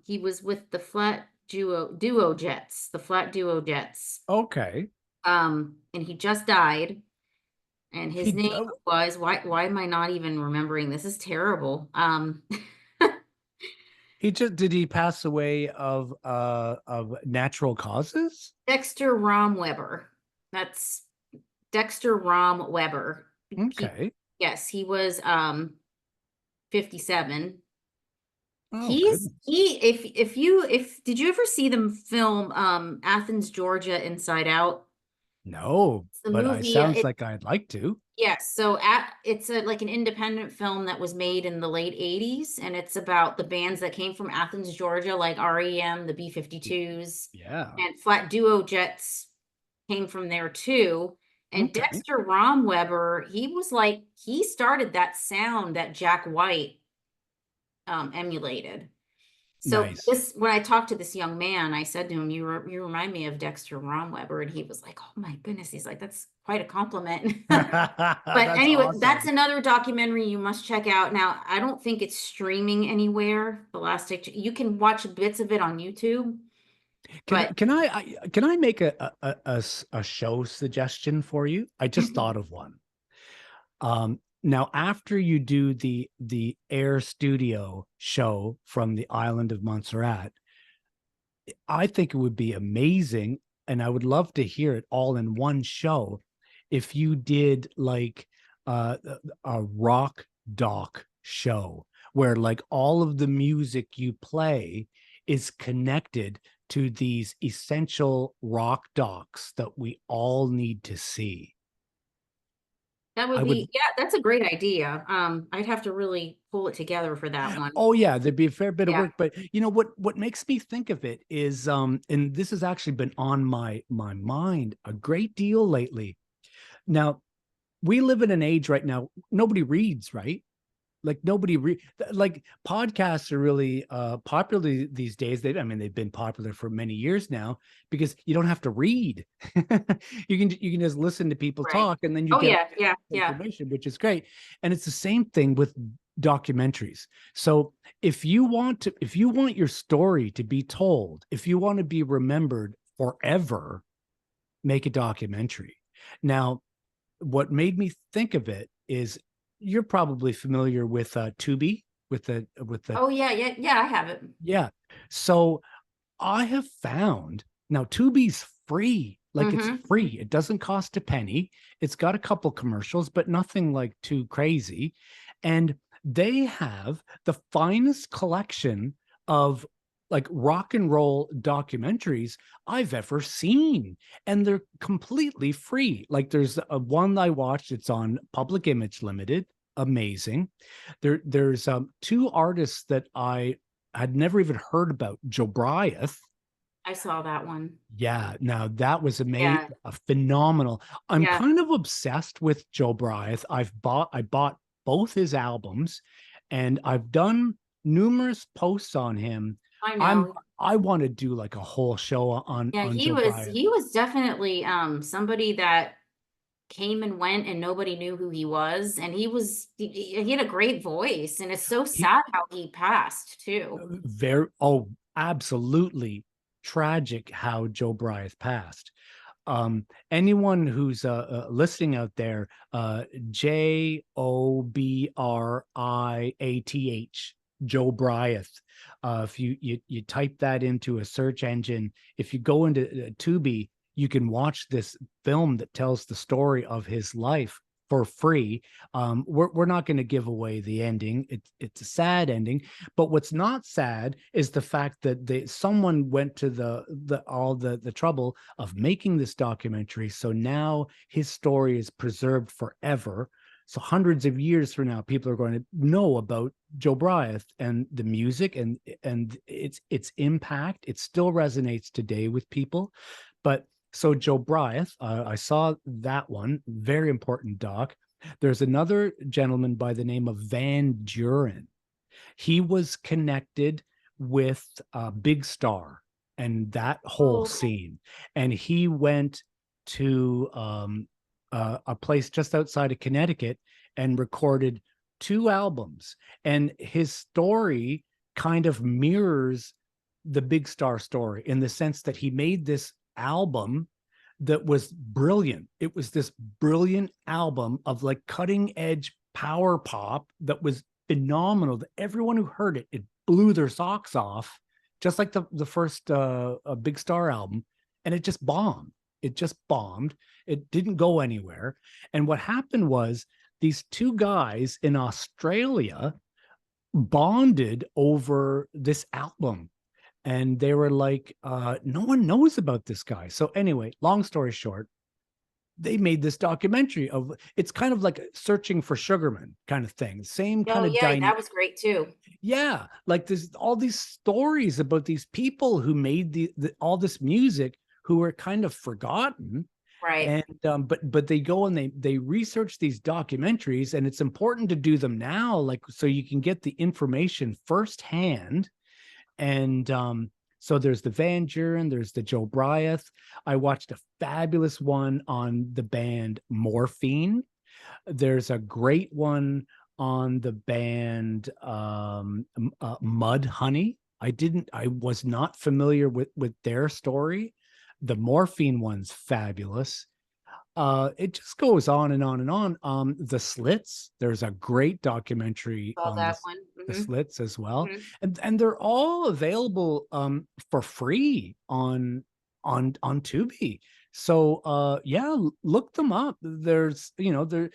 He was with the Duo Jets, the Flat Duo Jets. Okay. And he just died. And his He name was why am I not even remembering? This is terrible. he just did he pass away of natural causes? Dexter Romweber. That's Dexter Romweber. He Okay. yes, he was 57. Oh, good. He if did you ever see them film Athens, Georgia Inside Out? No, It's the but I movie sounds like I'd like to. yes, so it's a like an independent film that was made in the late 80s and it's about the bands that came from Athens, Georgia, like REM, the B-52s, Yeah. and Flat Duo Jets came from there too. And Okay. Dexter Romweber, he started that sound that Jack White emulated. So Nice. this when I talked to this young man, I said to him, you remind me of Dexter Romweber," and he was like, "Oh my goodness," he's like, "That's quite a compliment." But That's anyway, that's awesome. another documentary you must check out. Now, I don't think it's streaming anywhere. You can watch bits of it on YouTube, but Can I make a show suggestion for you? I just thought of one. Now after you do the Air Studio show from the island of Montserrat, I think it would be amazing, and I would love to hear it all in one show if you did like a rock doc show where like all of the music you play is connected to these essential rock docs that we all need to see. that I would would be, yeah, that's a great idea. I'd have to really pull it together for that one. Oh yeah, there'd be a fair bit of Yeah. work, but you know what makes me think of it is and this has actually been on my mind a great deal lately. Now, we live in an age right now nobody reads, right? Like like podcasts are really popular these days. They've been popular for many years now because you don't have to read. You can just listen to people Right. talk and then you Oh get yeah, yeah, yeah. information, which is great. And it's the same thing with documentaries. So if you want your story to be told, if you want to be remembered forever, make a documentary. Now, what made me think of it is you're probably familiar with Tubi. with the Oh yeah, yeah, yeah, I have it. yeah. So I have found now Tubi's free. Like it's Mm-hmm. free. It doesn't cost a penny. It's got a couple commercials, but nothing like too crazy. And they have the finest collection of like rock and roll documentaries I've ever seen. And they're completely free. Like there's a one I watched, it's on Public Image Limited. Amazing. There's two artists that I had never even heard about. Joe Bryant. I saw that one. Yeah, now that was amazing, Yeah, phenomenal. I'm yeah, kind of obsessed with Joe Bryant. I bought both his albums, and I've done numerous posts on him. I I'm know. I want to do like a whole show Yeah, on he Joe was Bryant. he was definitely somebody that came and went and nobody knew who he was, and he had a great voice, and it's so He sad how he passed too. very absolutely tragic how Joe Bryant passed. Anyone who's listening out there, Jobriath, Joe Bryant. If you type that into a search engine, if you go into Tubi, you can watch this film that tells the story of his life for free. We're not going to give away the ending. It's a sad ending, but what's not sad is the fact that someone went to the trouble of making this documentary. So now his story is preserved forever. So hundreds of years from now, people are going to know about Joe Bryant and the music and its impact. It still resonates today with people. But so Joe Bryant, I saw that one, very important doc. There's another gentleman by the name of Van Duren. He was connected with Big Star and that whole Oh, okay. scene. And he went to a place just outside of Connecticut and recorded two albums. And his story kind of mirrors the Big Star story in the sense that he made this album that was brilliant. It was this brilliant album of like cutting edge power pop that was phenomenal. That everyone who heard it, it blew their socks off, just like the first Big Star album, and it just bombed. It just bombed. It didn't go anywhere. And what happened was these two guys in Australia bonded over this album, and they were like, no one knows about this guy. So anyway, long story short, they made this documentary of, it's kind of like Searching for Sugarman kind of thing, same Oh kind of yeah, that was great too. yeah, like there's all these stories about these people who made all this music who were kind of forgotten. Right. And but they go and they research these documentaries, and it's important to do them now, like so you can get the information firsthand. And so there's the Van Duren, there's the Joe Bryant. I watched a fabulous one on the band Morphine. There's a great one on the band Mud Honey. I was not familiar with their story. The Morphine one's fabulous. It just goes on and on and on. The Slits, there's a great documentary Saw on that this one. the Hmm. Slits as well. Hmm. And they're all available for free on Tubi. So yeah, look them up. There's there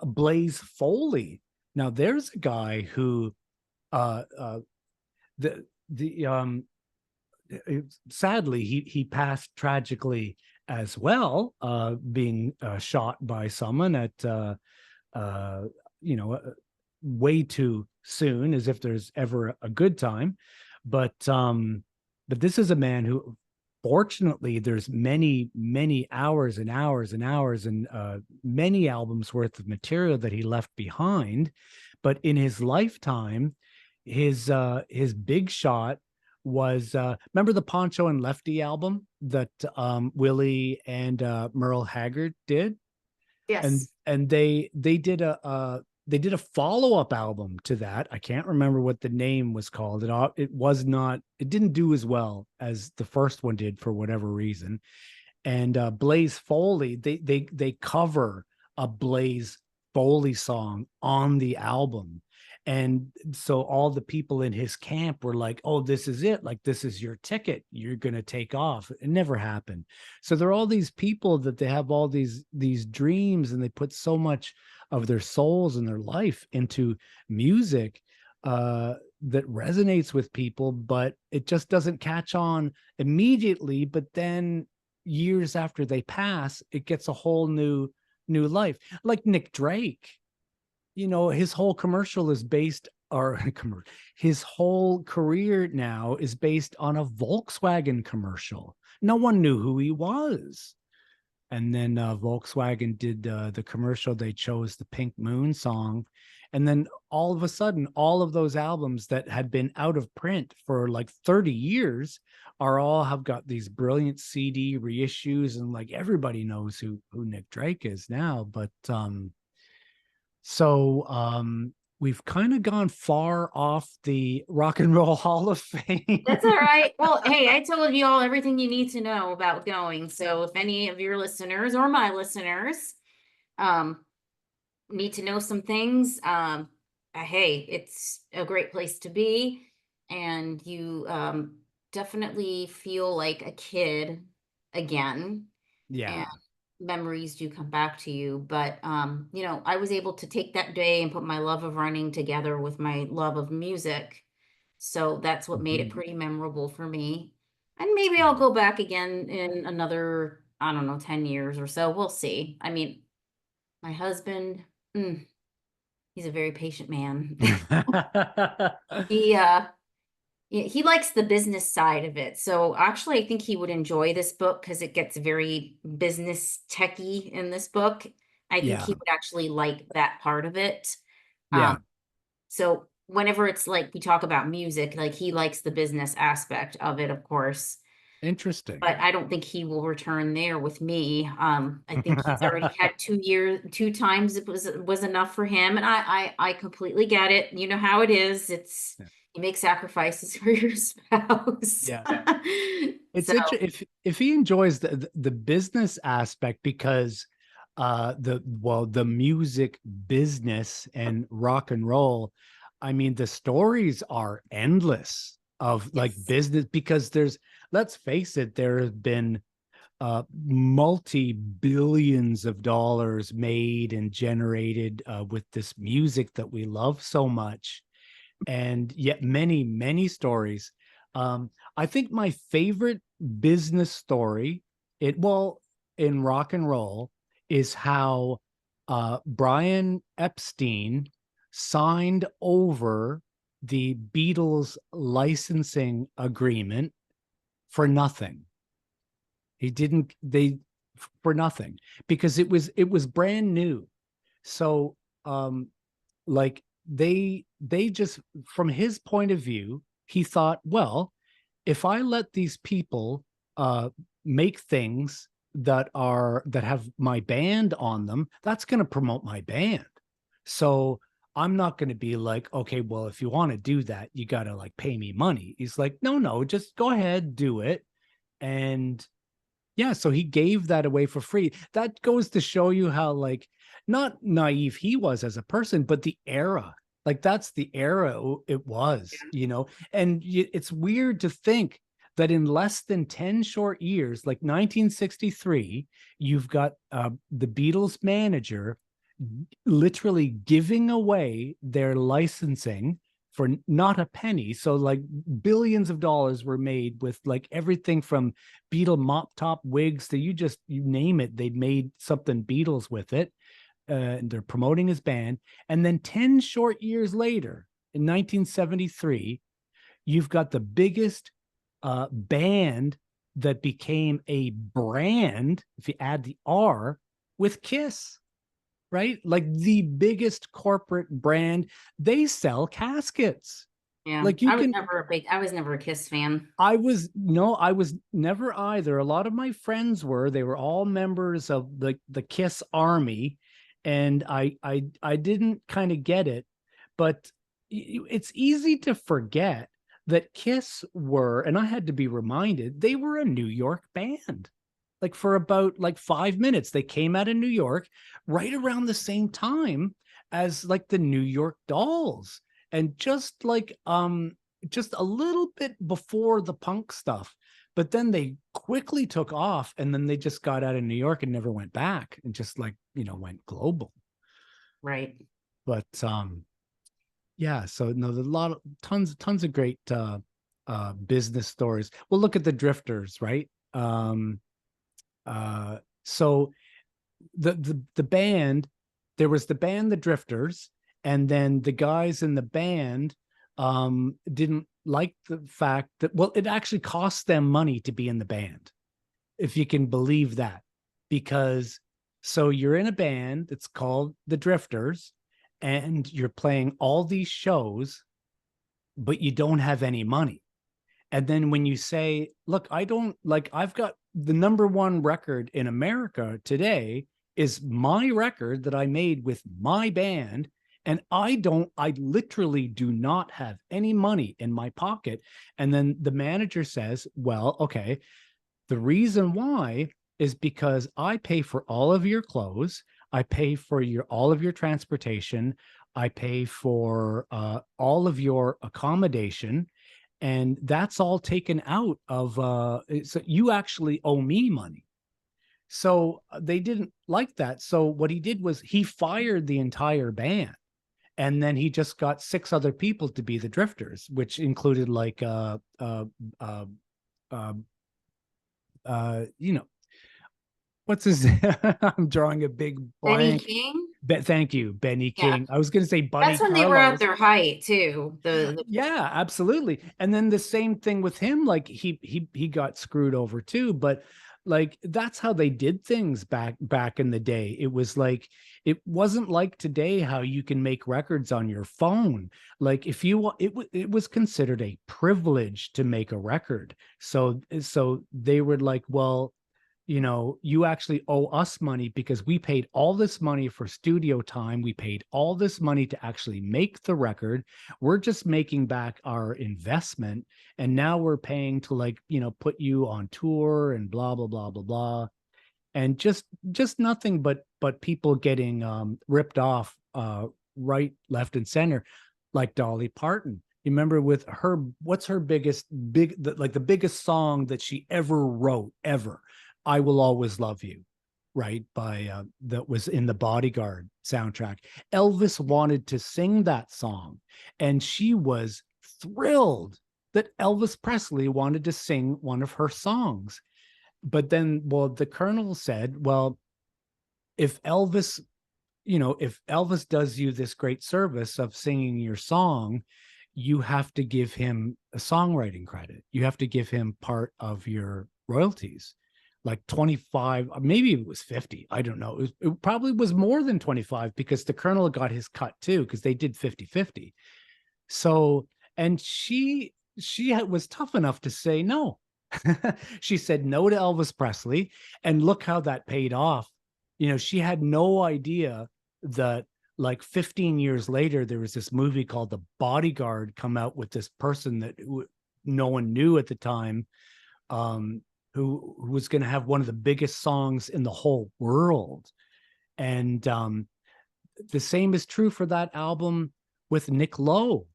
Blaze Foley. Now there's a guy who uh uh the sadly he passed tragically as well, being shot by someone at uh, you know uh, way too soon, as if there's ever a good time. But um but this is a man who, fortunately, there's many hours and hours and hours and many albums worth of material that he left behind. But in his lifetime, his big shot was, remember the Poncho and Lefty album that Willie and Merle Haggard did? and Yes. and they did a follow-up album to that. I can't remember what the name was called. It didn't do as well as the first one did for whatever reason. And Blaze Foley, they cover a Blaze Foley song on the album. And so all the people in his camp were like, oh, this is it. Like, this is your ticket. You're going to take off. It never happened. So there are all these people that they have all these dreams, and they put so much of their souls and their life into music that resonates with people, but it just doesn't catch on immediately. But then years after they pass, it gets a whole new life. Like Nick Drake, his whole commercial is based, or his whole career now is based on a Volkswagen commercial. No one knew who he was. And then Volkswagen did the commercial. They chose the Pink Moon song. And then all of a sudden, all of those albums that had been out of print for like 30 years have got these brilliant CD reissues. And like everybody knows who Nick Drake is now. But we've kind of gone far off the Rock and Roll Hall of Fame. That's all right. Well, hey, I told you all everything you need to know about going. So if any of your listeners or my listeners um need to know some things, hey, it's a great place to be. And you definitely feel like a kid again. And Yeah. memories do come back to you. But I was able to take that day and put my love of running together with my love of music. So that's what made it Mhm. pretty memorable for me. And maybe I'll Yeah. go back again in another, I don't know, 10 years or so. We'll see. I mean, my husband, mm, he's a very patient man. He he likes the business side of it. So actually I think he would enjoy this book because it gets very business techy in this book. I think Yeah. he would actually like that part of it. Um, Yeah. so whenever it's like we talk about music, like he likes the business aspect of it, of course. Interesting. But I don't think he will return there with me. I think he's already had 2 years, two times it was enough for him, and I completely get it. You know how it is. It's Yeah. you make sacrifices for your spouse. Yeah. It's So interesting if he enjoys the business aspect, because the music business and rock and roll, I mean, the stories are endless of like yes, business, because let's face it, there have been multi-billions of dollars made and generated with this music that we love so much, and yet many stories. I think my favorite business story, in rock and roll, is how Brian Epstein signed over the Beatles licensing agreement for nothing. He didn't they For nothing, because it was brand new. So like they just, from his point of view, he thought, well, if I let these people make things that have my band on them, that's going to promote my band. So I'm not going to be like, okay, well, if you want to do that, you got to like pay me money. He's like, no, just go ahead, do it. And yeah, so he gave that away for free. That goes to show you how, like, not naive he was as a person, but the era. Like, that's the era it was, And it's weird to think that in less than 10 short years, like 1963, you've got the Beatles manager literally giving away their licensing for not a penny. So like billions of dollars were made with like everything from Beatle mop top wigs to you name it. They made something Beatles with it. And they're promoting his band. And then 10 short years later, in 1973, you've got the biggest band that became a brand, if you add the R, with Kiss, right? Like the biggest corporate brand. They sell caskets. yeah, Like you can I was never a Kiss fan. I was no, I was never either. A lot of my friends were. They were all members of the Kiss Army, and I didn't kind of get it, but it's easy to forget that Kiss were, and I had to be reminded, they were a New York band. Like for about like 5 minutes, they came out of New York right around the same time as like the New York Dolls. and just a little bit before the punk stuff. But then they quickly took off, and then they just got out of New York and never went back, and just like, went global. Right. But yeah, so no, there's a lot of tons of great business stories. Well, look at the Drifters, right? So the band, there was the band the Drifters, and then the guys in the band didn't like the fact that, well, it actually cost them money to be in the band, if you can believe that. Because so you're in a band that's called the Drifters, and you're playing all these shows, but you don't have any money. And then when you say, look, I don't, like, I've got the number one record in America today is my record that I made with my band. And I literally do not have any money in my pocket. And then the manager says, well, okay, the reason why is because I pay for all of your clothes. I pay for all of your transportation. I pay for all of your accommodation, and that's all taken out of so you actually owe me money. So they didn't like that. So what he did was he fired the entire band, and then he just got six other people to be the Drifters, which included like uh you know, what's his I'm drawing a big Benny blank. King. Thank you, Benny Yeah. King. I was going to say Buddy That's when they were at Carlos. their height too. The Yeah, absolutely. And then the same thing with him, like he got screwed over too, but like that's how they did things back in the day. It was like, it wasn't like today how you can make records on your phone. Like if you it was considered a privilege to make a record. So they were like, well, you actually owe us money because we paid all this money for studio time. We paid all this money to actually make the record. We're just making back our investment. And now we're paying to, like, put you on tour and blah, blah, blah, blah, blah. And just nothing but people getting ripped off right, left, and center, like Dolly Parton. You remember with her, what's her like the biggest song that she ever wrote ever? I Will Always Love You, right? By that was in the Bodyguard soundtrack. Elvis wanted to sing that song, and she was thrilled that Elvis Presley wanted to sing one of her songs. But then, well, the Colonel said, well, if Elvis, if Elvis does you this great service of singing your song, you have to give him a songwriting credit. You have to give him part of your royalties, like 25, maybe it was 50. I don't know. It probably was more than 25 because the Colonel got his cut too, because they did 50-50. So, and she was tough enough to say no. She said no to Elvis Presley, and look how that paid off. She had no idea that like 15 years later, there was this movie called The Bodyguard come out with this person that no one knew at the time, who was going to have one of the biggest songs in the whole world. And the same is true for that album with Nick Lowe,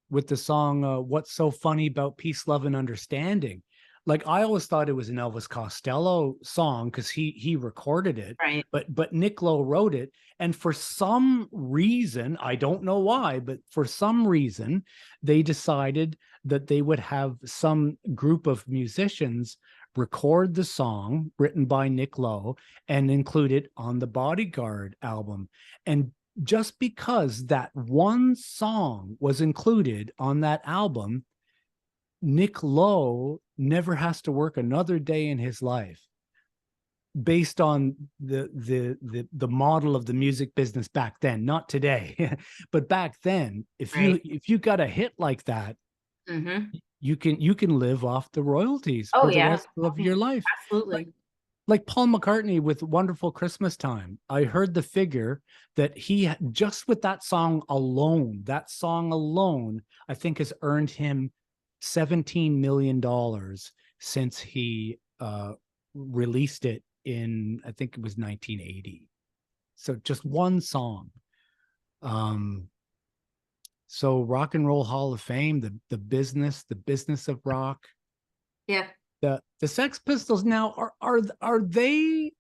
with the song What's So Funny About Peace, Love, and Understanding. Like, I always thought it was an Elvis Costello song because he recorded it, right. but Nick Lowe wrote it. And for some reason, I don't know why, but for some reason, they decided that they would have some group of musicians record the song written by Nick Lowe and include it on the Bodyguard album. And just because that one song was included on that album, Nick Lowe never has to work another day in his life, based on the model of the music business back then, not today. But back then, Right. if you got a hit like that, Mm-hmm. you can live off the royalties Oh for the yeah. rest of your life. Like Absolutely. like Paul McCartney with Wonderful Christmas Time. I heard the figure that he just with that song alone, I think has earned him $17 million since he released it in, I think it was 1980. So just one song. Um, So Rock and Roll Hall of Fame, the business of rock. Yeah. The Sex Pistols now are they,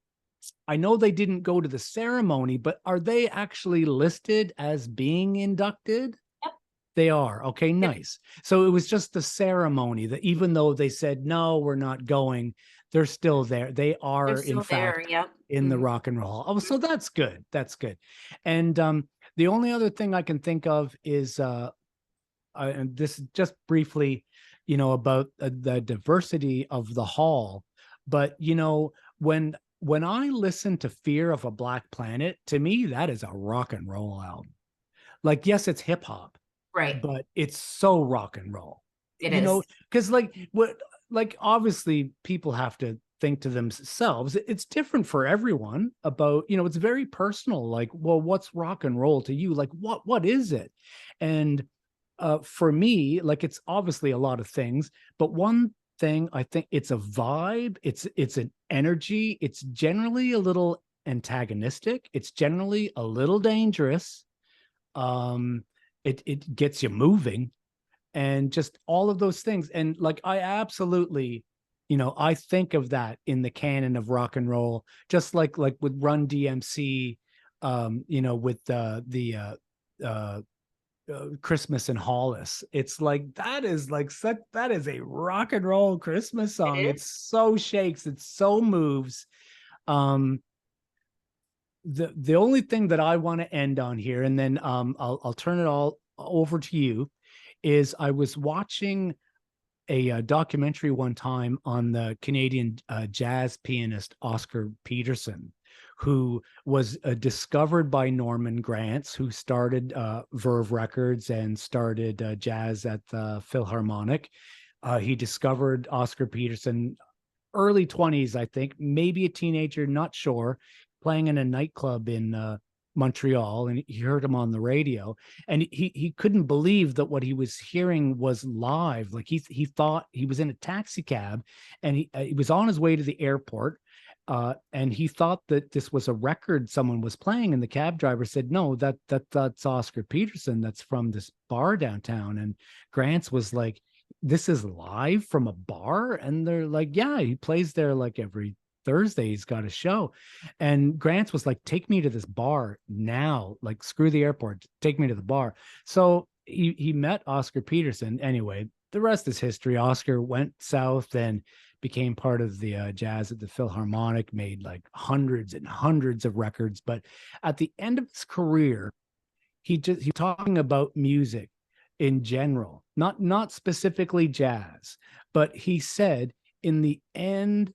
I know they didn't go to the ceremony, but are they actually listed as being inducted? Yep. They are. Okay, Yep. nice. So it was just the ceremony that even though they said, no, we're not going, they're still there. They They're are, in still there. fact, Yep. in the Mhm. Rock and Roll. Oh, so that's good. That's good. And the only other thing I can think of is, and this is just briefly, about the diversity of the hall. But, when I listen to Fear of a Black Planet, to me, that is a rock and roll album. Like, yes, it's hip hop, Right. but it's so rock and roll, It is. because obviously people have to think to themselves, it's different for everyone about, it's very personal. Like, well, what's rock and roll to you? Like, what is it? And for me, like, it's obviously a lot of things, but one thing, I think it's a vibe, it's an energy, it's generally a little antagonistic, it's generally a little dangerous. um it gets you moving, and just all of those things. And like, I absolutely, I think of that in the canon of rock and roll, just like with Run DMC, with uh Christmas in Hollis. It's like, that is like such, that is a rock and roll Christmas It song. is. It's so shakes, it so moves. um the only thing that I want to end on here, and then I'll turn it all over to you, is I was watching a documentary one time on the Canadian jazz pianist Oscar Peterson, who was discovered by Norman Granz, who started Verve Records and started jazz at the Philharmonic. He discovered Oscar Peterson early 20s, I think, maybe a teenager, not sure, playing in a nightclub in Montreal, and he heard him on the radio, and he couldn't believe that what he was hearing was live. Like, he thought he was in a taxi cab, and he was on his way to the airport, and he thought that this was a record someone was playing, and the cab driver said, no, that's Oscar Peterson, that's from this bar downtown. And Grants was like, this is live from a bar? And they're like, yeah, he plays there like every Thursday, he's got a show. And Grants was like, take me to this bar now, like, screw the airport, take me to the bar. So he met Oscar Peterson. Anyway, the rest is history. Oscar went south and became part of the jazz at the Philharmonic, made like hundreds and hundreds of records. But at the end of his career, he talking about music in general, not specifically jazz, but he said, in the end,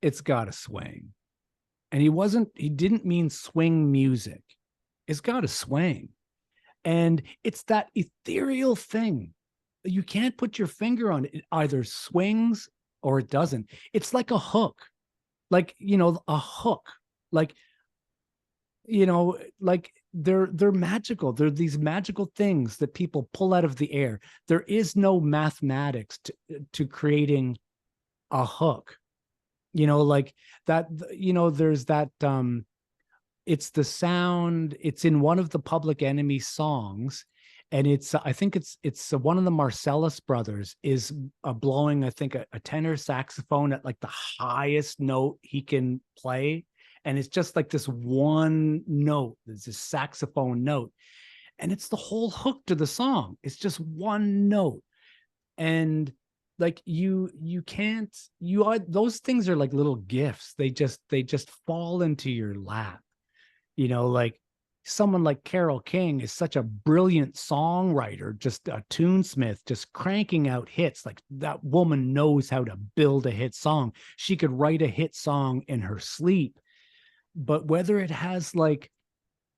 it's got to swing. And he didn't mean swing music. It's got to swing. And it's that ethereal thing. You can't put your finger on it. It either swings or it doesn't. It's like a hook, like, a hook, like, like, they're magical. They're these magical things that people pull out of the air. There is no mathematics to creating a hook, like that. There's that, it's the sound, it's in one of the Public Enemy songs, and it's, I think it's one of the Marcellus brothers is blowing, I think, a tenor saxophone at like the highest note he can play, and it's just like this one note, there's this saxophone note, and it's the whole hook to the song. It's just one note. And like, you can't, you are, those things are like little gifts. They just fall into your lap. Like, someone like Carole King is such a brilliant songwriter, just a tunesmith, just cranking out hits. Like, that woman knows how to build a hit song. She could write a hit song in her sleep. But whether it has like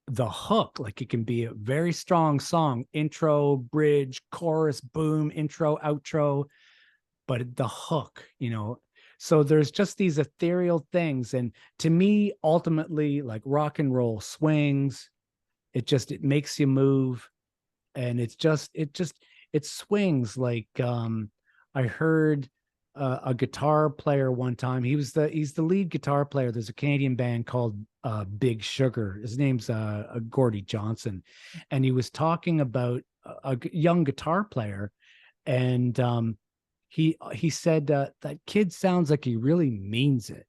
the hook, like, it can be a very strong song, intro, bridge, chorus, boom, intro, outro, but the hook, so there's just these ethereal things. And to me, ultimately, like, rock and roll swings. It makes you move. And it swings. Like, I heard a guitar player one time. He's the lead guitar player. There's a Canadian band called Big Sugar. His name's Gordie Johnson, and he was talking about young guitar player, and he said that kid sounds like he really means it.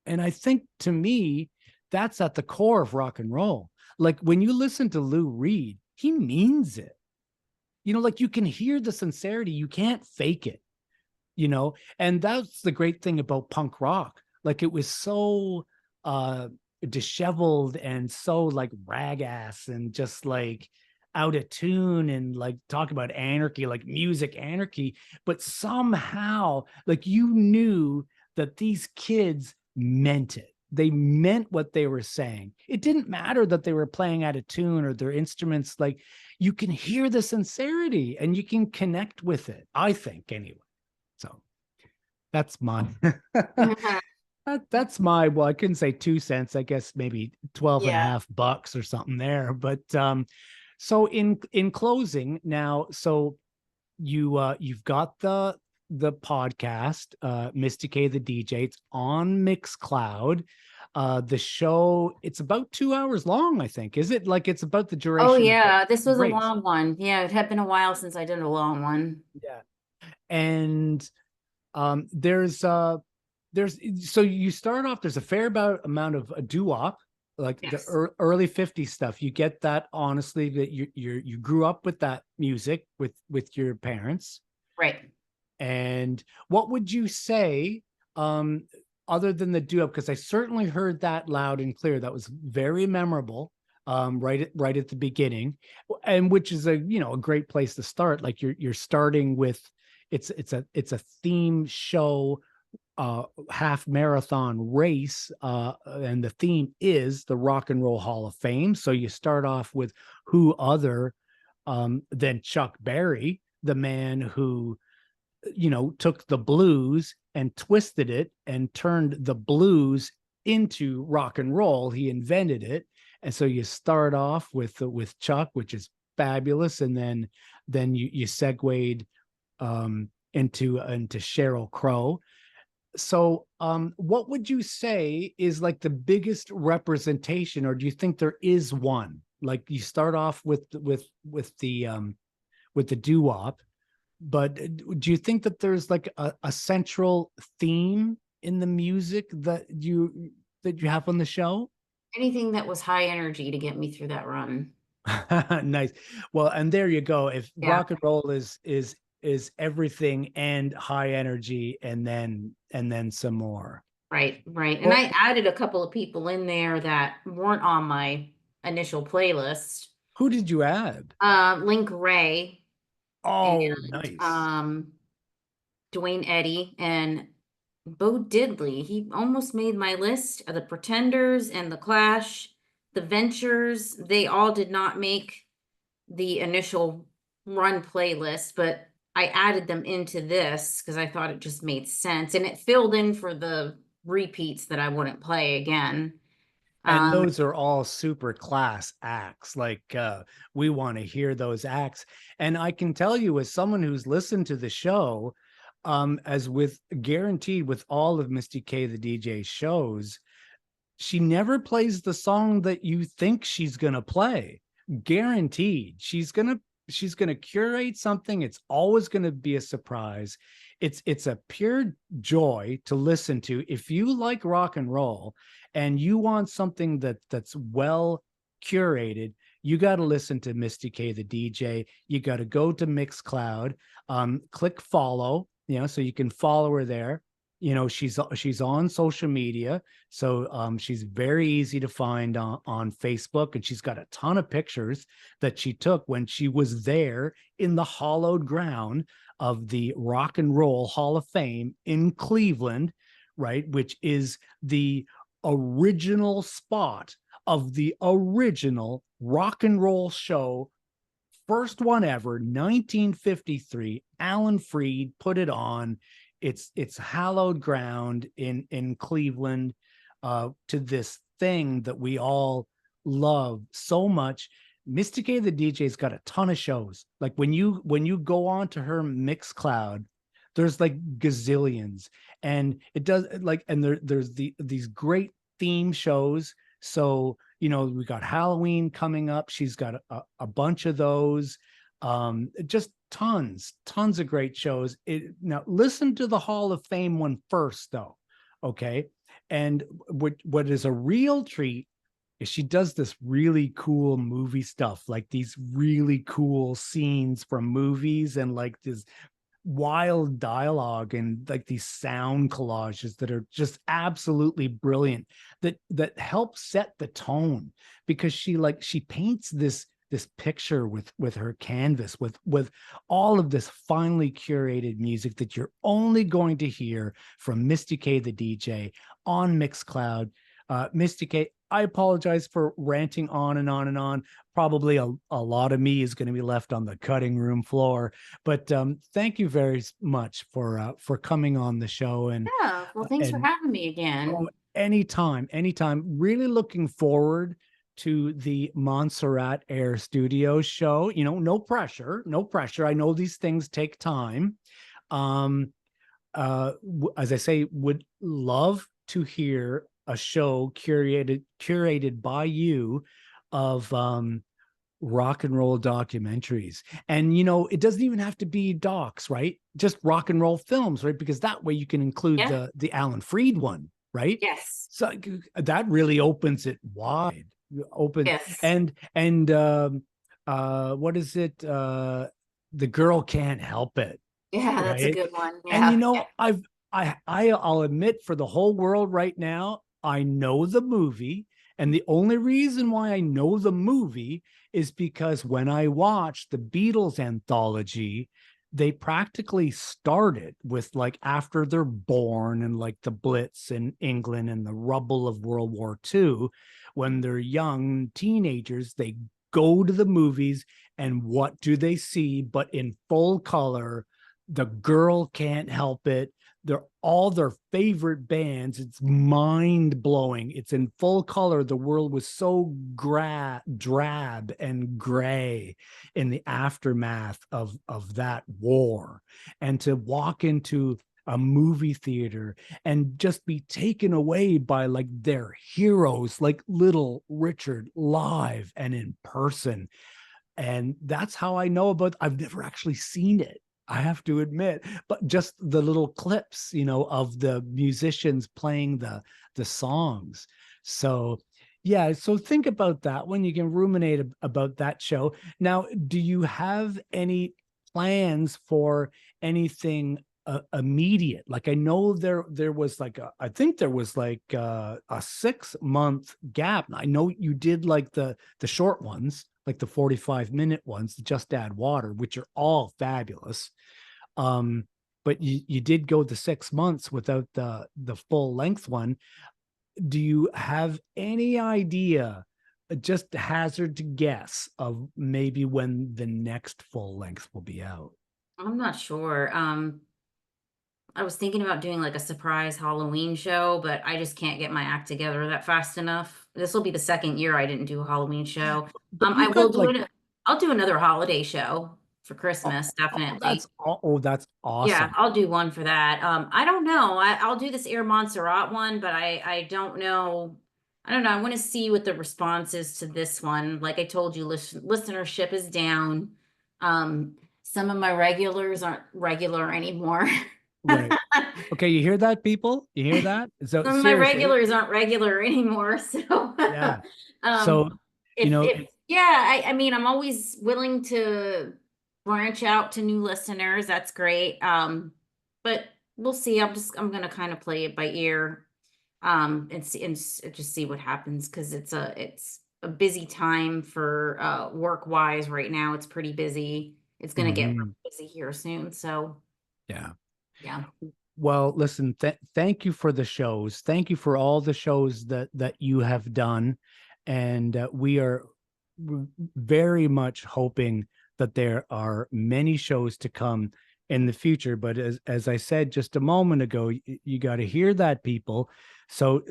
And I think, to me, that's at the core of rock and roll. Like when you listen to Lou Reed, he means it. Like you can hear the sincerity. You can't fake it. And that's the great thing about punk rock. Like it was so uh disheveled and so like rag ass and just like out of tune, and like talk about anarchy, like music anarchy, but somehow like you knew that these kids meant it. They meant what they were saying. It didn't matter that they were playing out of tune or their instruments. Like you can hear the sincerity and you can connect with it, I think, anyway. So that's my Mhm. that's my, well, I couldn't say 2 cents, I guess maybe 12 and a Yeah. half bucks or something there. But so in closing now, so you've got the podcast, MistyK the DJ. It's on Mixcloud. The show, it's about 2 hours long, I think. Is it? Like it's about the Oh duration of the yeah, this was a race. long one. Yeah, it had been a while since I did a long one. Yeah. And there's so you start off, there's a fair amount of a doo-wop, like the Yes. early 50s stuff. You get that, honestly, that you grew up with that music with your parents. Right. And what would you say, um other than the doo-wop, because I certainly heard that loud and clear, that was very memorable, right at the beginning, and which is a great place to start. Like you're starting with, it's a theme show, half marathon race, and the theme is the Rock and Roll Hall of Fame. So you start off with who other than Chuck Berry, the man who took the blues and twisted it and turned the blues into rock and roll. He invented it. And so you start off with Chuck, which is fabulous, and then you segued into Sheryl Crow. So what would you say is like the biggest representation, or do you think there is one? Like you start off with the doo-wop, but do you think that there's like a central theme in the music that you have on the show? Anything that was high energy to get me through that run. Nice. Well, and there you go. If Yeah. rock and roll is everything and high energy, and then some more. Right, right. And Well, I added a couple of people in there that weren't on my initial playlist. who did you add? Link Ray Oh, and nice. Dwayne Eddy and Bo Diddley. He almost made my list. The Pretenders and the Clash, the Ventures, they all did not make the initial run playlist, but I added them into this because I thought it just made sense and it filled in for the repeats that I wouldn't play again. And Um, those are all super class acts. Like we want to hear those acts. And I can tell you, as someone who's listened to the show, as with guaranteed with all of MistyK the DJ shows, she never plays the song that you think she's gonna play. Guaranteed. She's gonna curate something. It's always gonna be a surprise. It's a pure joy to listen to. If you like rock and roll and you want something that's well curated, you got to listen to MistyK the DJ. You got to go to Mixcloud, click follow, so you can follow her there. She's on social media, so she's very easy to find on Facebook, and she's got a ton of pictures that she took when she was there in the hallowed ground of the Rock and Roll Hall of Fame in Cleveland, right? Which is the original spot of the original rock and roll show. First one ever, 1953. Alan Freed put it on. It's hallowed ground in Cleveland, to this thing that we all love so much. MistyK the DJ's got a ton of shows. Like when you go on to her Mixcloud, there's like gazillions, and it does like, and there's these great theme shows. So we got Halloween coming up. She's got a bunch of those. Just tons of great shows. Now listen to the Hall of Fame one first, though. Okay. And what is a real treat is she does this really cool movie stuff, like these really cool scenes from movies and like this wild dialogue and like these sound collages that are just absolutely brilliant, that help set the tone, because she paints this picture with her canvas, with all of this finely curated music that you're only going to hear from MistyK the DJ on Mixcloud. MistyK, I apologize for ranting on and on and on. Probably a lot of me is going to be left on the cutting room floor, but thank you very much for coming on the show. Yeah, well, thanks for And having me again. oh, anytime. Really looking forward to the Montserrat Air Studios show. No pressure, no pressure. I know these things take time. Um, as I say, would love to hear a show curated by you of rock and roll documentaries. And it doesn't even have to be docs, right? Just rock and roll films, right? Because that way you can include Yeah. the Alan Freed one, right? Yes. So that really opens it wide open. Yes. And what is it? The Girl Can't Help It, Yeah, that's a right? good one. And Yeah. Yeah. I'll admit, for the whole world right now, I know the movie. And the only reason why I know the movie is because when I watched the Beatles anthology, they practically started with like after they're born and like the Blitz in England and the rubble of World War II. When they're young teenagers, they go to the movies, and what do they see but in full color? The Girl Can't Help It. They're all their favorite bands. It's mind blowing. It's in full color. The world was so drab and gray in the aftermath of that war. And to walk into a movie theater and just be taken away by like their heroes, like Little Richard, live and in person. And that's how I know about. I've never actually seen it, I have to admit, but just the little clips, of the musicians playing the songs. So yeah, so think about that when you can ruminate about that show. Now, do you have any plans for anything immediate? Like, I know there was like I think there was like a 6 month gap. I know you did like the short ones, like the 45-minute ones, Just Add Water, which are all fabulous. Um, but you did go the 6 months without the full length one. Do you have any idea, just hazard to guess, of maybe when the next full length will be out? I'm not sure. I was thinking about doing like a surprise Halloween show, but I just can't get my act together that fast enough. This will be the second year I didn't do a Halloween show. But I you've will got do like, it. I'll do another holiday show for oh, Christmas, definitely. that's Yeah, awesome. I'll do one for that. I don't know. I'll do this Air Montserrat one, but I don't know. I don't know. I want to see what the response is to this one. Like I told you, listenership is down. Some of my regulars aren't regular anymore. Right. Okay, you hear that, people? You hear that? So Some of my seriously, regulars aren't regular anymore. So, yeah. um, So, you know, if yeah, I mean, I'm always willing to branch out to new listeners. That's great. But we'll see. I'm gonna kind of play it by ear, and see and just see what happens because it's a busy time for work wise right now. It's pretty busy. It's gonna get mhm, really busy here soon. So yeah. yeah. Well, listen, thank you for the shows. Thank you for all the shows that you have done. And we are very much hoping that there are many shows to come in the future. But as I said just a moment ago, you got to hear that, people. So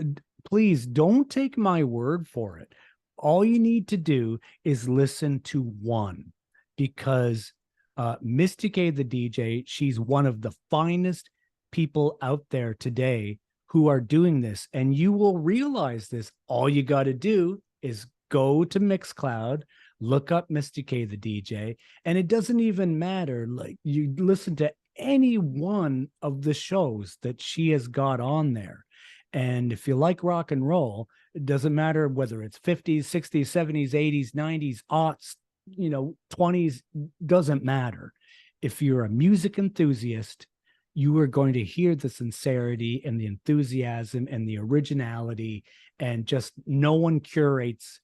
please don't take my word for it. All you need to do is listen to one, because MistyK the DJ, she's one of the finest people out there today who are doing this. And you will realize this. All you got to do is go to Mixcloud, look up MistyK the DJ, and it doesn't even matter. Like, you listen to any one of the shows that she has got on there. And if you like rock and roll, it doesn't matter whether it's 50s, 60s, 70s, 80s, 90s, aughts, 20s, doesn't matter. If you're a music enthusiast, you are going to hear the sincerity and the enthusiasm and the originality, and just no one curates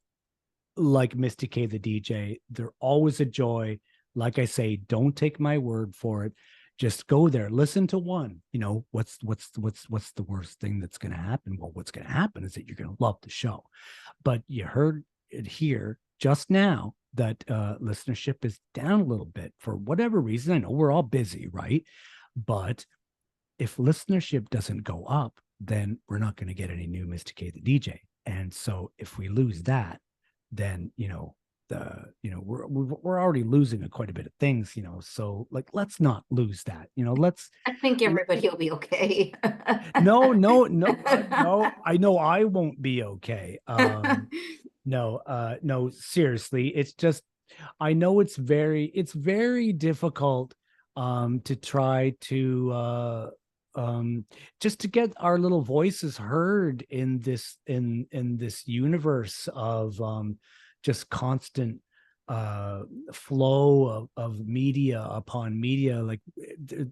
like MistyK the DJ. They're always a joy. Like I say, don't take my word for it. Just go there, listen to one. What's the worst thing that's going to happen? Well, what's going to happen is that you're going to love the show. But you heard it here just now that listenership is down a little bit for whatever reason. I know we're all busy, right? But if listenership doesn't go up, then we're not going to get any new MistyK the DJ. And so if we lose that, then we're already losing quite a bit of things. So, like, let's not lose that. Let's I think everybody will be okay. no, I know I won't be okay. No, seriously, it's just, I know it's very difficult to try to just to get our little voices heard in this universe of just constant flow of media upon media. Like,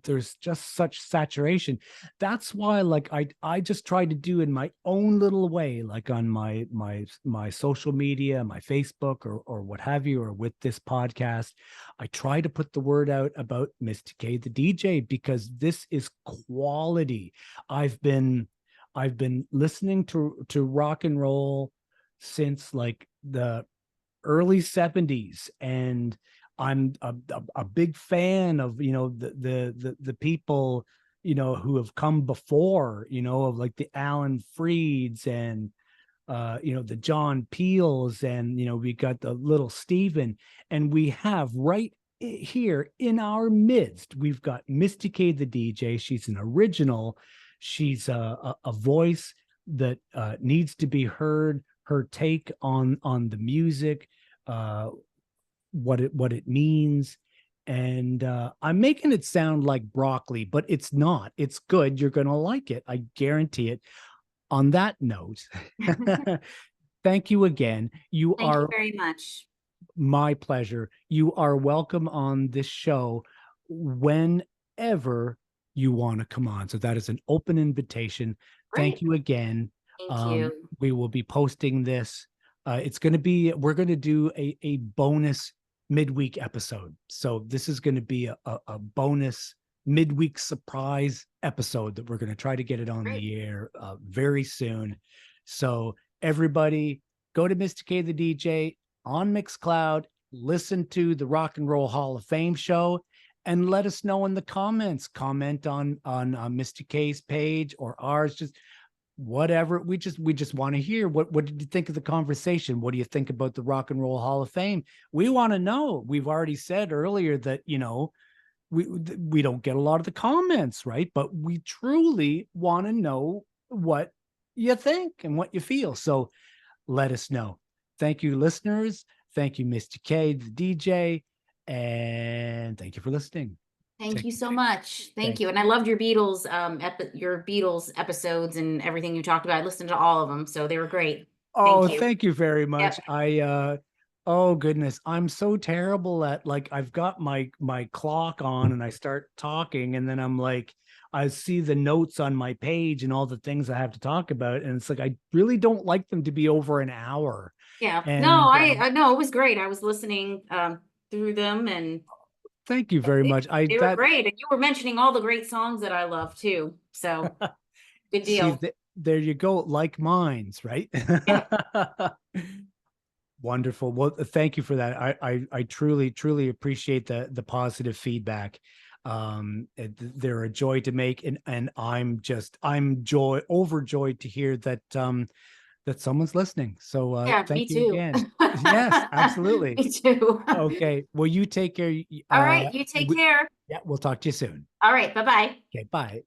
there's just such saturation. That's why, like, I just try to do in my own little way, like on my social media, my Facebook, or what have you, or with this podcast, I try to put the word out about MistyK the DJ, because this is quality. I've been listening to rock and roll since like the early 70s, and I'm a big fan of the people who have come before, of like the Alan Freeds, and the John Peels, and we got the little Steven, and we have right here in our midst, we've got MistyK the DJ. She's an original. She's a voice that needs to be heard. Her take on the music, what it means. And I'm making it sound like broccoli, but it's not. It's good. You're going to like it. I guarantee it. On that note, thank you again. You Thank you are very much. my pleasure. You are welcome on this show whenever you want to come on. So that is an open invitation. Thank Great. you again. Thank you. We will be posting this. We're going to do a bonus midweek episode. So this is going to be a bonus midweek surprise episode that we're going to try to get it on Great. the air very soon. So everybody, go to MistyK the DJ on Mixcloud, listen to the Rock and Roll Hall of Fame show, and let us know in the comments. Comment on MistyK's page or ours, just whatever. We just want to hear what did you think of the conversation? What do you think about the Rock and Roll Hall of Fame? We want to know. We've already said earlier that we don't get a lot of the comments, right? But we truly want to know what you think and what you feel. So let us know. Thank you, listeners. Thank you, MistyK the DJ, and thank you for listening. Thank you so much. Thank you. And I loved your your Beatles episodes and everything you talked about. I listened to all of them, so they were great. Oh, Thank you. thank you very much. Yep. Oh goodness, I'm so terrible at, like, I've got my clock on and I start talking, and then I'm like, I see the notes on my page and all the things I have to talk about, and it's like I really don't like them to be over an hour. Yeah. No, And I no, it was great. I was listening through them, and thank you very much. they were great. And you were mentioning all the great songs that I love too. So good See, deal. there you go, like minds, right? Yeah. Wonderful. Well, thank you for that. I truly appreciate the positive feedback. They're a joy to make, and I'm overjoyed to hear that that someone's listening. So Yeah, me thank you too. again. Yes, absolutely. Me too. Okay. Well, you take care. All right, you take care. Yeah, we'll talk to you soon. All right, bye-bye. Okay, bye.